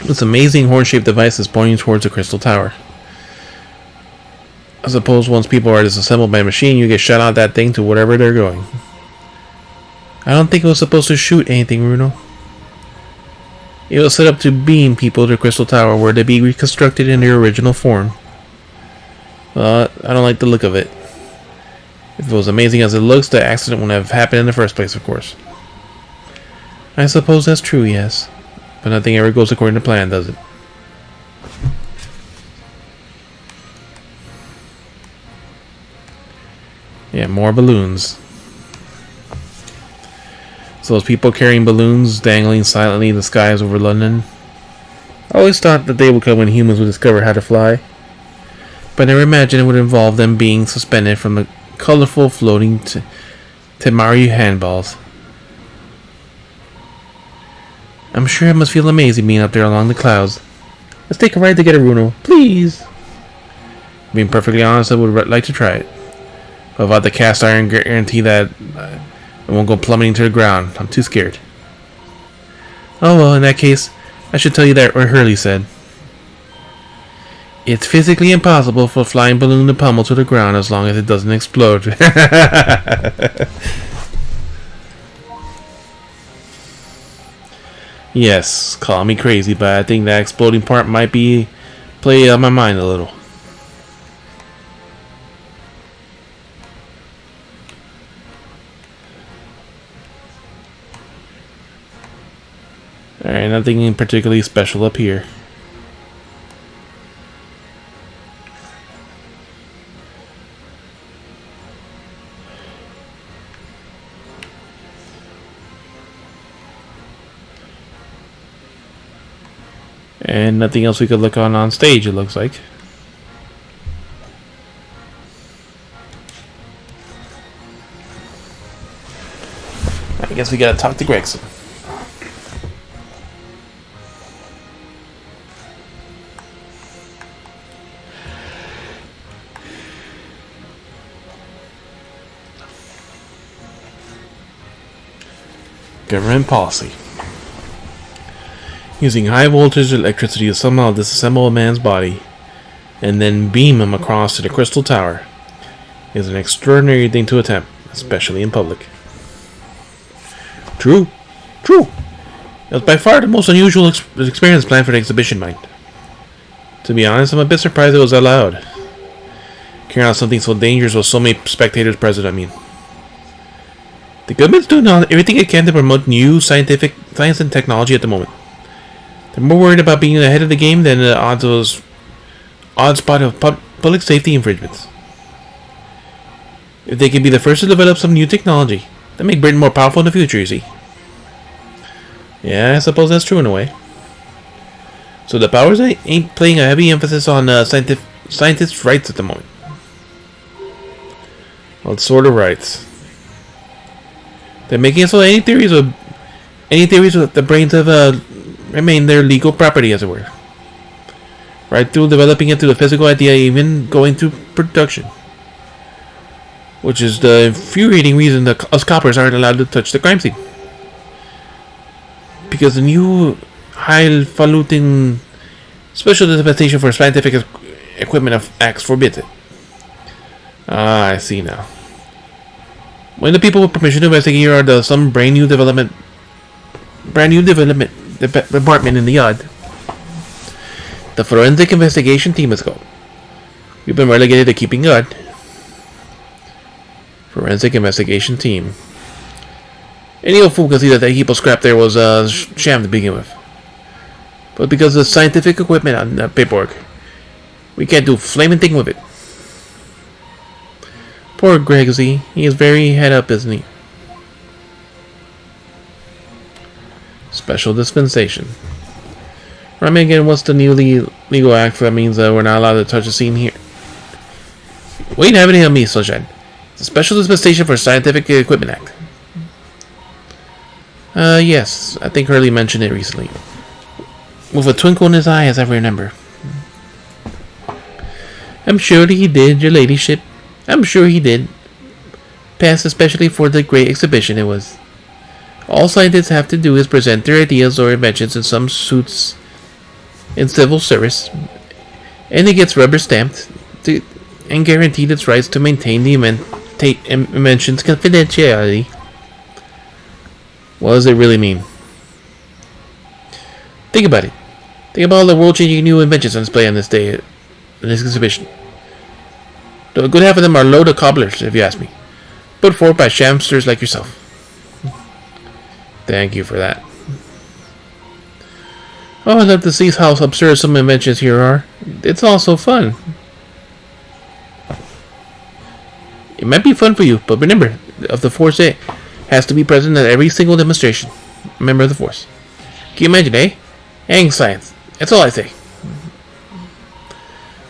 Speaker 1: This amazing horn-shaped device is pointing towards the crystal tower. I suppose once people are disassembled by a machine, you get shot out that thing to wherever they're going. I don't think it was supposed to shoot anything, Bruno. It was set up to beam people to the crystal tower where they be reconstructed in their original form. I don't like the look of it. If it was amazing as it looks, the accident wouldn't have happened in the first place, of course. I suppose that's true, yes. But nothing ever goes according to plan, does it? Yeah, more balloons. So those people carrying balloons dangling silently in the skies over London. I always thought that they would come when humans would discover how to fly. But I never imagined it would involve them being suspended from the colorful floating Temari handballs. I'm sure it must feel amazing being up there along the clouds. Let's take a ride together, Bruno, please. Being perfectly honest, I would like to try it. But without the cast iron guarantee that it won't go plummeting to the ground, I'm too scared. Oh well, in that case, I should tell you that what Hurley said. It's physically impossible for a flying balloon to pummel to the ground as long as it doesn't explode. Yes, call me crazy, but I think that exploding part might be play on my mind a little. Alright, nothing particularly special up here. And nothing else we could look on stage, it looks like. I guess we gotta talk to Gregson. Government policy. Using high voltage electricity to somehow disassemble a man's body and then beam him across to the crystal tower is an extraordinary thing to attempt, especially in public. True. It was by far the most unusual experience planned for the exhibition, mind. To be honest, I'm a bit surprised it was allowed. Carrying out something so dangerous with so many spectators present, I mean. The government's doing everything it can to promote new science and technology at the moment. They're more worried about being ahead of the game than the odd spot of public safety infringements. If they can be the first to develop some new technology, that make Britain more powerful in the future, you see. Yeah, I suppose that's true in a way. So the powers ain't playing a heavy emphasis on scientists' rights at the moment. Well, sort of rights. They're making it so any theories with the brains of remain their legal property, as it were. Right through developing it to the physical idea, even going through production. Which is the infuriating reason that us coppers aren't allowed to touch the crime scene. Because the new highfalutin special dispensation for scientific equipment of acts forbids it. Ah, I see now. When the people with permission to investigate are some brand new development department in the yard. The forensic investigation team is called. We've been relegated to keeping guard. Forensic investigation team. Any old fool can see that the heap of scrap there was a sham to begin with. But because of the scientific equipment on the paperwork, we can't do a flaming thing with it. Poor Gregsy, he is very head up, isn't he? Special dispensation. Remind me again, what's the new legal act that means that we're not allowed to touch the scene here? Wait, have it on me, Sunshine. It's a special dispensation for Scientific Equipment Act. Yes, I think Hurley mentioned it recently. With a twinkle in his eye, as I remember. I'm sure he did, your ladyship. I'm sure he did. passed especially for the great exhibition it was. All scientists have to do is present their ideas or inventions in some suits in civil service, and it gets rubber stamped and guaranteed its rights to maintain the invention's confidentiality. What does it really mean? Think about it. Think about all the world-changing new inventions on display on this day, in this exhibition. A good half of them are load of cobblers, if you ask me, put forth by shamsters like yourself. Thank you for that. Oh, I'd love to see how absurd some inventions here are. It's all so fun. It might be fun for you, but remember, of the Force A has to be present at every single demonstration. Member of the Force. Can you imagine, eh? Hang science. That's all I say.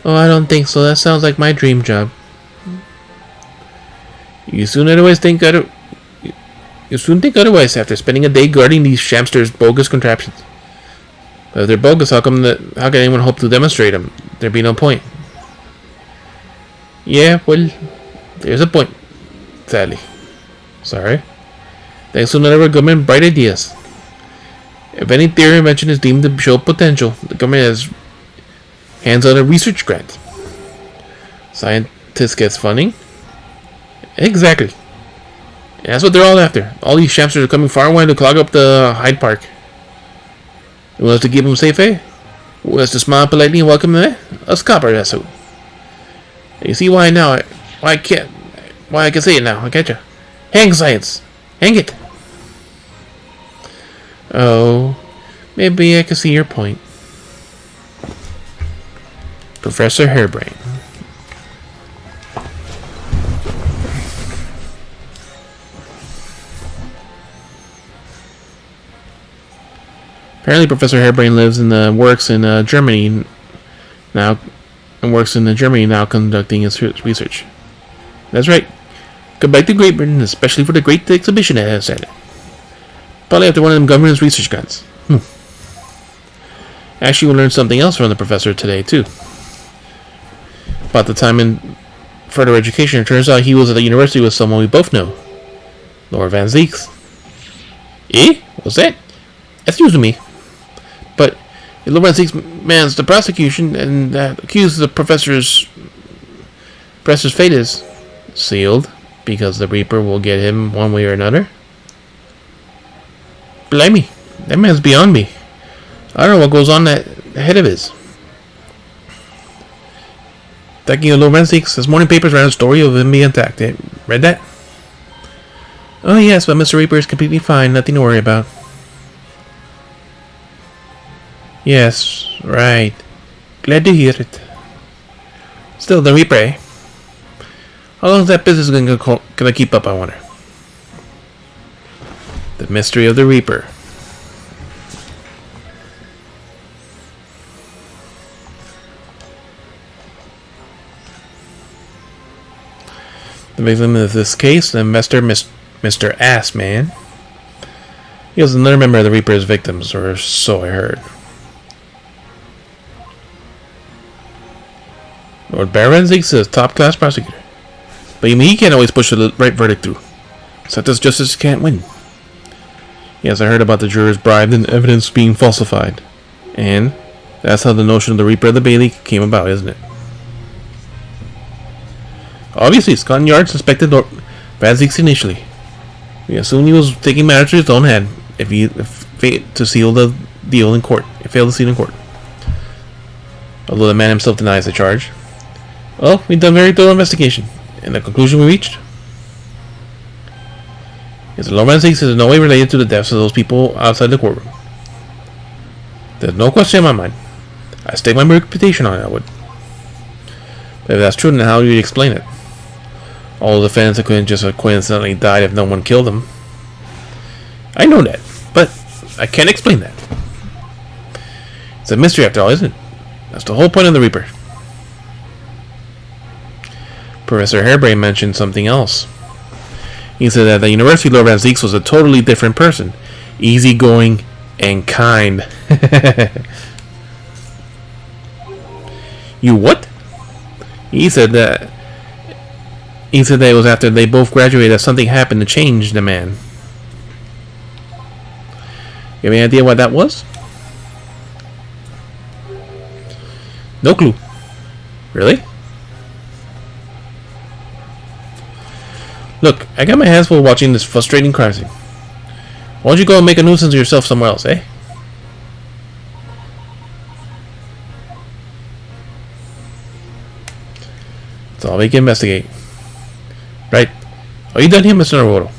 Speaker 1: Oh, I don't think so. That sounds like my dream job. You soon think otherwise after spending a day guarding these shamsters' bogus contraptions. But if they're bogus, how can anyone hope to demonstrate them? There'd be no point. Yeah, well, there's a point. Sadly. Sorry. Thanks to none of our government bright ideas. If any theory or invention is deemed to show potential, the government has hands on a research grant. Scientists gets funding. Exactly. And that's what they're all after. All these shamsters are coming far away to clog up the Hyde Park. Who wants to keep them safe, eh? Who wants to smile politely and welcome them, eh? Us copper, that's who. You see why now? Why I can say it now, I get you. Hang science. Hang it. Oh, maybe I can see your point. Professor Hairbrain. Apparently, Professor Hairbrain lives and works in Germany now, conducting his research. That's right. Come back to Great Britain, especially for the great exhibition it has at it. Probably after one of them government's research grants. Actually, we learned something else from the professor today too. About the time in further education, it turns out he was at the university with someone we both know, Lord Van Zeeks. Eh? What's that? Excuse me. But Lord Van Zeeks mans the prosecution and accuses the professor's fate is sealed because the Reaper will get him one way or another. Blimey, that man's beyond me. I don't know what goes on that head of his. Thanking you, Lord Van Zeeks. This morning papers ran a story of him being attacked. Read that? Oh yes, but Mr. Reaper is completely fine. Nothing to worry about. Yes, right. Glad to hear it. Still, the Reaper, eh? How long is that business gonna keep up, I wonder? The mystery of the Reaper. The victim of this case, the investor, Mr. Assman. He was another member of the Reaper's victims, or so I heard. Lord Baron Zeeks is a top-class prosecutor. But even he can't always push the right verdict through. Such as justice can't win. Yes, I heard about the jurors bribed and evidence being falsified. And that's how the notion of the Reaper of the Bailey came about, isn't it? Obviously, Scotland Yard suspected Lord Van Zeeks initially. We assumed he was taking matters to his own hand if failed to seal the deal in court. Although the man himself denies the charge. Well, we've done a very thorough investigation, and the conclusion we reached is that Lord Van Zeeks is in no way related to the deaths of those people outside the courtroom. There's no question in my mind. I stake my reputation on it, I would. But if that's true, then how do you explain it? All the defendants couldn't just have coincidentally died if no one killed them. I know that, but I can't explain that. It's a mystery after all, isn't it? That's the whole point of the Reaper. Professor Hairbrain mentioned something else. He said that at the university, Lord Van Zeeks was a totally different person. Easygoing and kind. You what? He said that He said that it was after they both graduated that something happened to change the man. You have any idea what that was? No clue. Really? Look, I got my hands full watching this frustrating crime scene. Why don't you go and make a nuisance of yourself somewhere else, eh? That's all we can investigate. Right. Are you done here, Mr. Naruto?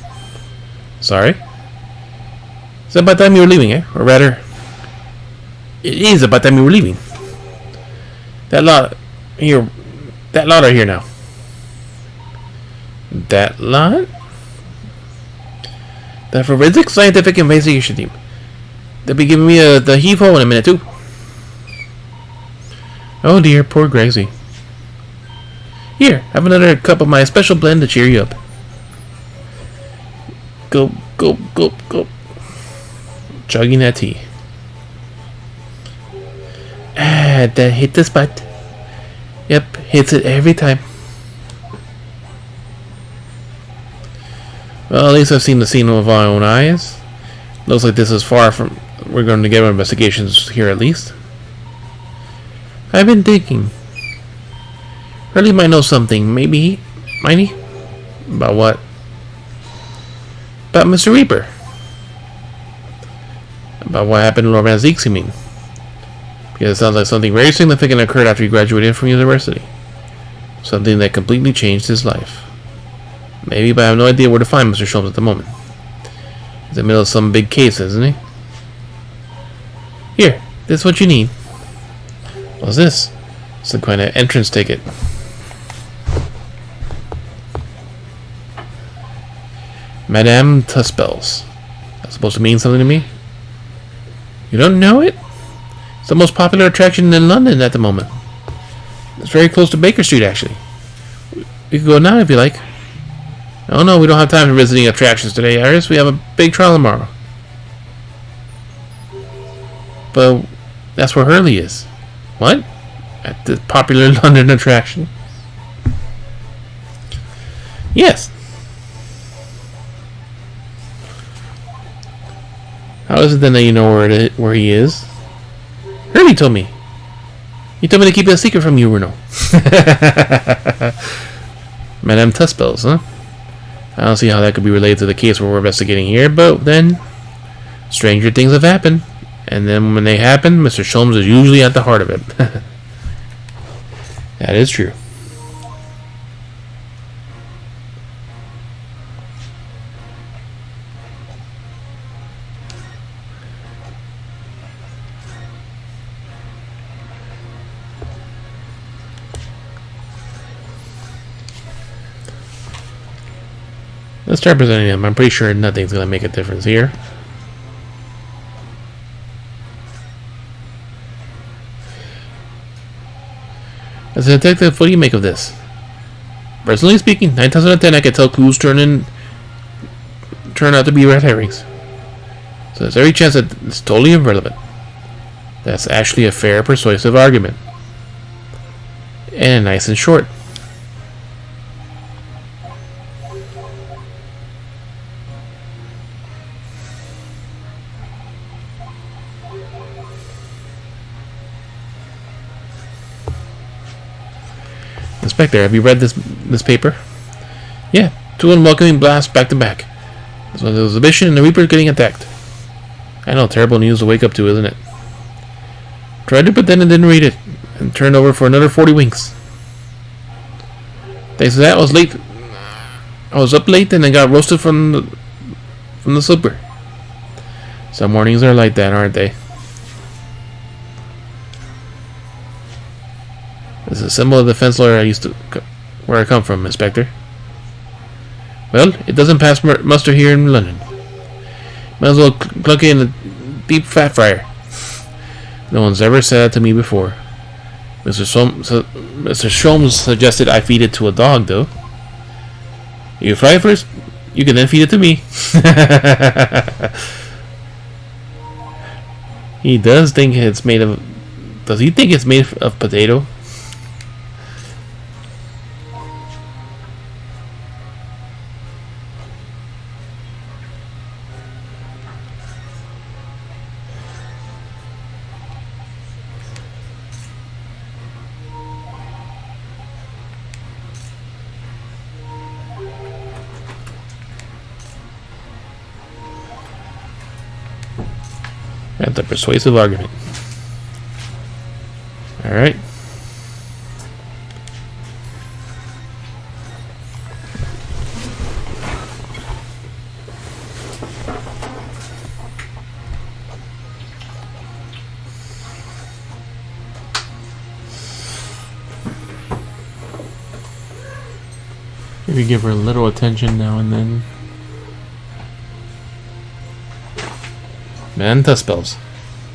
Speaker 1: Sorry? Is that about time you were leaving, eh? Or rather, it is about time you were leaving. That lot are here now. That lot? The Forensic Scientific Investigation Team. They'll be giving me the heave-ho in a minute, too. Oh dear, poor Gracie. Here, have another cup of my special blend to cheer you up. Gulp, gulp, gulp, gulp. Chugging that tea. Ah, that hit the spot. Yep, hits it every time. Well, at least I've seen the scene with my own eyes. Looks like this is far from... We're going to get our investigations here at least. I've been thinking. Hurley might know something. Maybe... Might he? About what? About Mr. Reaper. About what happened to Lord Van Zeeks, you mean? Because it sounds like something very significant occurred after he graduated from university. Something that completely changed his life. Maybe, but I have no idea where to find Mr. Sholmes at the moment. He's in the middle of some big case, isn't he? Here, this is what you need. What's this? Some kind of entrance ticket. Madame Tuspel's. That's supposed to mean something to me? You don't know it? It's the most popular attraction in London at the moment. It's very close to Baker Street, actually. We could go now if you like. Oh no, we don't have time for visiting attractions today, Iris. We have a big trial tomorrow. But that's where Hurley is. What? At the popular London attraction? Yes. How is it then that you know where he is? Hurley told me. He told me to keep it a secret from you, Bruno. Madame Tuspel's, huh? I don't see how that could be related to the case we're investigating here, but then stranger things have happened. And then when they happen, Mr. Sholmes is usually at the heart of it. That is true. Let's start presenting them. I'm pretty sure nothing's going to make a difference here. As a detective, what do you make of this? Personally speaking, 9 times out of 10 I can tell clues turn out to be red herrings. So there's every chance that it's totally irrelevant. That's actually a fair, persuasive argument. And nice and short. Inspector, have you read this paper? Yeah, 2 unwelcoming blasts back to back. This one's an exhibition and the Reaper getting attacked. I know, terrible news to wake up to, isn't it? Tried to pretend I didn't read it, and turned over for another 40 winks. Thanks to that, I was late. I was up late and I got roasted from the super. Some mornings are like that, aren't they? This is a symbol of the defense lawyer where I come from, Inspector. Well, it doesn't pass muster here in London. Might as well plug it in a deep fat fryer. No one's ever said that to me before. Mr. Sholmes suggested I feed it to a dog, though. You fry it first, you can then feed it to me. He does think it's made of... Does he think it's made of potato? That's a persuasive argument. Alright. Maybe give her a little attention now and then. Manta spells.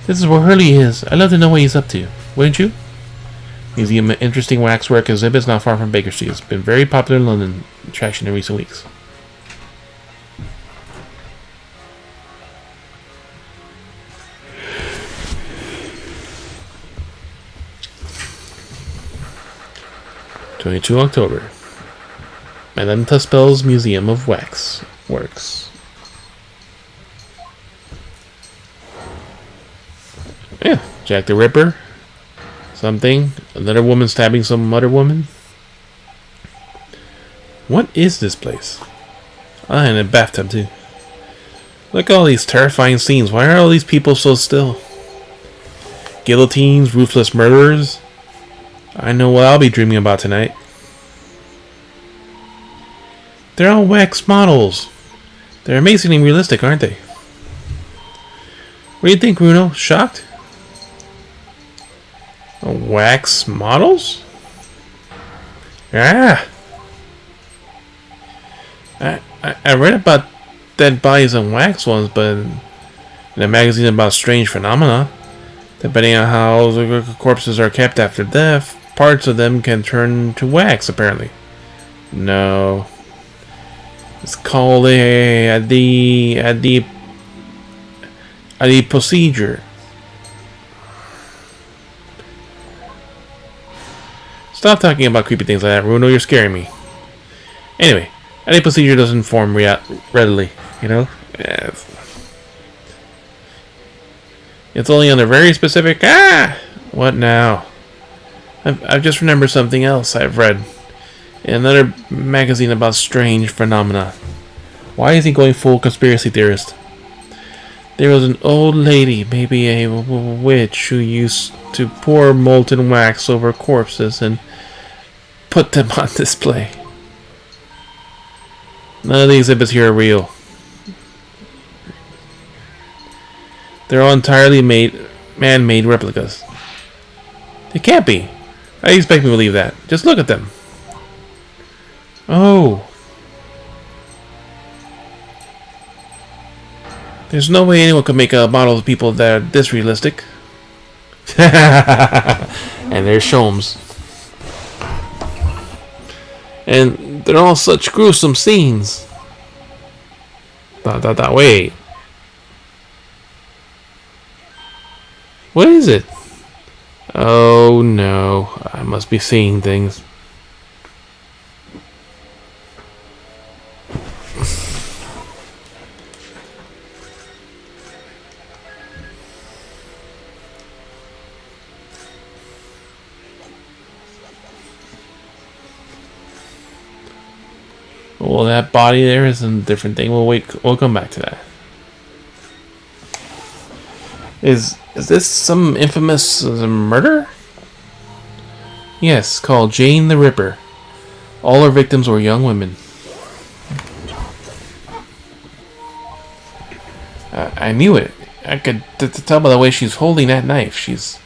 Speaker 1: This is where Hurley is. I'd love to know what he's up to. Wouldn't you? Museum of interesting waxwork exhibits not far from Baker Street. It's been very popular in London attraction in recent weeks. (22 October). Madame Tuspel's Museum of Wax Works. Yeah, Jack the Ripper. Something. Another woman stabbing some other woman. What is this place? Ah, and a bathtub too. Look at all these terrifying scenes. Why are all these people so still? Guillotines, ruthless murderers. I know what I'll be dreaming about tonight. They're all wax models. They're amazingly realistic, aren't they? What do you think, Bruno? Shocked? Wax models? Ah! I read about dead bodies and wax ones, but in a magazine about strange phenomena. Depending on how the corpses are kept after death, parts of them can turn to wax, apparently. No. It's called a procedure. Stop talking about creepy things like that, Bruno. You're scaring me. Anyway, any procedure doesn't form readily, you know? It's only under very specific... Ah! What now? I've just remembered something else I've read in another magazine about strange phenomena. Why is he going full conspiracy theorist? There was an old lady, maybe a witch, who used to pour molten wax over corpses and put them on display. None of the exhibits here are real. They're all entirely man-made replicas. They can't be. How do you expect me to believe that? Just look at them. Oh. There's no way anyone could make a model of people that are this realistic. And there's Sholmes. And they're all such gruesome scenes. Wait. What is it? Oh no, I must be seeing things. Well, that body there is a different thing. We'll come back to that. Is this some infamous murder? Yes, called Jane the Ripper. All her victims were young women. I knew it. I could tell by the way she's holding that knife. She's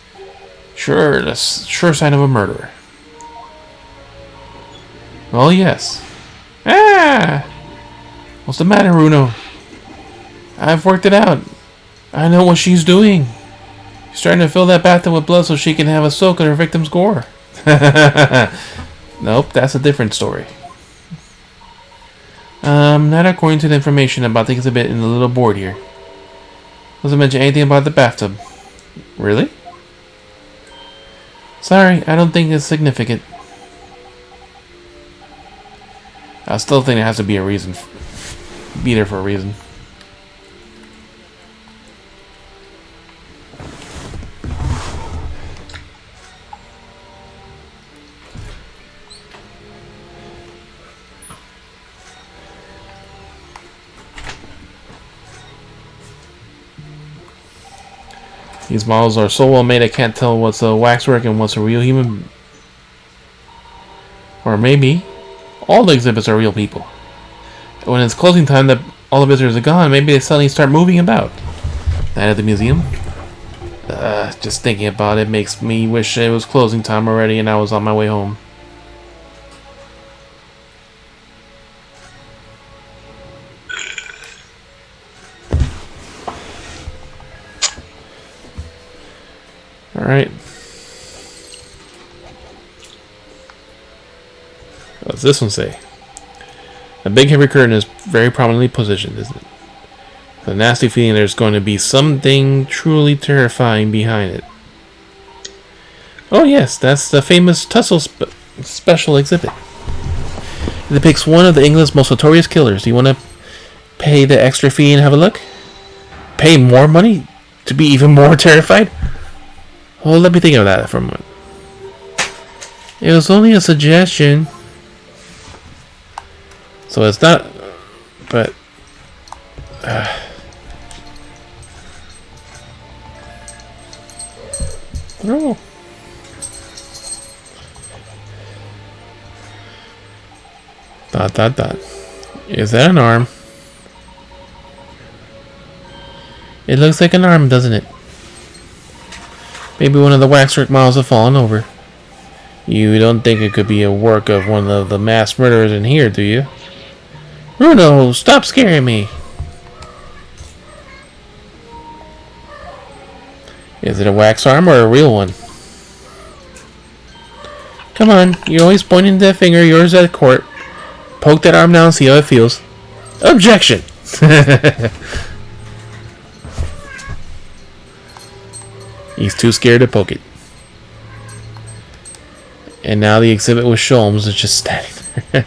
Speaker 1: sure sign of a murderer. Well, yes. Ah! What's the matter, Bruno? I've worked it out. I know what she's doing. She's trying to fill that bathtub with blood so she can have a soak in her victim's gore. Nope, that's a different story. Not according to the information about the exhibit in the little board here. Doesn't mention anything about the bathtub. Really? Sorry, I don't think it's significant. I still think there has to be a reason. Be there for a reason. These models are so well made I can't tell what's a waxwork and what's a real human. Or maybe all the exhibits are real people. When it's closing time, that all the visitors are gone, maybe they suddenly start moving about. That at the museum? Just thinking about it makes me wish it was closing time already and I was on my way home. Alright. What's this one say? A big heavy curtain is very prominently positioned, isn't it? The nasty feeling there's going to be something truly terrifying behind it. Oh yes, that's the famous Tussle special exhibit. It depicts one of England's most notorious killers. Do you want to pay the extra fee and have a look? Pay more money to be even more terrified? Well, let me think of that for a moment. It was only a suggestion. So it's not... But... Oh. Dot. Is that an arm? It looks like an arm, doesn't it? Maybe one of the waxwork models have fallen over. You don't think it could be a work of one of the mass murderers in here, do you? Bruno, stop scaring me! Is it a wax arm or a real one? Come on, you're always pointing that finger of yours at court. Poke that arm down and see how it feels. Objection! He's too scared to poke it. And now the exhibit with Sholmes is just standing there.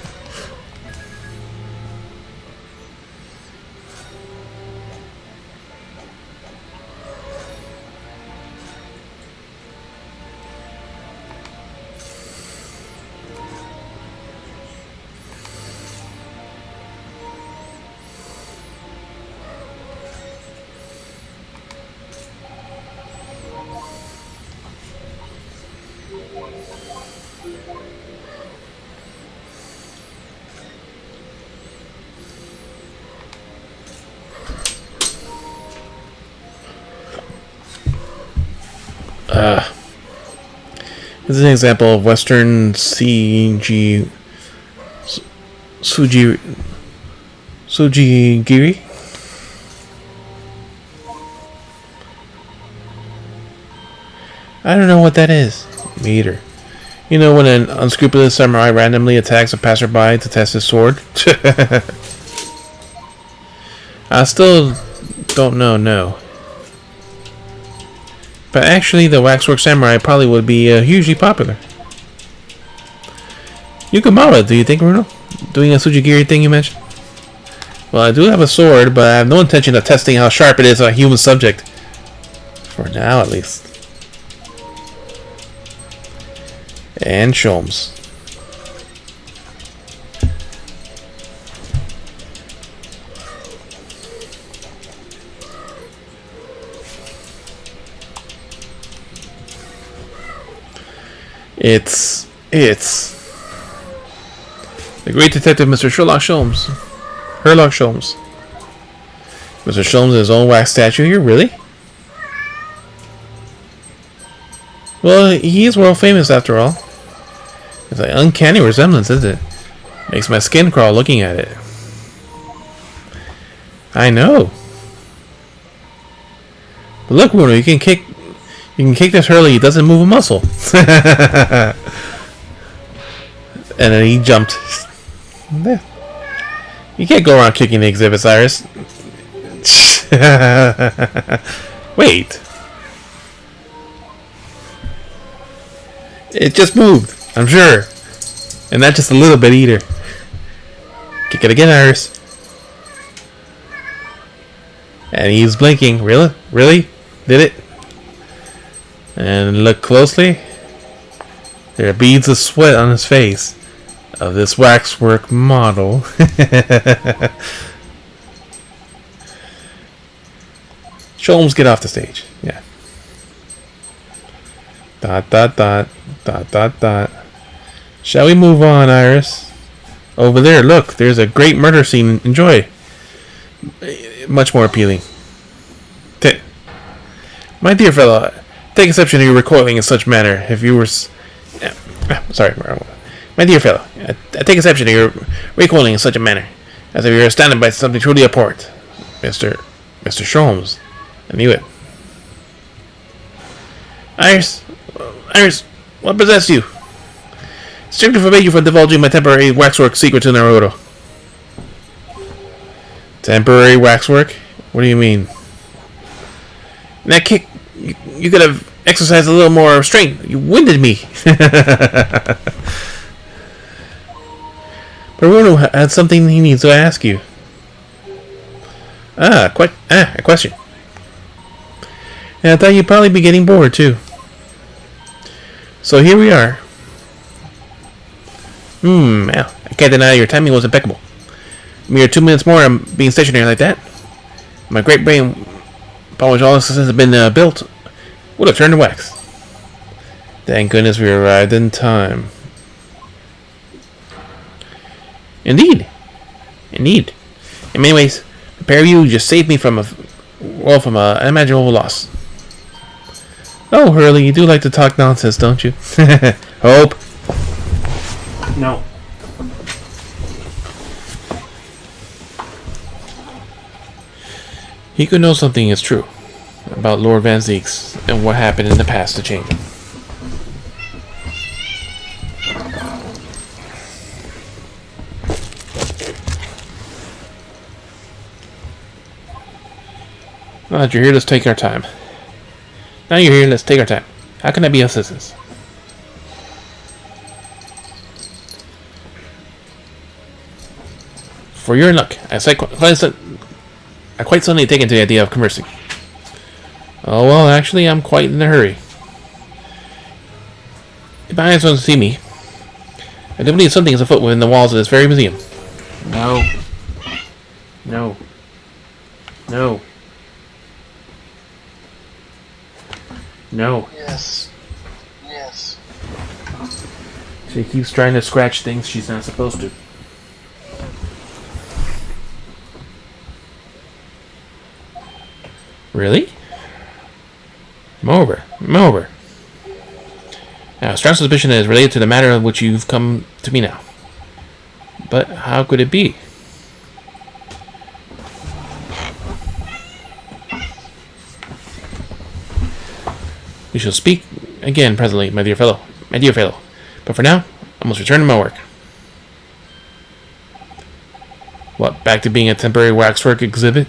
Speaker 1: This is an example of Western sugigiri. I don't know what that is. Me either. You know when an unscrupulous samurai randomly attacks a passerby to test his sword? I still don't know, no. But actually, the Waxwork Samurai probably would be hugely popular. Yukamura, do you think, Bruno? Doing a Sujigiri thing you mentioned? Well, I do have a sword, but I have no intention of testing how sharp it is on a human subject. For now, at least. And Sholmes. It's the great detective, Mr. Sherlock Sholmes. Herlock Sholmes. Mr. Sholmes in his own wax statue here, really? Well, he is world famous after all. It's an uncanny resemblance, isn't it? Makes my skin crawl looking at it. I know. But look, Bruno, you can kick this Hurley, he doesn't move a muscle. And then he jumped. You can't go around kicking the exhibit, Cyrus. Wait. It just moved, I'm sure. And not just a little bit either. Kick it again, Iris. And he's blinking. Really? Really? Did it? And look closely. There are beads of sweat on his face of this waxwork model. Sholmes, get off the stage. Yeah. Dot dot dot dot dot dot. Shall we move on, Iris? Over there, look. There's a great murder scene. Enjoy. Much more appealing. My dear fellow, take exception to your recoiling in such manner. If you were... sorry. My dear fellow, I take exception to your recoiling in such a manner, as if you were astounded by something truly abhorrent. Mr. Sholmes. I knew it. Iris, what possessed you? Strictly forbade you from divulging my temporary waxwork secret to Naruto. Temporary waxwork? What do you mean? In that kick, you could have exercised a little more restraint. You winded me. Baruno had something he needs to ask you. A question. And I thought you'd probably be getting bored, too. So here we are. Well, I can't deny your timing was impeccable. Mere 2 minutes more, I'm being stationary like that. My great brain, upon which all this has been built, would have turned to wax. Thank goodness we arrived in time. Indeed. In many ways, the pair of you just saved me from an unimaginable loss. Oh, Hurley, you do like to talk nonsense, don't you? Hope. No. He could know something is true about Lord Van Zeeks and what happened in the past to change him. Now that you're here, let's take our time. How can I be of assistance? For your luck, I quite suddenly taken to the idea of conversing. Oh well, actually, I'm quite in a hurry. If my eyes want to see me, I do believe something is afoot within the walls of this very museum. No.
Speaker 2: Yes.
Speaker 1: She keeps trying to scratch things she's not supposed to. Really? Moreover. Now, a strong suspicion that is related to the matter of which you've come to me now. But how could it be? We shall speak again presently, my dear fellow. But for now, I must return to my work. What, back to being a temporary waxwork exhibit?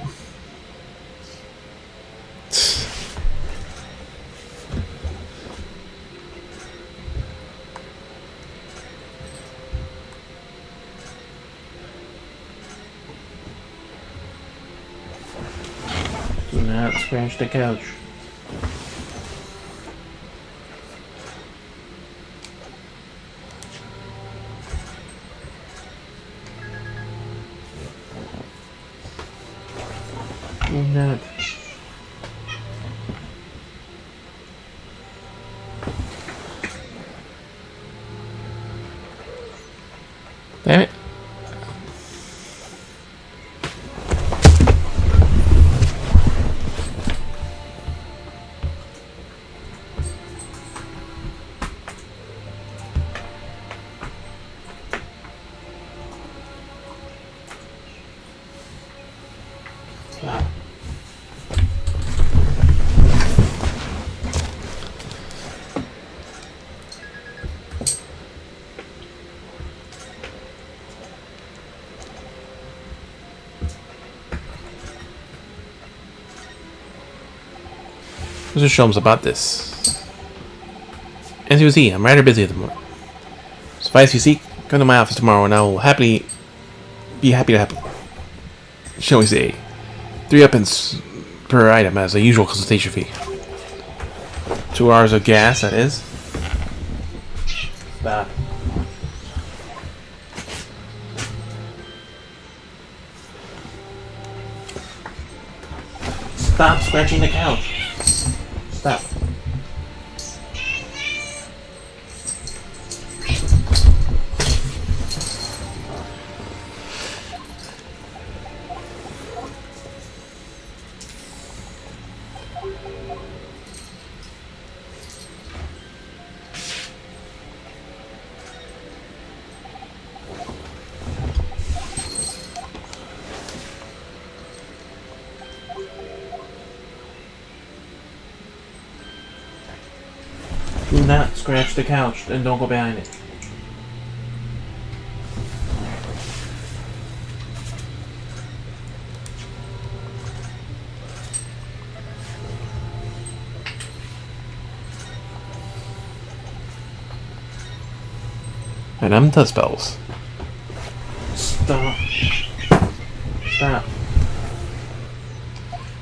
Speaker 1: Do not scratch the couch. Do not. Damn it. Mr. Sholmes about this. As you see, I'm rather busy at the moment. Suffice you seek, come to my office tomorrow and I will be happy to help you. Shall we say, 3 per item as a usual consultation fee. 2 hours of gas, that is. Stop. Stop scratching the couch. Stop. not scratch the couch and don't go behind it. And I'm the spells. Stop. Stop.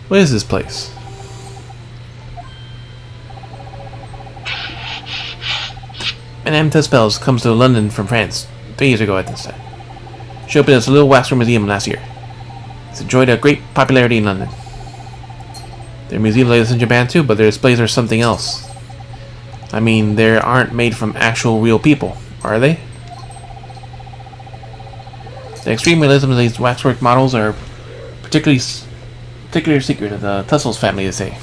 Speaker 1: What is this place? Madame Tuspels comes to London from France 3 years ago at this time. She opened a little waxwork museum last year. It's enjoyed a great popularity in London. There are museums like this in Japan too, but their displays are something else. I mean, they aren't made from actual real people, are they? The extreme realism of these waxwork models are particular secret of the Tussles family, they say.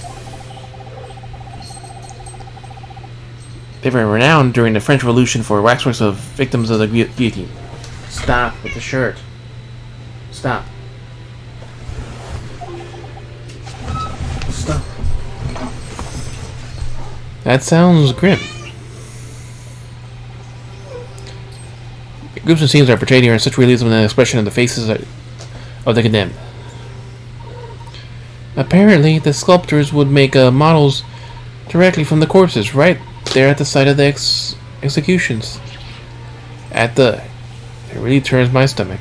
Speaker 1: They were renowned during the French Revolution for waxworks of victims of the guillotine. Stop with the shirt. Stop. Stop. That sounds grim. The groups and scenes are portrayed here in such realism and expression of the faces of the condemned. Apparently, the sculptors would make models directly from the corpses, right there at the site of the executions. It really turns my stomach.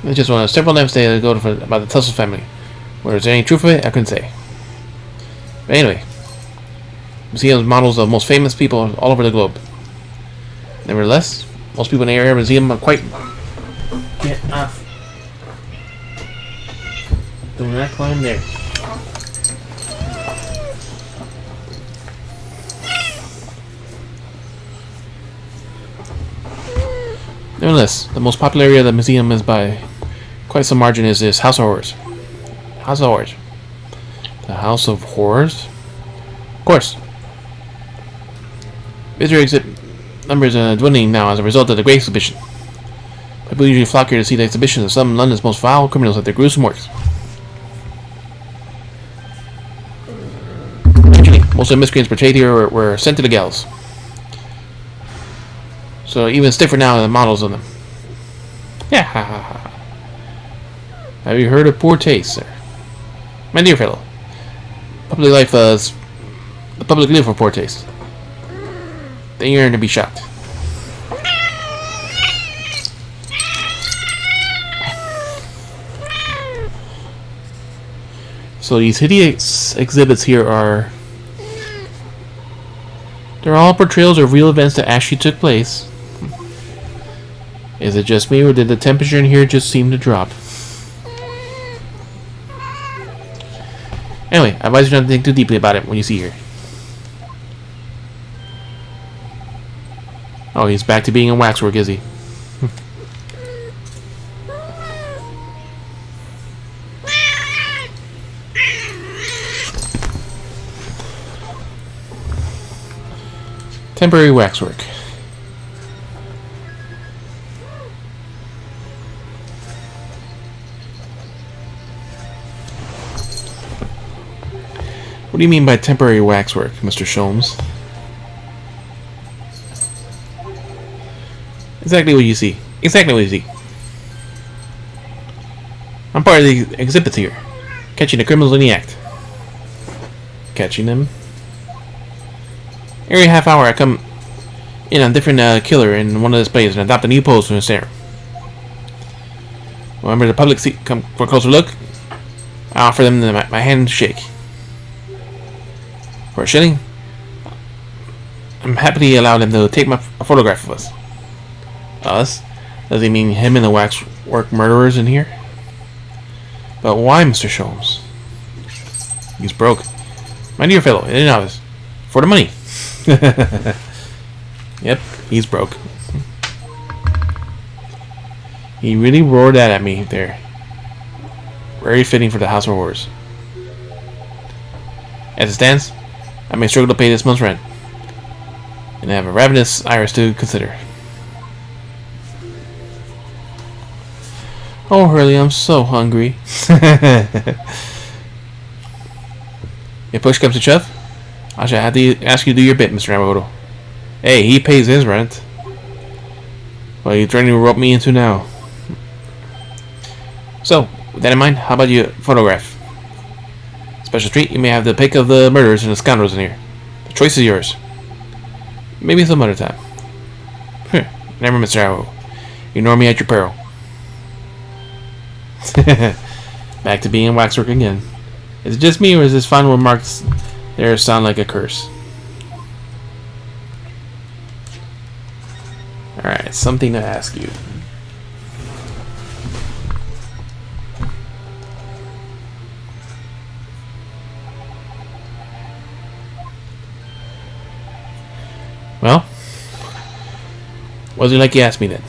Speaker 1: It's just one of several lamps they go about the Tussle family. Whether there's any truth of it, I couldn't say. But anyway, museums models of most famous people all over the globe. Nevertheless, most people in the area museum are quite... Get off. Do not climb there. Nevertheless, the most popular area of the museum is by quite some margin is this House of Horrors. House of Horrors. The House of Horrors? Of course. Visitor exhibit numbers are dwindling now as a result of the Great Exhibition. People usually flock here to see the exhibitions of some of London's most vile criminals at their gruesome works. Actually, most of the miscreants portrayed here were sent to the gallows. So even stiffer now than the models of them. Yeah, ha ha ha. Have you heard of poor taste, sir? My dear fellow, public life the public live for poor taste. They yearn to be shocked. So these hideous exhibits here are... They're all portrayals of real events that actually took place. Is it just me, or did the temperature in here just seem to drop? Anyway, I advise you not to think too deeply about it when you see here. Oh, he's back to being in waxwork, is he? Temporary waxwork. What do you mean by temporary waxwork, Mr. Sholmes? Exactly what you see. Exactly what you see. I'm part of the exhibits here. Catching the criminals in the act. Catching them? Every half hour I come in on a different killer in one of the displays and adopt a new pose from the stare. Whenever the public come for a closer look, I offer them my handshake. For a shilling, I'm happily allow them to take a photograph of us. Us? Does he mean him and the waxwork murderers in here? But why, Mr. Sholmes? He's broke. My dear fellow, it ain't obvious. For the money. Yep, he's broke. He really roared that at me there. Very fitting for the House of Horrors. As it stands, I may struggle to pay this month's rent. And I have a ravenous iris to consider. Oh, Hurley, I'm so hungry. If push comes to shove,
Speaker 4: I should have to ask you to do your bit, Mr. Yamamoto. Hey, he pays his rent. What are you trying to rope me into now? So, with that in mind, how about you photograph? Special treat, you may have the pick of the murderers and the scoundrels in here. The choice is yours. Maybe some other time. Never, Mr. Arrow. Ignore me at your peril. Back to being waxwork again. Is it just me, or is this final remarks there sound like a curse? Alright, something to ask you. Well, what would you like you asked me then?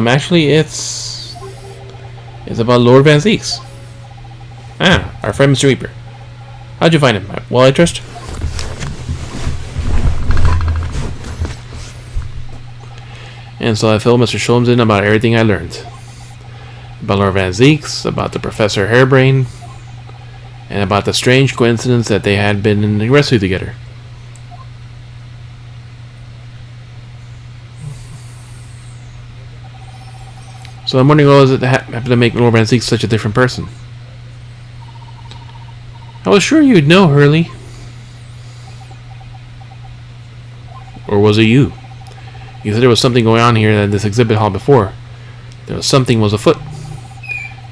Speaker 4: Actually, it's about Lord Van Zeeks. Ah, our friend Mr. Reaper. How'd you find him? Well, I trust. And so I filled Mr. Sholmes in about everything I learned. About Lord Van Zeeks, about the Professor Hairbrain, and about the strange coincidence that they had been in the rescue together. So I'm wondering what was it that happened to make Lord Van Zeeks such a different person? I was sure you'd know, Hurley. Or was it you? You said there was something going on here at this exhibit hall before. There was something was afoot.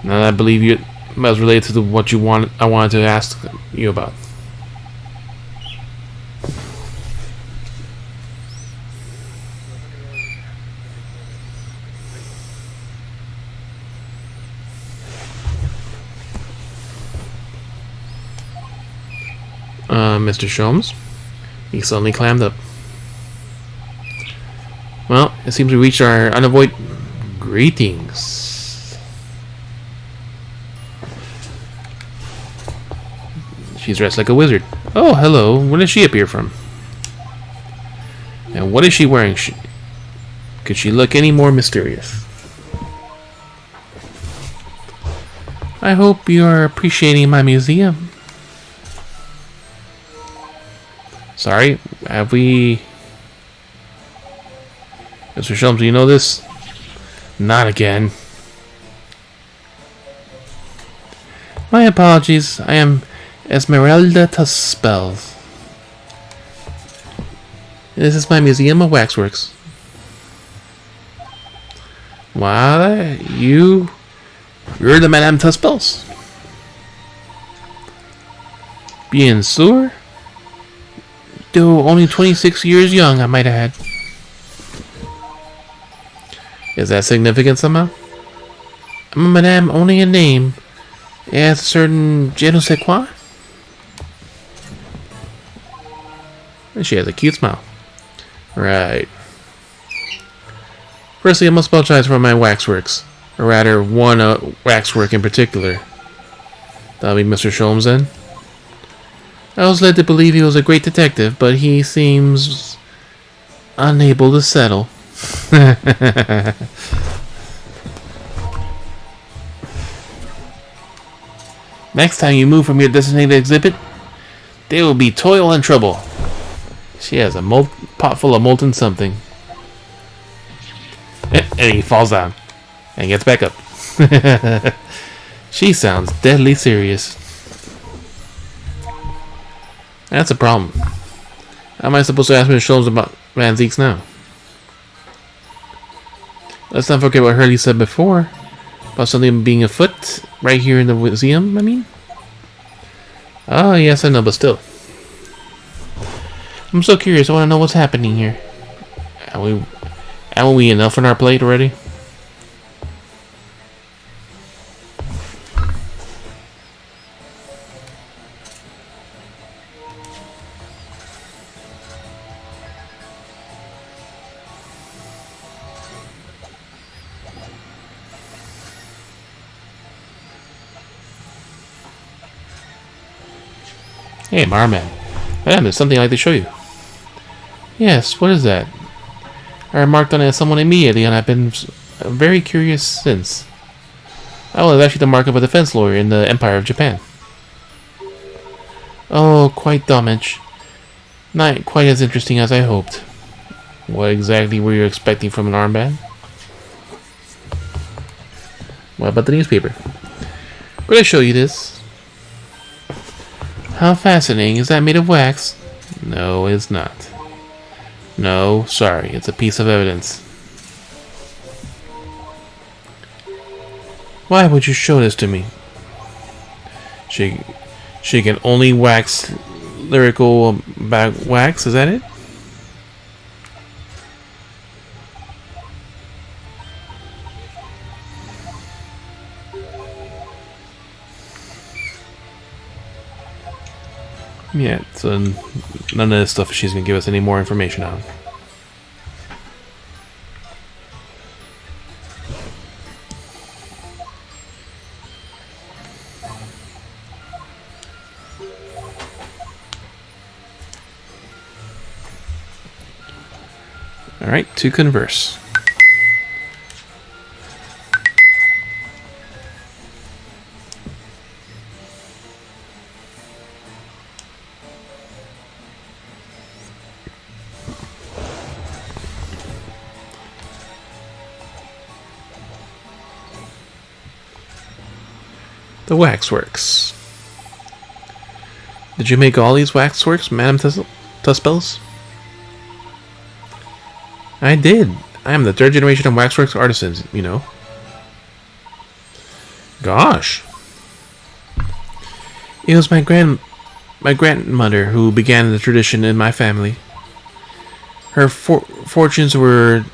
Speaker 4: Now I believe you was related to what you wanted. I wanted to ask you about. Mr. Sholmes? He suddenly clammed up. Well, it seems we reached our unavoided greetings. She's dressed like a wizard. Oh, hello. Where did she appear from? And what is she wearing? Could she look any more mysterious? I hope you are appreciating my museum. Sorry, have we... Mr. Sholmes, do you know this? Not again. My apologies. I am Esmeralda Tuspel. This is my Museum of Waxworks. Wow, you're the Madame Tuspels. Bien sûr. Though only 26 years young, I might add. Is that significant somehow? I'm a Madame, only a name. It has a certain je ne sais quoi. And she has a cute smile. Right. Firstly, I must apologize for my waxworks. Or rather, one waxwork in particular. That'll be Mr. Sholmes then. I was led to believe he was a great detective, but he seems unable to settle. Next time you move from your designated exhibit, there will be toil and trouble. She has a pot full of molten something. And he falls down and gets back up. She sounds deadly serious. That's a problem. How am I supposed to ask Mr. Sholmes about Van Zeeks now? Let's not forget what Hurley said before. About something being afoot right here in the museum, I mean. Oh, yes, I know, but still. I'm so curious. I want to know what's happening here. Haven't we enough on our plate already? Hey, barman. Madam, there's something I'd like to show you. Yes, what is that? I remarked on it as someone immediately, and I've been very curious since. I was actually the mark of a defense lawyer in the Empire of Japan. Oh, quite damage. Not quite as interesting as I hoped. What exactly were you expecting from an armband? What about the newspaper? Could I show you this? How fascinating. Is that made of wax? No, it's not. No, sorry. It's a piece of evidence. Why would you show this to me? She can only wax lyrical about wax, is that it? Yeah, so none of this stuff she's gonna give us any more information on. Alright, to converse. The waxworks. Did you make all these waxworks, Madame Tuspels? I did. I am the third generation of waxworks artisans, you know. Gosh. It was my grandmother who began the tradition in my family. Her fortunes were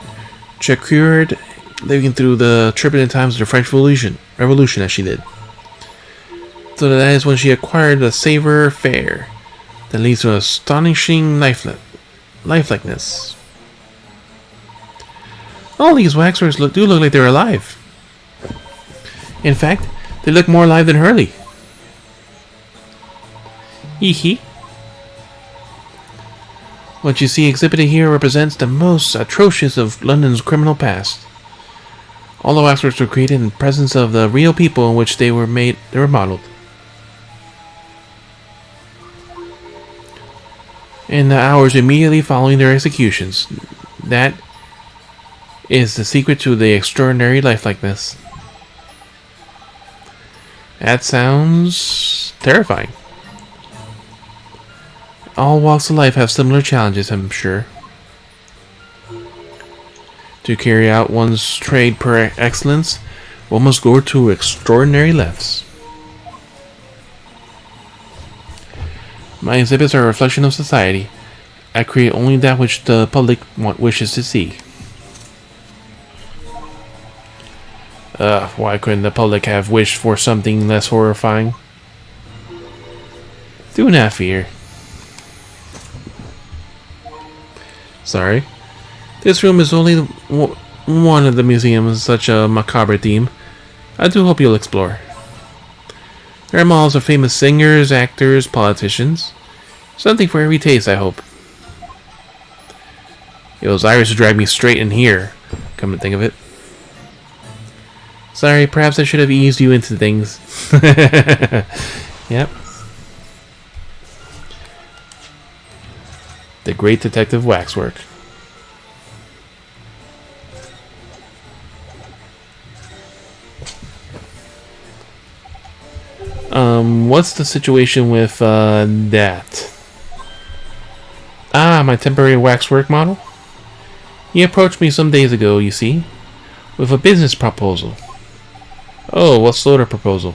Speaker 4: secured living through the turbulent times of the French Revolution as she did. So that is when she acquired the savoir faire that leads to an astonishing lifelikeliness. All these waxworks do look like they're alive. In fact, they look more alive than Hurley. Hee. What you see exhibited here represents the most atrocious of London's criminal past. All the waxworks were created in the presence of the real people in which they were modeled. In the hours immediately following their executions. That is the secret to the extraordinary lifelikeness. That sounds terrifying. All walks of life have similar challenges, I'm sure. To carry out one's trade per excellence, one must go to extraordinary lengths. My exhibits are a reflection of society. I create only that which the public wishes to see. Why couldn't the public have wished for something less horrifying? Do not fear. Sorry. This room is only one of the museums such a macabre theme. I do hope you'll explore. There are models of famous singers, actors, politicians. Something for every taste, I hope. It was Iris who dragged me straight in here, come to think of it. Sorry, perhaps I should have eased you into things. Yep. The Great Detective Waxwork. What's the situation with, that? Ah, my temporary waxwork model? He approached me some days ago, you see, with a business proposal. Oh, what sort of proposal?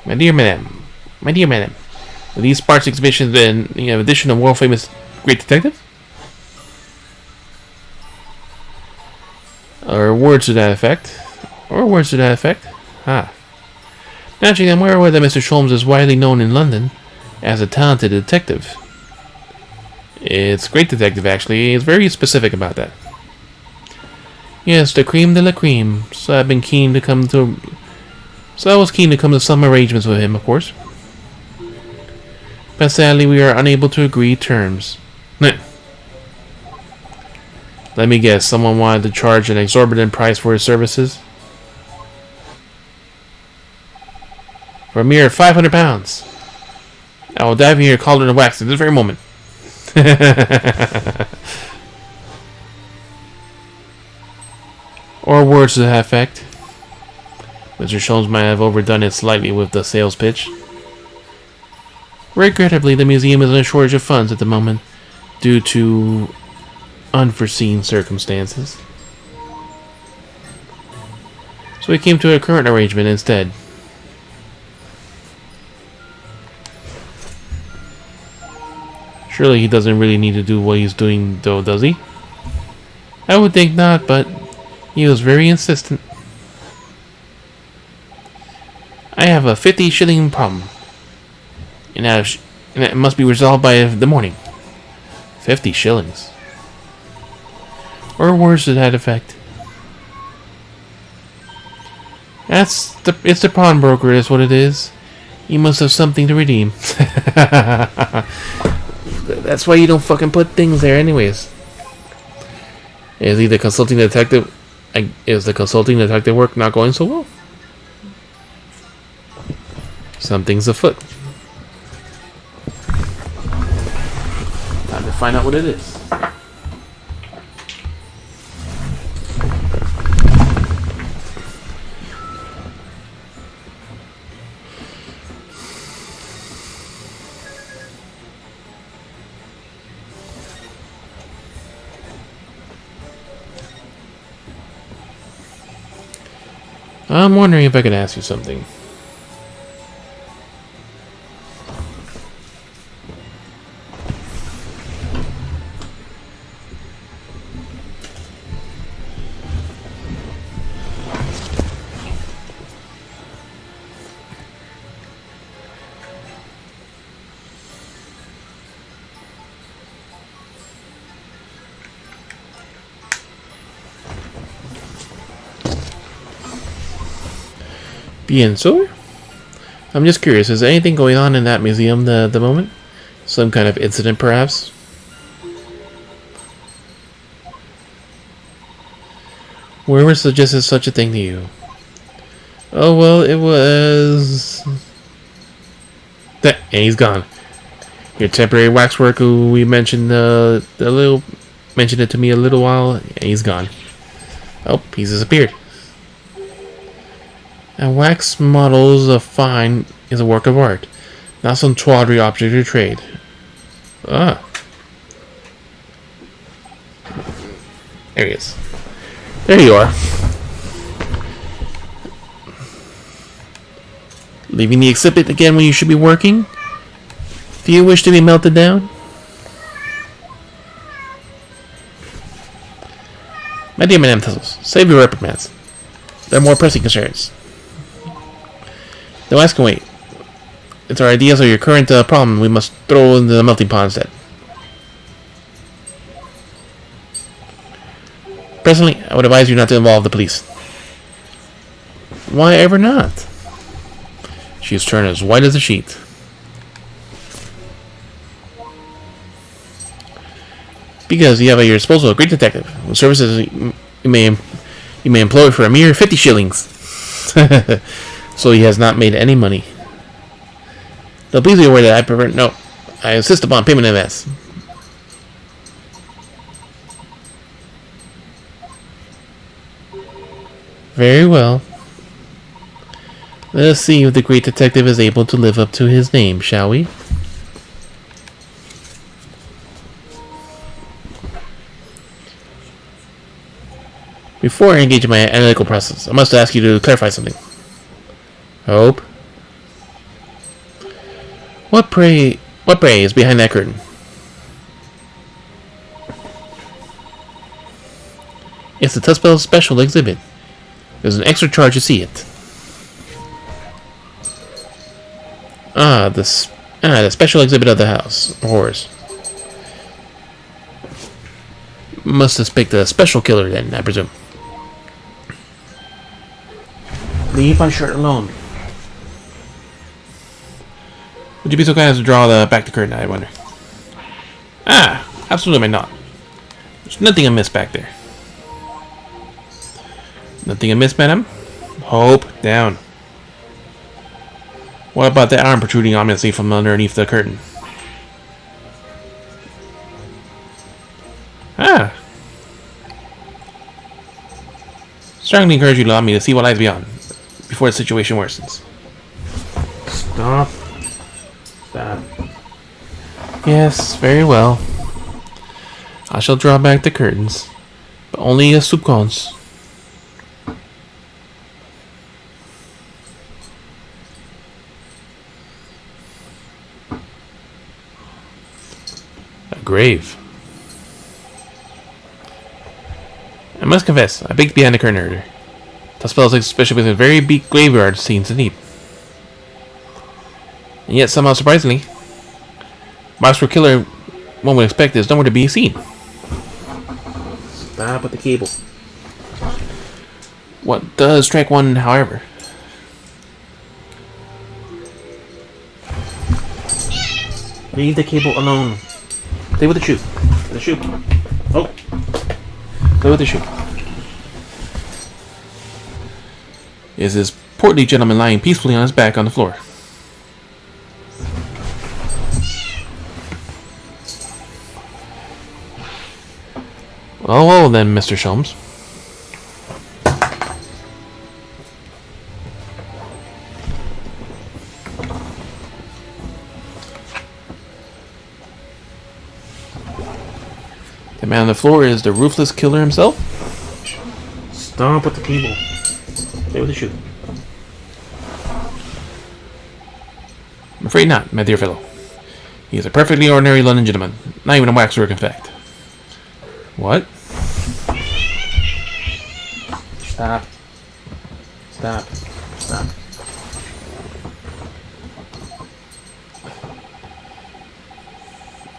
Speaker 4: My dear madam, will these parts exhibitions been in addition of world-famous Great Detective? Or words to that effect. Ah. Naturally, I'm aware that Mr. Sholmes is widely known in London as a talented detective. It's Great Detective, actually. He's very specific about that. Yes, the cream de la cream. So I was keen to come to some arrangements with him, of course. But sadly, we are unable to agree terms. Let me guess, someone wanted to charge an exorbitant price for his services? for a mere 500 pounds. I will dive in your cauldron of wax at this very moment. Or words to that effect. Mr. Sholmes might have overdone it slightly with the sales pitch. Regrettably, the museum is in a shortage of funds at the moment due to unforeseen circumstances. So we came to a current arrangement instead. Surely he doesn't really need to do what he's doing though, does he? I would think not, but he was very insistent. I have a 50 shilling problem. And it must be resolved by the morning. 50 shillings. Or words to that effect. It's the pawnbroker, that's what it is. You must have something to redeem. That's why you don't fucking put things there anyways. Is the consulting detective work not going so well? Something's afoot. Time to find out what it is. I'm wondering if I could ask you something. Bien, so? I'm just curious, is there anything going on in that museum at the moment? Some kind of incident, perhaps? Whoever suggested such a thing to you? Oh, well, it was... And he's gone. Your temporary waxwork who we mentioned mentioned it to me a little while, and he's gone. Oh, he's disappeared. A wax models of fine is a work of art, not some tawdry object of trade. Ah. There he is. There you are. Leaving the exhibit again when you should be working? Do you wish to be melted down? My dear Madame Thistles, save your reprimands. There are more pressing concerns. No, ask can wait. It's our ideas of your current problem we must throw into the melting pot instead. Presently, I would advise you not to involve the police. Why ever not? She has turned as white as a sheet. Because you have at your disposal a great detective, whose services you may employ for a mere 50 shillings. So he has not made any money. Though please be aware that I insist upon payment in advance. Very well. Let us see if the great detective is able to live up to his name, shall we? Before I engage in my analytical process, I must ask you to clarify something. Hope? What pray is behind that curtain? It's the Tuspel special exhibit. There's an extra charge to see it. The special exhibit of the house of horrors. Must have picked a special killer then, I presume. Leave my shirt alone. Would you be so kind as to draw back the curtain, I wonder? Absolutely not. There's nothing amiss back there. Nothing amiss, madam? Hope, down. What about that arm protruding ominously from underneath the curtain? Ah. Strongly encourage you to allow me to see what lies beyond, before the situation worsens.
Speaker 3: Stop. Stop.
Speaker 4: Yes, very well. I shall draw back the curtains, but only as soup cones. A grave. I must confess, I baked behind the curtain earlier. That spells like especially with a very big graveyard scenes deep. And yet, somehow surprisingly, Boxer Killer one would expect is nowhere to be seen. Stop with the cable. What does strike one, however? Leave the cable alone. Play with the shoe. The shoe. Oh. Play with the shoe. Is this portly gentleman lying peacefully on his back on the floor? Well, then, Mr. Sholmes. The man on the floor is the ruthless killer himself?
Speaker 3: Stop with the cable.
Speaker 4: Play with the shoe. I'm afraid not, my dear fellow. He is a perfectly ordinary London gentleman. Not even a waxwork, in fact. What? Stop. Stop. Stop.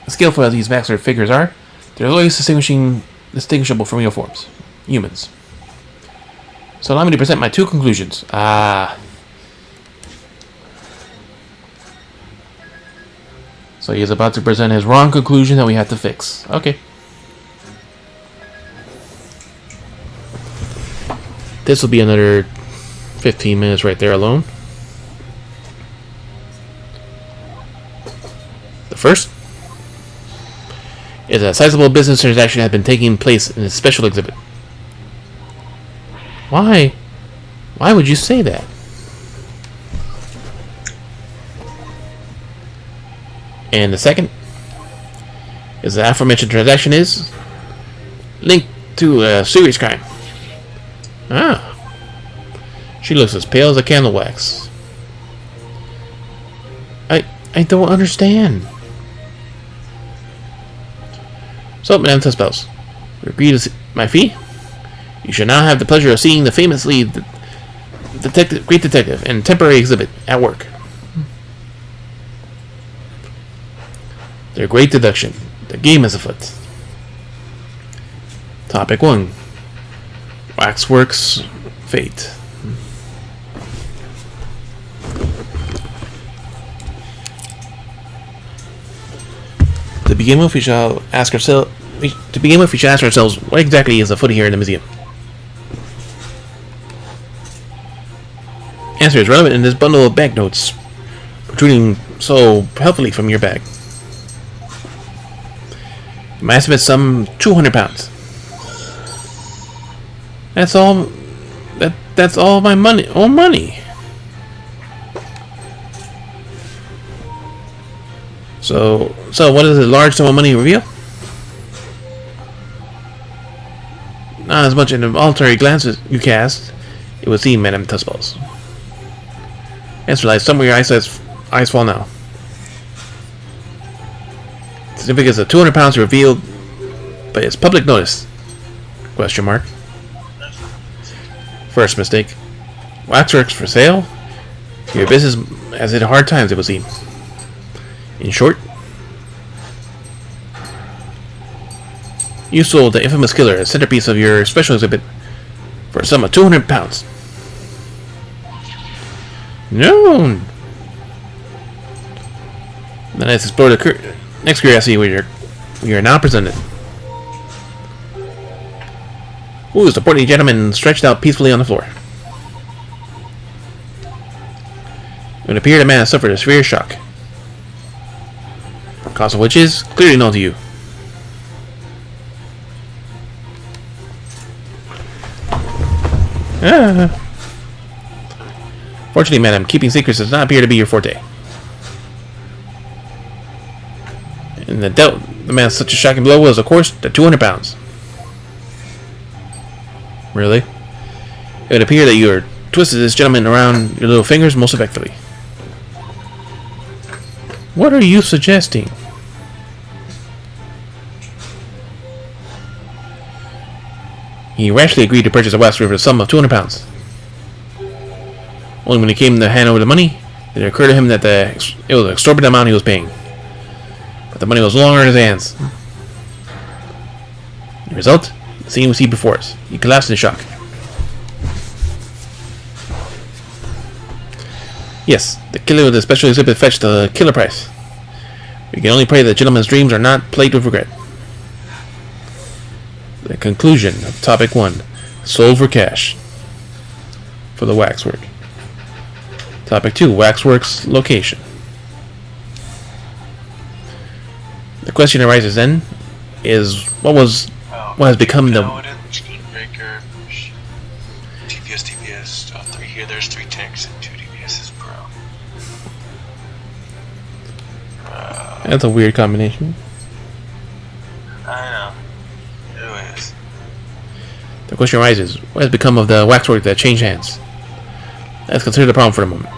Speaker 4: Skillful as these waxwork figures are, they're always distinguishable from real forms. Humans. So allow me to present my two conclusions. So he is about to present his wrong conclusion that we have to fix. Okay. This will be another 15 minutes right there alone. The first is a sizable business transaction has been taking place in a special exhibit. Why? Why would you say that? And the second is the aforementioned transaction is linked to a serious crime. Ah. She looks as pale as a candle wax. I don't understand. So, Madame Tuspels, we agree to my fee? You shall now have the pleasure of seeing the famously great detective and temporary exhibit at work. Their great deduction. The game is afoot. Topic 1. Waxworks fate. To begin with, we shall ask ourselves. What exactly is afoot here in the museum? Answer is relevant in this bundle of banknotes protruding so helpfully from your bag. My estimate some 200 pounds. That's all. That's all my money. All money. So what does a large sum of money reveal? Not as much an involuntary glance as you cast, it would seem, Madame Tuspels. Answer lies somewhere your eyes fall now. The significance of 200 pounds revealed by its public notice? Question mark. First mistake. Waxworks for sale? Your business has hit hard times, it would seem. In short, you sold the infamous killer, a centerpiece of your special exhibit, for a sum of 200 pounds. No. Then let's explore the next curiosity we are now presented. Who is the portly gentleman stretched out peacefully on the floor? would appear the man has suffered a severe shock. Cause of which is clearly known to you. Fortunately, madam, keeping secrets does not appear to be your forte. And the dealt the man such a shocking blow was, of course, the 200 pounds. Really? It would appear that you are twisted this gentleman around your little fingers most effectively. What are you suggesting? He rashly agreed to purchase a wax work for the sum of 200 pounds. Only when he came to hand over the money, did it occur to him that it was an exorbitant amount he was paying. But the money was no longer in his hands. The result? The scene we see before us. He collapsed in shock. Yes, the killer with the special exhibit fetched the killer price. We can only pray that the gentleman's dreams are not plagued with regret. The conclusion of topic 1. Sold for cash. For the waxwork. Topic 2. Waxwork's location. The question arises then is what has become the
Speaker 2: TPS, 3 here, there's 3 tanks and 2 DPSs per round.
Speaker 4: That's a weird combination.
Speaker 2: I know. Anyways.
Speaker 4: The question arises, what has become of the waxwork that changed hands? Let's consider the problem for a moment.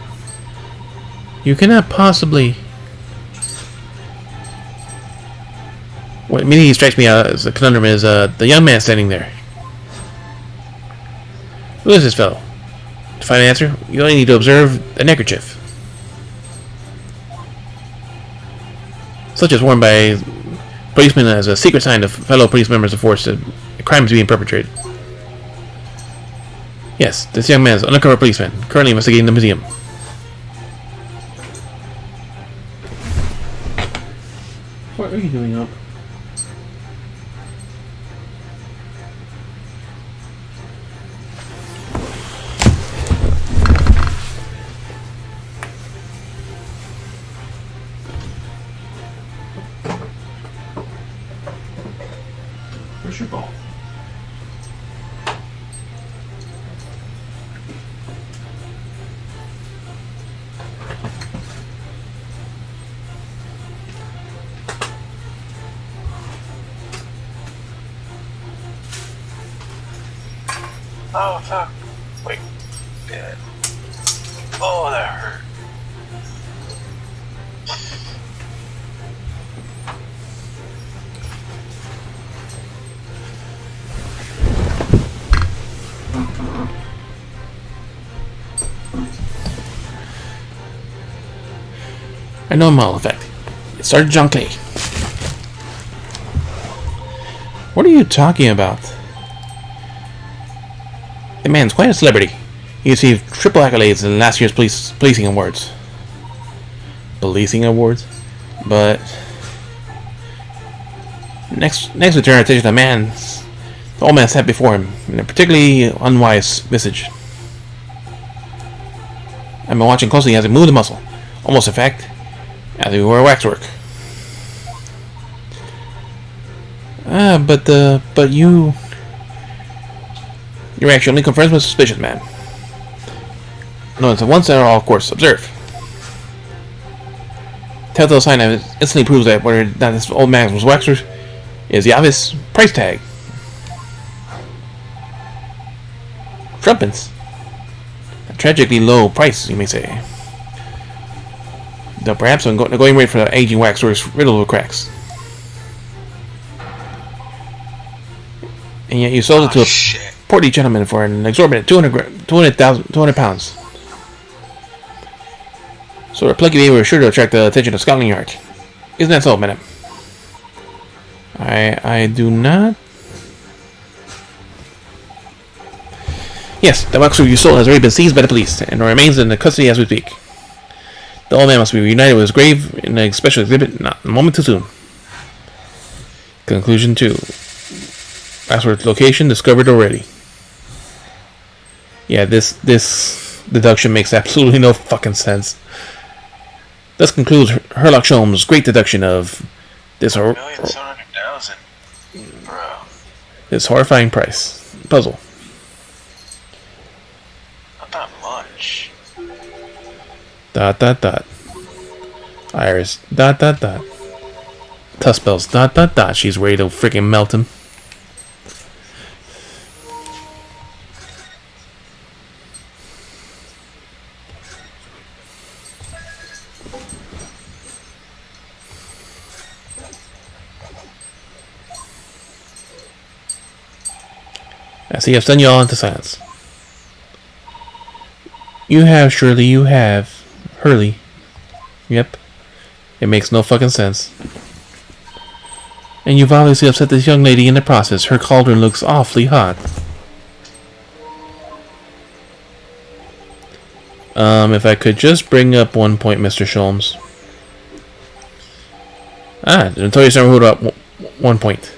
Speaker 4: You cannot possibly... What immediately strikes me as a conundrum is the young man standing there. Who is this fellow? To find an answer, you only need to observe the neckerchief. Such as worn by policemen as a secret sign to fellow police members of force that a crime is being perpetrated. Yes, this young man is an undercover policeman, currently investigating the museum.
Speaker 3: What are you doing up? Where's your ball?
Speaker 2: Oh, fuck. Wait. Yeah. Oh, that hurt.
Speaker 4: I know him well, in fact. It's Sergeant John Clay. What are you talking about? The man's quite a celebrity. He received triple accolades in last year's policing awards. Policing awards? But... Next we turn our attention to the old man sat before him, in a particularly unwise visage. I've been watching closely as he moved the muscle, almost in fact, as he wore waxwork. But your reaction only confirms my suspicions, man. No, it's once and all, of course, observe. Telltale sign that instantly proves that whether or not this old man was waxer is the obvious price tag. Trumpets. A tragically low price, you may say. Though perhaps I'm going rate for the aging waxworks riddled with cracks. And yet you sold it to a portly gentleman for an exorbitant 200 pounds. So the plucky baby was sure to attract the attention of Scotland Yard. Isn't that so, madam? I do not... Yes, the waxwork you sold has already been seized by the police and remains in the custody as we speak. The old man must be reunited with his grave in a special exhibit, not a moment too soon. Conclusion 2. Waxwork location discovered already. Yeah, this
Speaker 1: deduction makes absolutely no fucking sense. Thus concludes Sherlock Holmes' great deduction of this
Speaker 2: 1,700,000, bro.
Speaker 1: this horrifying puzzle.
Speaker 2: Not that much. ...
Speaker 1: Iris ... Tuspels ... She's ready to freaking melt him. I see I've done you all into silence. You have, Shirley, you have. Hurley. Yep. It makes no fucking sense. And you've obviously upset this young lady in the process. Her cauldron looks awfully hot. If I could just bring up one point, Mr. Sholmes. Notorious Neighborhood up 1 point.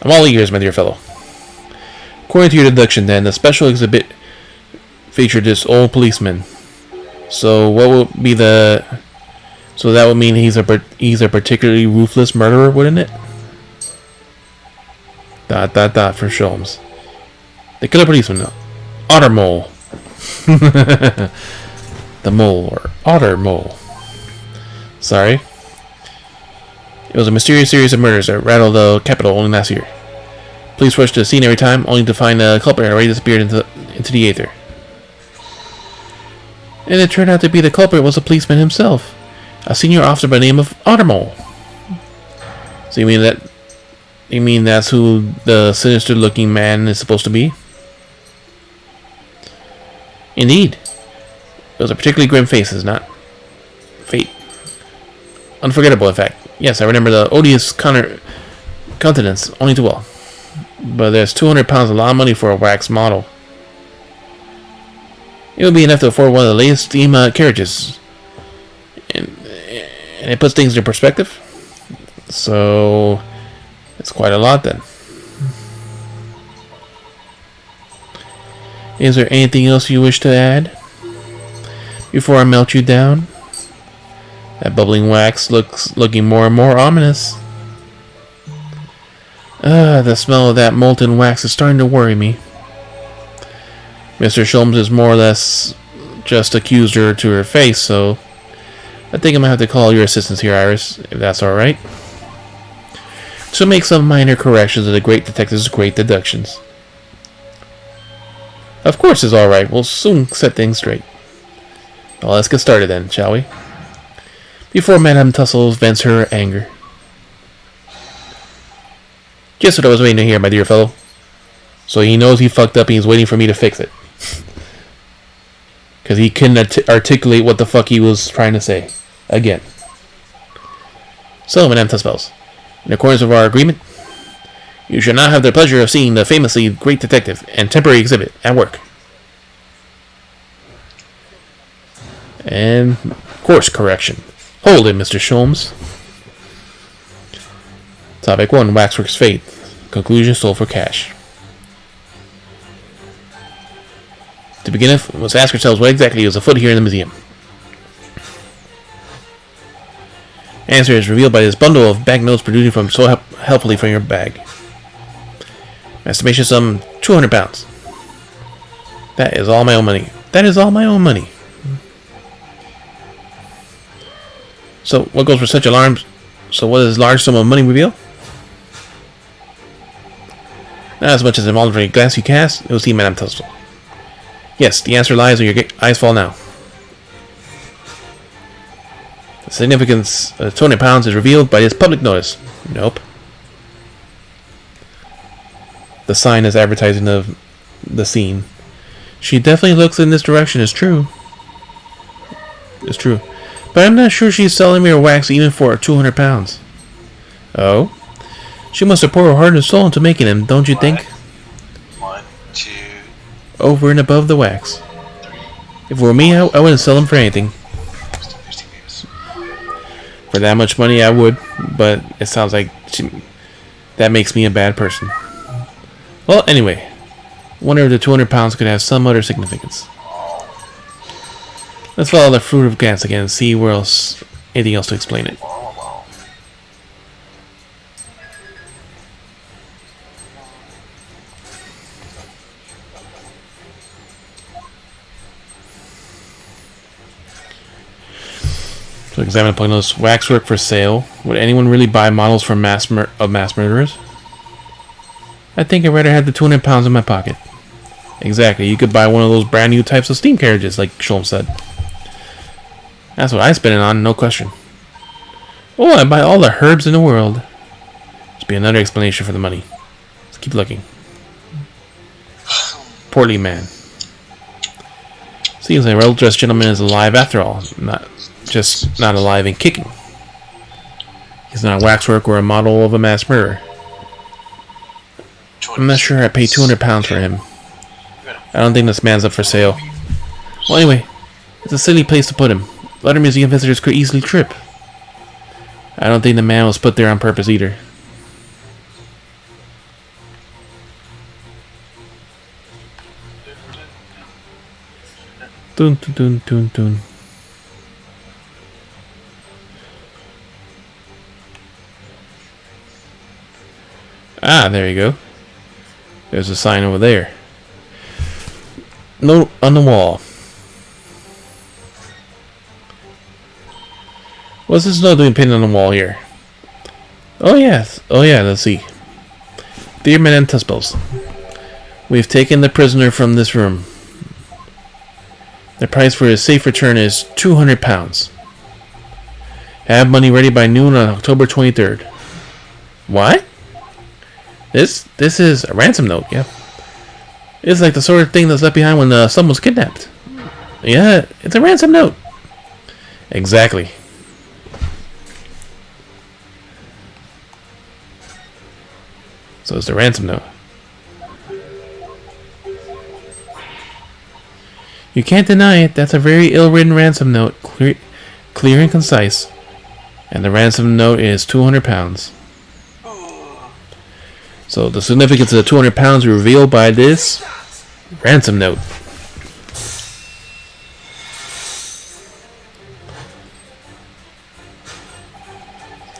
Speaker 1: I'm all ears, my dear fellow. According to your deduction, then, the special exhibit featured this old policeman. So what would be the... So that would mean he's a particularly ruthless murderer, wouldn't it? ... for Sholmes. The killer policeman. Otter Mole. The Mole, or Otter Mole. Sorry. It was a mysterious series of murders that rattled the capital only last year. Police rushed to the scene every time, only to find a culprit already disappeared into the ether. And it turned out to be the culprit was a policeman himself, a senior officer by the name of Ottermole. So you mean that's who the sinister-looking man is supposed to be? Indeed. It was a particularly grim face, is not fate. Unforgettable, in fact. Yes, I remember the odious countenance only too well. But there's 200 pounds a lot of money for a wax model. It would be enough to afford one of the latest steam carriages. And it puts things into perspective. So, it's quite a lot then. Is there anything else you wish to add? Before I melt you down? That bubbling wax looking more and more ominous. The smell of that molten wax is starting to worry me. Mr. Sholmes has more or less just accused her to her face, so I think I'm going to have to call your assistance here, Iris, if that's alright. To make some minor corrections of the great detective's great deductions. Of course it's alright, we'll soon set things straight. Well, let's get started then, shall we? Before Madame Tussles vents her anger. Just what I was waiting to hear, my dear fellow. So he knows he fucked up and he's waiting for me to fix it. Because he couldn't articulate what the fuck he was trying to say. Again. So, Madame Tussels, in accordance with our agreement, you shall now have the pleasure of seeing the famously great detective and temporary exhibit at work. And course correction. Hold it, Mr. Sholmes. Topic 1, Waxwork's fate. Conclusion, sold for cash. To begin with, let's ask ourselves what exactly is afoot here in the museum. Answer is revealed by this bundle of banknotes protruding from so helpfully from your bag. Estimation sum 200 pounds. That is all my own money. That is all my own money. So, what goes for such alarms? So, what does large sum of money reveal? Not as much as an ordinary glance you cast, it will see Madame Tussle. Yes, the answer lies where your eyes fall now. The significance of 200 pounds is revealed by this public notice. Nope. The sign is advertising of the scene. She definitely looks in this direction, it's true. It's true. But I'm not sure she's selling me her wax even for 200 pounds. Oh? She must have poured her heart and soul into making them, don't you think?
Speaker 2: 1, 2,
Speaker 1: Over and above the wax.
Speaker 2: 3.
Speaker 1: If it were me, I wouldn't sell them for anything. For that much money, I would, but it sounds like that makes me a bad person. Well, anyway, wonder if the 200 pounds could have some other significance.
Speaker 4: Let's follow the fruit of gas again and see where else, anything else to explain it. So examine point notes. Waxwork for sale. Would anyone really buy models for mass murderers? I think I'd rather have the 200 pounds in my pocket. Exactly. You could buy one of those brand new types of steam carriages, like Sholm said. That's what I spend it on, no question. Oh, I buy all the herbs in the world. Must be another explanation for the money. Let's keep looking. Portly man. Seems like a well-dressed gentleman is alive after all. Not alive and kicking. He's not waxwork or a model of a mass murderer. I'm not sure I'd pay 200 pounds for him. I don't think this man's up for sale. Well, anyway, it's a silly place to put him. Other museum visitors could easily trip. I don't think the man was put there on purpose either. Dun dun dun dun dun. Ah, there you go. There's a sign over there. Note on the wall. What's this note doing pinned on the wall here? Oh yes. Oh yeah, let's see. Dear Madame Tuspels, we've taken the prisoner from this room. The price for his safe return is 200 pounds. Have money ready by noon on October 23rd. What? This is a ransom note, yeah. It's like the sort of thing that's left behind when someone was kidnapped. Yeah, it's a ransom note. Exactly. So it's a ransom note. You can't deny it. That's a very ill-written ransom note. Clear and concise. And the ransom note is 200 pounds. So the significance of the 200 pounds is revealed by this ransom note.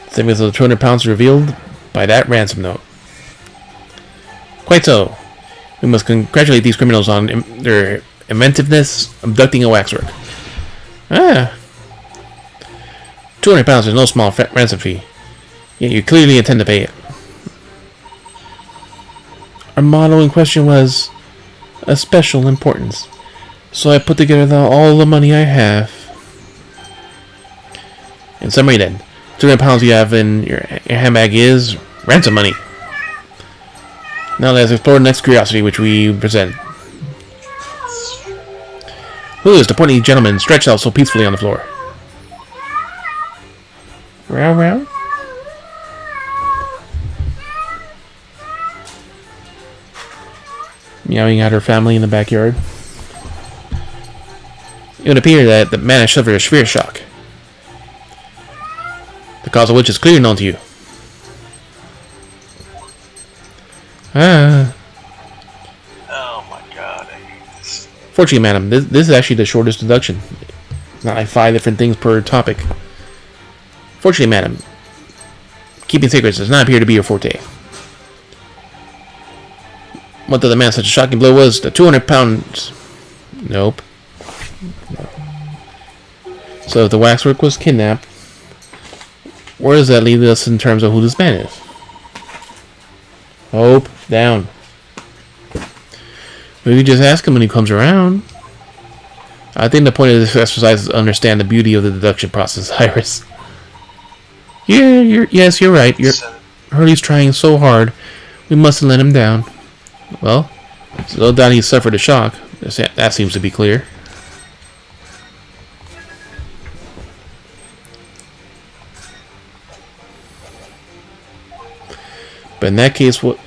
Speaker 4: The significance of the 200 pounds is revealed by that ransom note. Quite so. We must congratulate these criminals on their inventiveness abducting a waxwork. Ah. 200 pounds is no small ransom fee. Yet you clearly intend to pay it. Our model in question was a special importance, so I put together all the money I have. In summary then, 200 pounds you have in your handbag is ransom money. Now let's explore the next curiosity which we present. Who is the portly gentleman stretched out so peacefully on the floor? Row row? Meowing at her family in the backyard. It would appear that the man has suffered a severe shock, the cause of which is clearly known to you. Ah.
Speaker 2: Oh my god, I hate this.
Speaker 4: Fortunately, madam, this is actually the shortest deduction. Not like 5 different things per topic. Fortunately, madam, keeping secrets does not appear to be your forte. What did the man such a shocking blow was? The 200 pounds. Nope. So if the waxwork was kidnapped, where does that leave us in terms of who this man is? Hope down. We can just ask him when he comes around. I think the point of this exercise is to understand the beauty of the deduction process, Iris. Yeah, you're right. Hurley's trying so hard. We mustn't let him down. Well, it's no doubt he suffered a shock. That seems to be clear. But in that case, what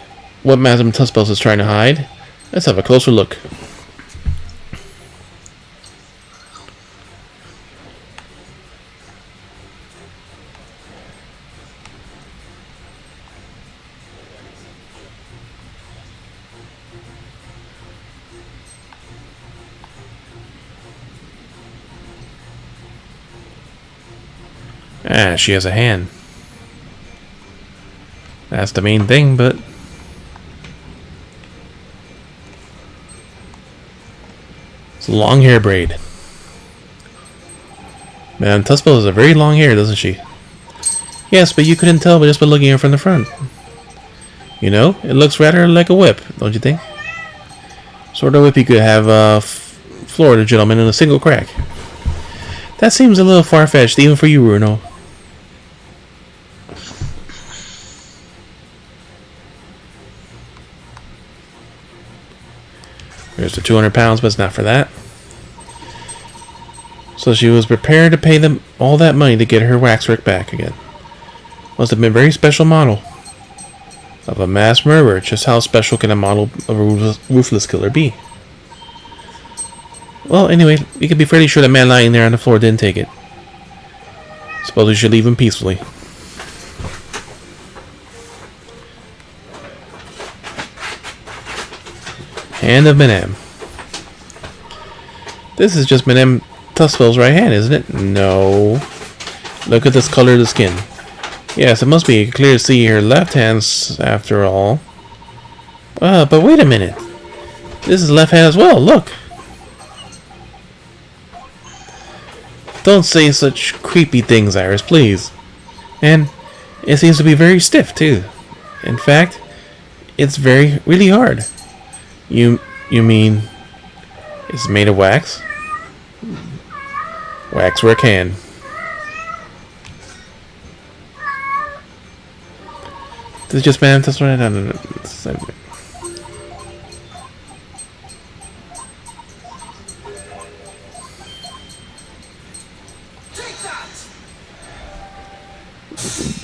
Speaker 4: Madame Tuspels is trying to hide? Let's have a closer look. Ah, she has a hand. That's the main thing, but... It's a long hair braid. Man, Tuspel has a very long hair, doesn't she? Yes, but you couldn't tell just by looking at her from the front. You know, it looks rather like a whip, don't you think? Sort of whip you could have floored a gentleman in a single crack. That seems a little far-fetched, even for you, Bruno. There's the 200 pounds, but it's not for that. So she was prepared to pay them all that money to get her waxwork back again. Must have been a very special model of a mass murderer. Just how special can a model of a ruthless killer be? Well, anyway, we can be fairly sure the man lying there on the floor didn't take it. Suppose we should leave him peacefully. Hand of Madame. This is just Madame Tuspel's right hand, isn't it? No. Look at this color of the skin. Yes, it must be clear to see her left hand after all. But wait a minute. This is left hand as well, look. Don't say such creepy things, Iris, please. And it seems to be very stiff, too. In fact, it's really hard. You mean it's made of wax? Waxwork hand. This is just man. That's what I don't.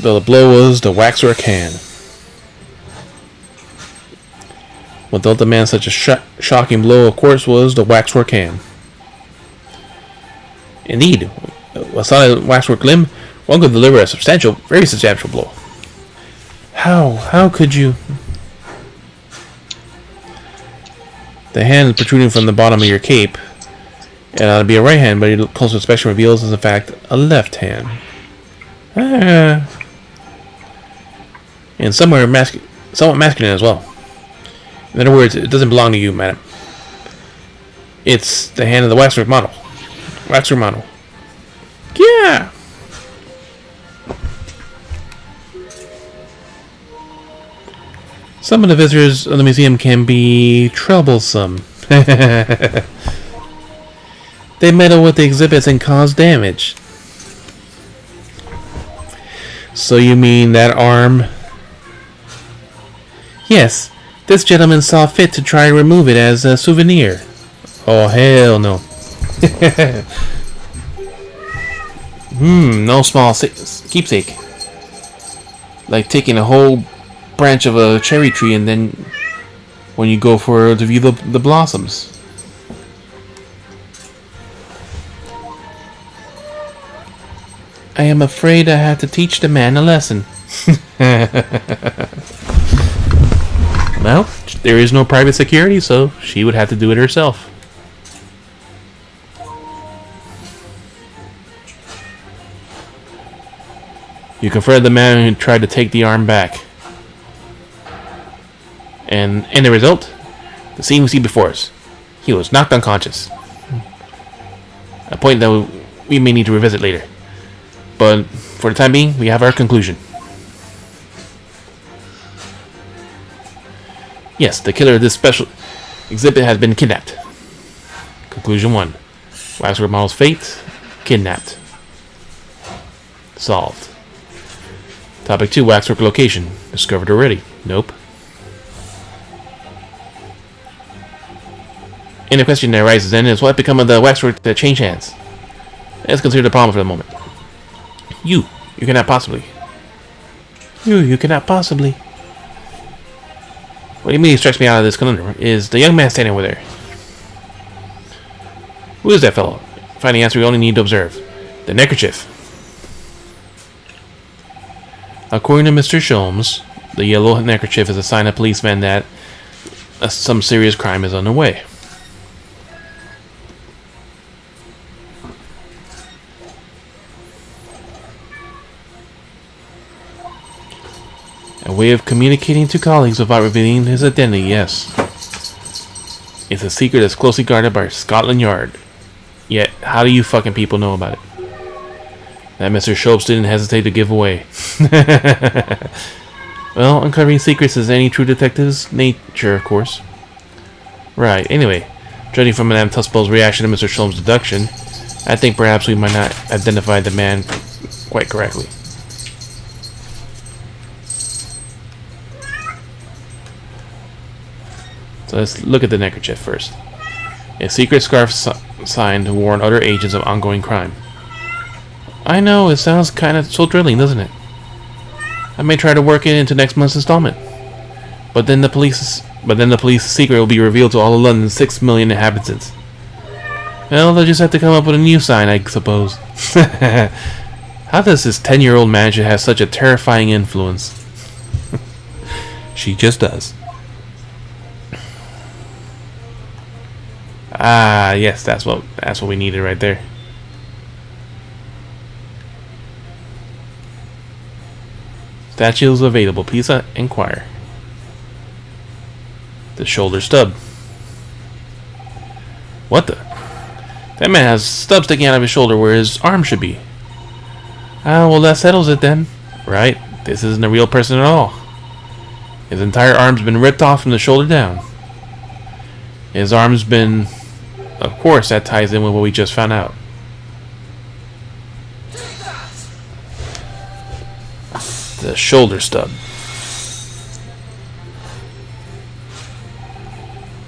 Speaker 4: The blow was the waxwork hand. What dealt the man such a shocking blow, of course, was the waxwork hand. Indeed, a solid waxwork limb, one could deliver a very substantial blow. How could you? The hand protruding from the bottom of your cape, it ought to be a right hand, but closer inspection reveals is in fact a left hand. And somewhat masculine as well. In other words, it doesn't belong to you, madam. It's the hand of the waxwork model. Waxwork model. Yeah! Some of the visitors of the museum can be troublesome. They meddle with the exhibits and cause damage. So you mean that arm? Yes. This gentleman saw fit to try and remove it as a souvenir. Oh, hell no. No small keepsake. Like taking a whole branch of a cherry tree and then when you go to view the blossoms. I am afraid I have to teach the man a lesson. Well, there is no private security, so she would have to do it herself. You confronted the man who tried to take the arm back. And in the result, the scene we see before us. He was knocked unconscious. A point that we may need to revisit later. But for the time being, we have our conclusion. Yes, the killer of this special exhibit has been kidnapped. Conclusion 1. Waxwork model's fate, kidnapped. Solved. Topic 2, waxwork location. Discovered already. Nope. And the question that arises then is, what become of the waxwork that changed hands? Let's consider the problem for the moment. You cannot possibly. You cannot possibly. What immediately strikes me out of this conundrum is the young man standing over there. Who is that fellow? Find the answer we only need to observe. The neckerchief. According to Mr. Sholmes, the yellow neckerchief is a sign of policemen that some serious crime is underway. A way of communicating to colleagues without revealing his identity, yes. It's a secret that's closely guarded by Scotland Yard. Yet, how do you fucking people know about it? That Mr. Schultz didn't hesitate to give away. Well, uncovering secrets is any true detective's nature, of course. Right, anyway, judging from Madame Tussbell's reaction to Mr. Schultz's deduction, I think perhaps we might not identify the man quite correctly. So let's look at the neckerchief first. A secret scarf signed to warn other agents of ongoing crime. I know, it sounds kind of so thrilling, doesn't it? I may try to work it into next month's installment. But then the police's secret will be revealed to all of London's 6 million inhabitants. Well, they'll just have to come up with a new sign, I suppose. How does this 10-year-old manage to have such a terrifying influence? She just does. Ah, yes, that's what we needed right there. Statues available. Please inquire. The shoulder stub. What the? That man has stubs sticking out of his shoulder where his arm should be. Ah, well, that settles it then. Right? This isn't a real person at all. His entire arm's been ripped off from the shoulder down. His arm's been... Of course, that ties in with what we just found out. The shoulder stub.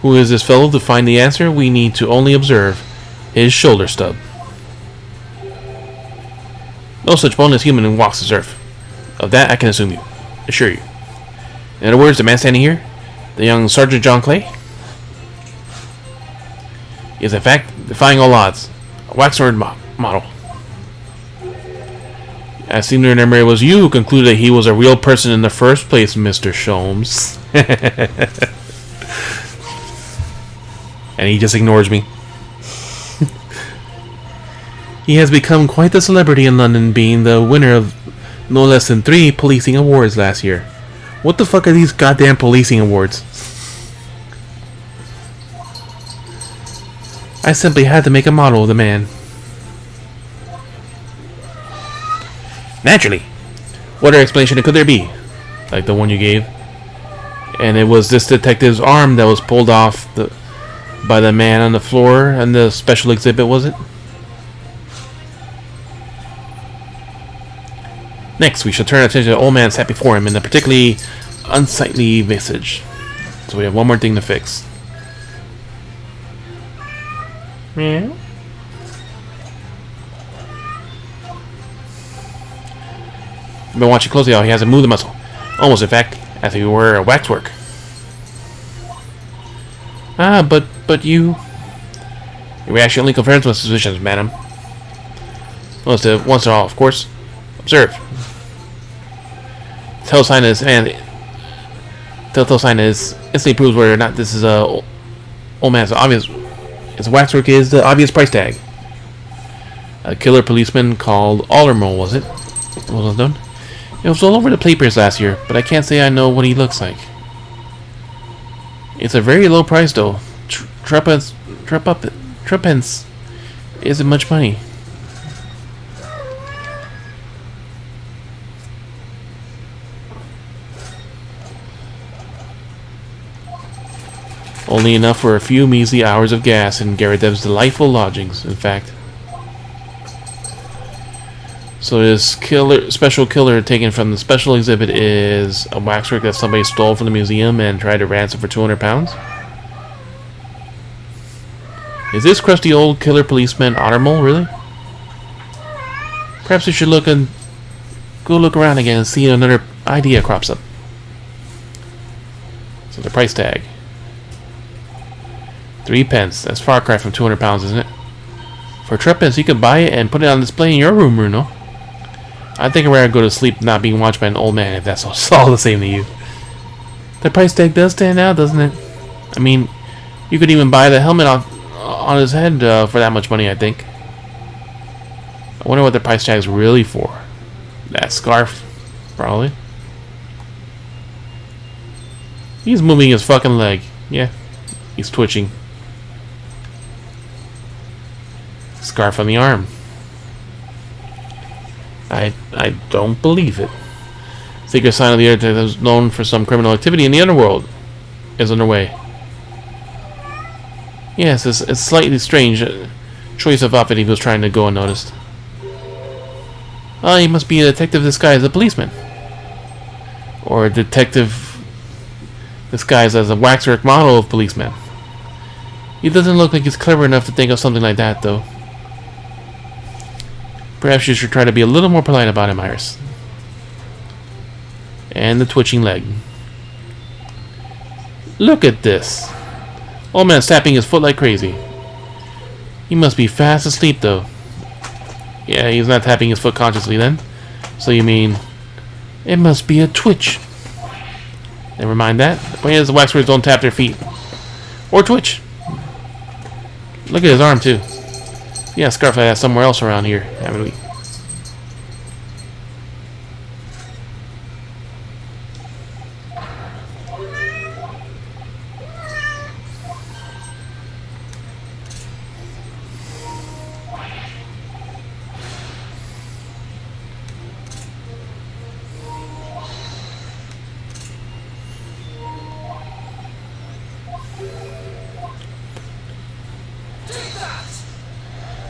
Speaker 4: Who is this fellow? To find the answer, we need to only observe his shoulder stub. No such boneless human walks this earth. Of that I can assure you. In other words, the man standing here, the young Sergeant John Clay, is in fact defying all odds. A waxwork model. I seem to remember it was you who concluded that he was a real person in the first place, Mr. Sholmes. And he just ignores me. He has become quite the celebrity in London, being the winner of no less than 3 policing awards last year. What the fuck are these goddamn policing awards? I simply had to make a model of the man. Naturally. What other explanation could there be? Like the one you gave. And it was this detective's arm that was pulled off by the man on the floor and the special exhibit, was it? Next, we shall turn attention to the old man sat before him in a particularly unsightly visage. So we have one more thing to fix. Meow. I've been watching closely how he hasn't moved the muscle. Almost, in fact, as if he were a waxwork. Ah, but you... Your reaction only confirms my suspicions, madam. Once and all, of course. Observe. Telltale sign is instantly proves whether or not this is a old man's obvious. His waxwork is the obvious price tag. A killer policeman called Aldermole, was it? What was done? It was all over the papers last year, but I can't say I know what he looks like. It's a very low price, though. Trepence isn't much money. Only enough for a few measly hours of gas in Garadev's delightful lodgings, in fact. So this special killer taken from the special exhibit is a waxwork that somebody stole from the museum and tried to ransom for £200? Is this crusty old killer policeman Ottermole, really? Perhaps we should go look around again and see another idea crops up. So the price tag. 3 pence. That's far cry from £200, isn't it? For 3 pence, you could buy it and put it on display in your room, Bruno. I think I'd rather go to sleep not being watched by an old man if that's all the same to you. The price tag does stand out, doesn't it? I mean, you could even buy the helmet on his head for that much money, I think. I wonder what the price tag's really for. That scarf, probably. He's moving his fucking leg. Yeah, he's twitching. Scarf on the arm. I don't believe it. Secret sign of the earth that is known for some criminal activity in the underworld is underway. Yes, it's slightly strange choice of outfit he was trying to go unnoticed. He must be a detective disguised as a policeman. Or a detective disguised as a waxwork model of policeman. He doesn't look like he's clever enough to think of something like that, though. Perhaps you should try to be a little more polite about him, Iris. And the twitching leg. Look at this. Old man's tapping his foot like crazy. He must be fast asleep, though. Yeah, he's not tapping his foot consciously then. So you mean... It must be a twitch. Never mind that. The point is the waxworks don't tap their feet. Or twitch. Look at his arm, too. Yeah, scarf like that somewhere else around here, haven't we?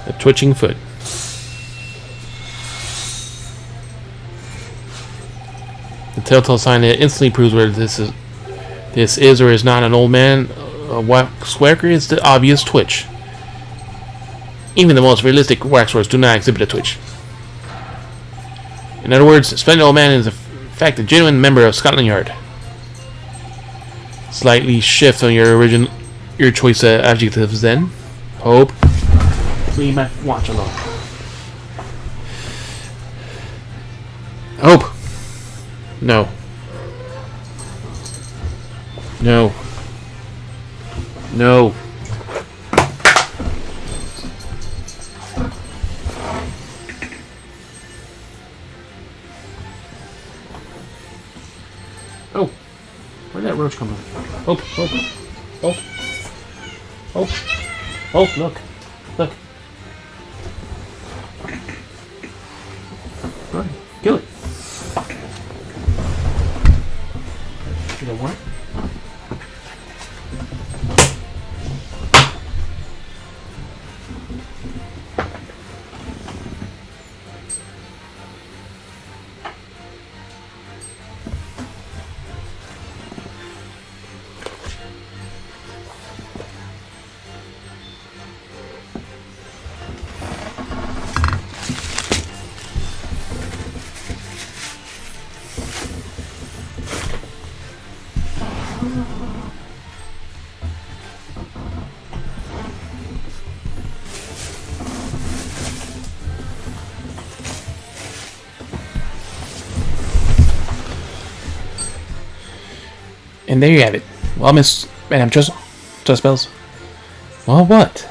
Speaker 4: A twitching foot. The telltale sign that instantly proves whether this is or is not an old man. A waxworker is the obvious twitch. Even the most realistic waxworks do not exhibit a twitch. In other words, splendid old man is in fact a genuine member of Scotland Yard. Slightly shift on your choice of adjectives then. Hope. Leave my watch alone. Hope. No. No. No. Oh. Where'd that roach come from? Hope. Hope. Hope. Hope. Hope. Look. Look. Right. Kill it. You don't want it? And there you have it. Well, Madam Trust Bells. Well, what?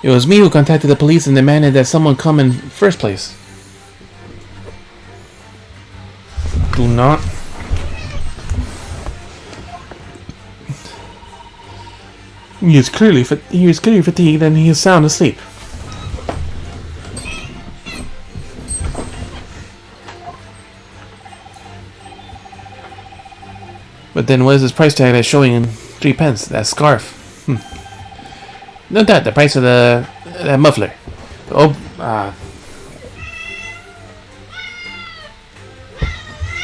Speaker 4: It was me who contacted the police and demanded that someone come in first place. Do not. He is clearly fatigued and he is sound asleep. But then what is this price tag that's showing in 3 pence? That scarf. No doubt the price of that muffler. Oh,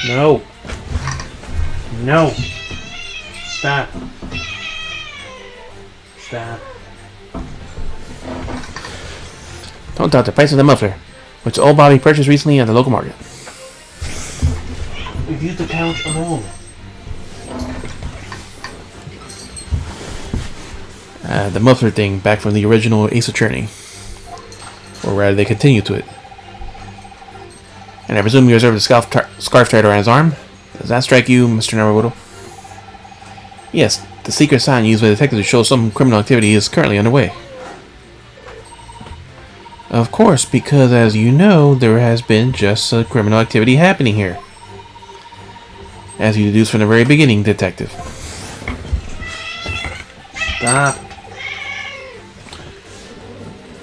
Speaker 4: No. No. Stop. Stop. Don't doubt the price of the muffler, which old Bobby purchased recently at the local market. We've used the couch alone. The muffler thing back from the original Ace Attorney. Or rather, they continue to it. And I presume you observed the scarf tied around his arm? Does that strike you, Mr. Naruto? Yes, the secret sign used by detectives to show some criminal activity is currently underway. Of course, because as you know, there has been just criminal activity happening here. As you deduced from the very beginning, detective. Stop.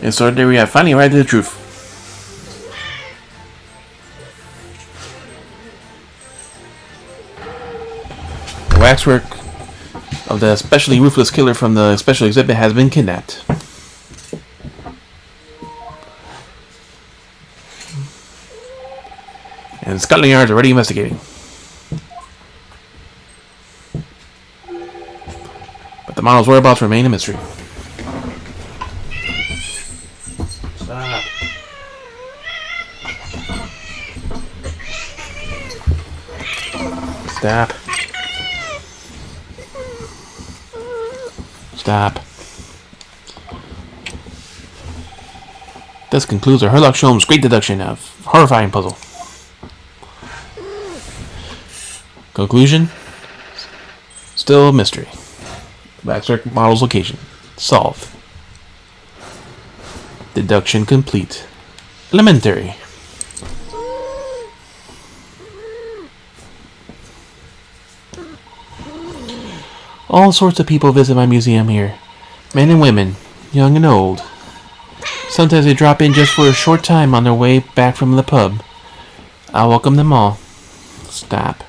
Speaker 4: And so there we have finally arrived at the truth. The waxwork of the especially ruthless killer from the special exhibit has been kidnapped. And Scotland Yard is already investigating. But the model's whereabouts remain a mystery. Stop. Stop. Stop. This concludes our Sherlock Holmes' great deduction of horrifying puzzle. Conclusion? Still a mystery. Waxwork model's location solved. Deduction complete. Elementary. All sorts of people visit my museum here. Men and women, young and old. Sometimes they drop in just for a short time on their way back from the pub. I welcome them all. Stop.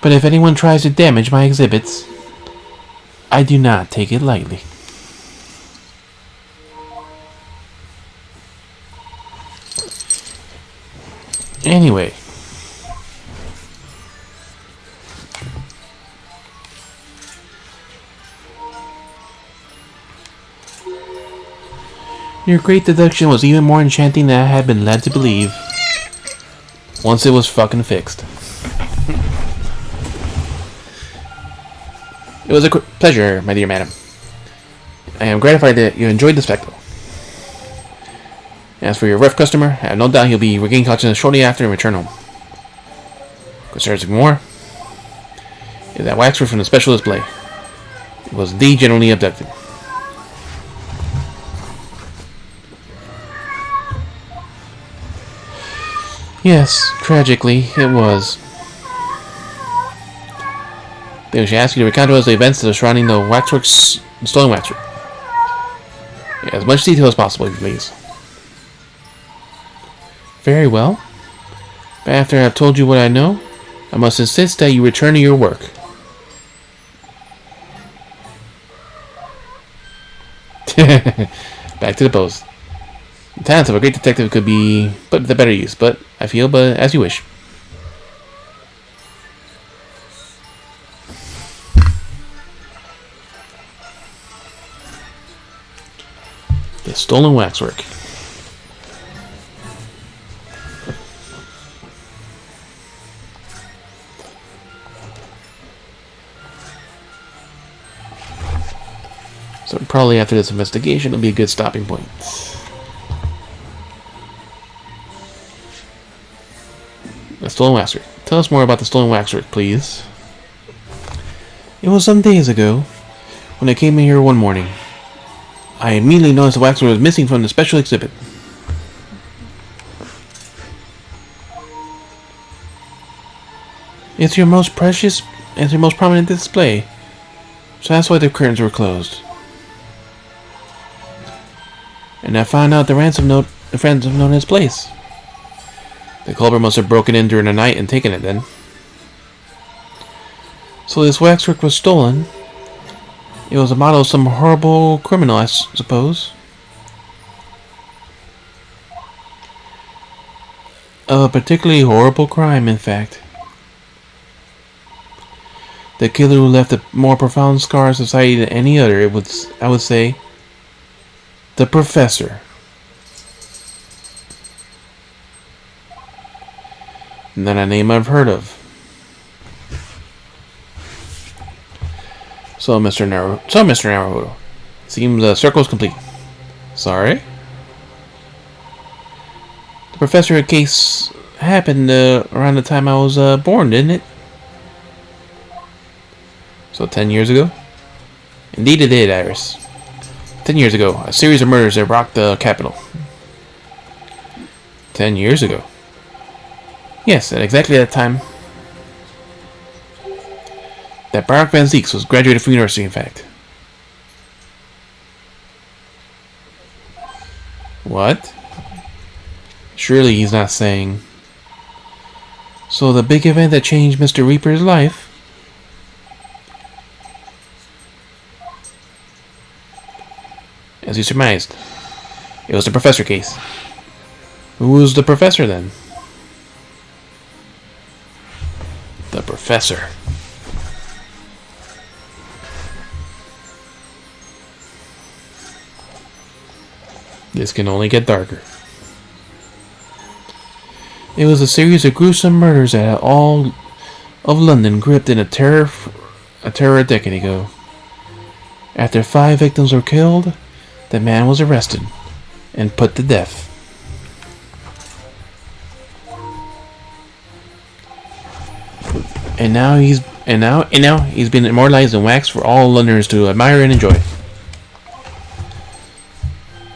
Speaker 4: But if anyone tries to damage my exhibits, I do not take it lightly. Anyway. Your great deduction was even more enchanting than I had been led to believe. Once it was fucking fixed. It was a pleasure, my dear madam. I am gratified that you enjoyed the spectacle. As for your rough customer, I have no doubt he'll be regaining consciousness shortly after and return home. Concerns me more is that waxwork from the special display. It was indeed generally abducted. Yes, tragically, it was. They should ask you to recount to us the events that are surrounding the waxworks, the stolen waxwork. As much detail as possible, please. Very well. But after I have told you what I know, I must insist that you return to your work. Back to the post. The talents of a great detective could be put to better use, but as you wish. The stolen waxwork. So probably after this investigation, it'll be a good stopping point. The stolen waxwork. Tell us more about the stolen waxwork, please. It was some days ago, when I came in here one morning. I immediately noticed the waxwork was missing from the special exhibit. It's your most precious, it's your most prominent display. So that's why the curtains were closed. And I found out the ransom note in its place. The culprit must have broken in during the night and taken it then. So this waxwork was stolen. It was a model of some horrible criminal, I suppose. A particularly horrible crime, in fact. The killer who left a more profound scar in society than any other, I would say, the Professor. Not a name I've heard of. So, Mr. Naruto. Seems the circle's complete. Sorry? The Professor case happened around the time I was born, didn't it? So 10 years ago? Indeed it did, Iris. 10 years ago, a series of murders that rocked the capital. 10 years ago. Yes, at exactly that time. That Barak Van Zieks was graduated from university, in fact. What? Surely he's not saying... So the big event that changed Mr. Reaper's life... As you surmised, it was the professor case. Who was the professor then? The professor. This can only get darker. It was a series of gruesome murders that had all of London gripped in a terror a decade ago. After 5 victims were killed, the man was arrested and put to death. And now he's been immortalized in wax for all Londoners to admire and enjoy.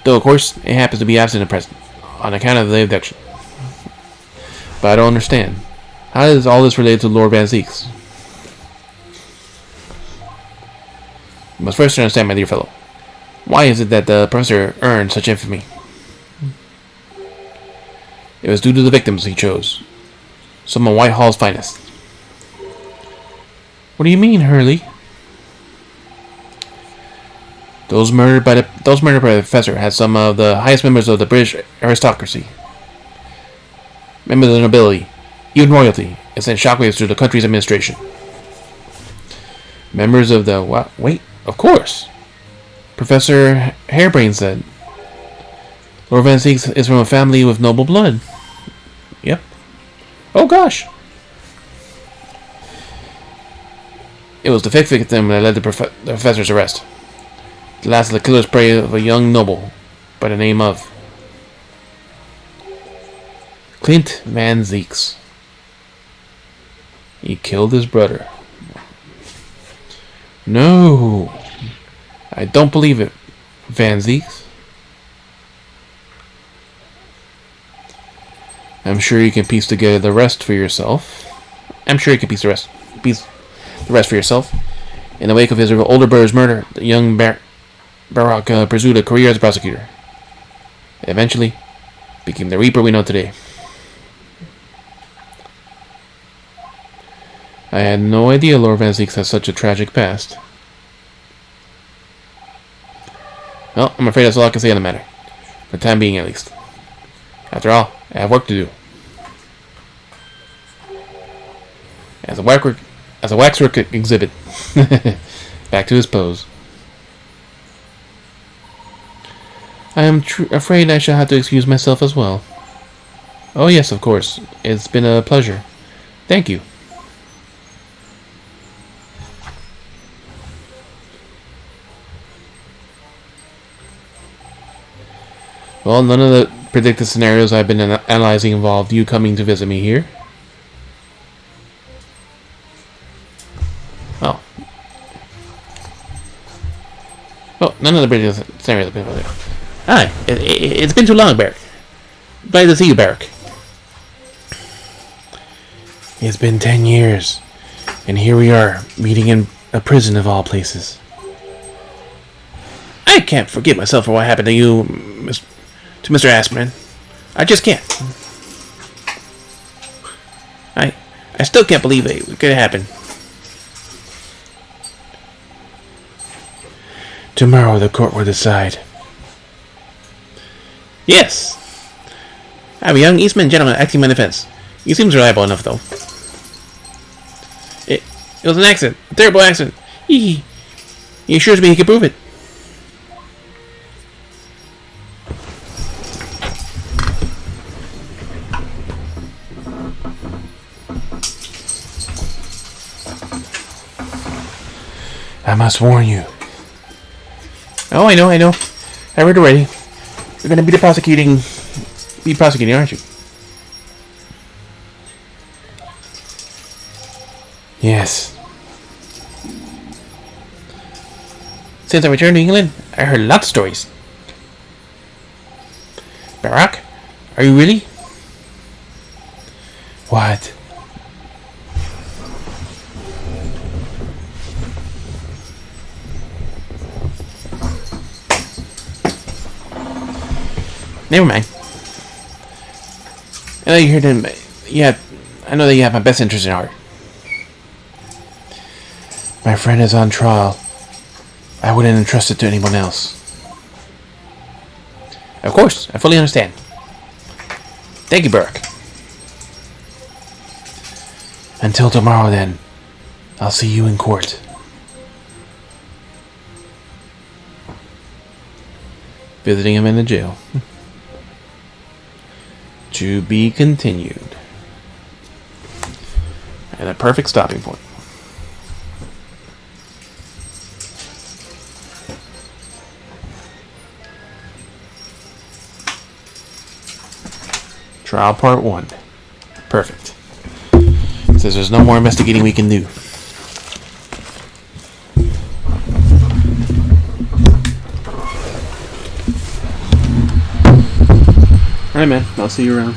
Speaker 4: Though of course it happens to be absent at present, on account of the abduction. But I don't understand. How is all this related to Lord Van Zieks? You must first understand, my dear fellow. Why is it that the professor earned such infamy? It was due to the victims he chose. Some of Whitehall's finest. What do you mean, Hurley? Those murdered by the professor had some of the highest members of the British aristocracy. Members of the nobility, even royalty, and sent shockwaves through the country's administration. Members of the... what? Wait, of course. Professor Harebrain said. Lord Van Zieks is from a family with noble blood. Yep. Oh gosh. It was the fifth victim that led to the professor's arrest. The last of the killer's prey of a young noble by the name of Clint Van Zieks. He killed his brother. No, I don't believe it, Van Zieks. I'm sure you can piece together the rest for yourself. For yourself. In the wake of his older brother's murder, the young Barak pursued a career as a prosecutor. Eventually, became the Reaper we know today. I had no idea Lord Van Zieks has such a tragic past. Well, I'm afraid that's all I can say on the matter. For the time being, at least. After all, I have work to do. As a waxwork exhibit. Back to his pose. I am afraid I shall have to excuse myself as well. Oh yes, of course. It's been a pleasure. Thank you. Well, none of the predicted scenarios I've been analyzing involved you coming to visit me here. Oh. Well, none of the predicted scenarios have been involved. Hi, it's been too long, Barak. Glad to see you, Barak. It's been 10 years, and here we are, meeting in a prison of all places. I can't forgive myself for what happened to you, to Mr. Asperman. I just can't. I still can't believe it could happen. Tomorrow the court will decide. Yes. I have a young Eastman gentleman acting my defense. He seems reliable enough, though. It was an accident. A terrible accident. He assures me he can prove it. I must warn you. Oh, I know. I read already. You're going to be prosecuting, aren't you? Yes. Since I returned to England, I heard lots of stories. Barak, are you really? What? Never mind. I know you heard him. Yeah, I know that you have my best interest in heart. My friend is on trial. I wouldn't entrust it to anyone else. Of course, I fully understand. Thank you, Burke. Until tomorrow, then. I'll see you in court. Visiting him in the jail. To be continued. And a perfect stopping point. Trial Part 1. Perfect. Says there's no more investigating we can do. Alright, man. I'll see you around.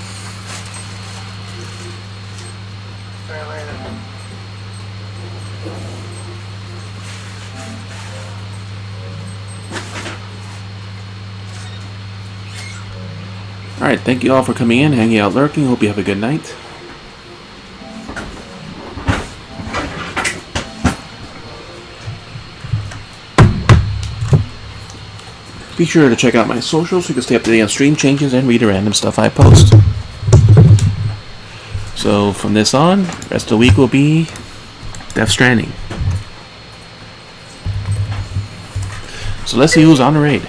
Speaker 4: Alright, thank you all for coming in, hanging out, lurking. Hope you have a good night. Be sure to check out my socials so you can stay up to date on stream changes and read the random stuff I post. So from this on, the rest of the week will be Death Stranding. So let's see who's on the raid.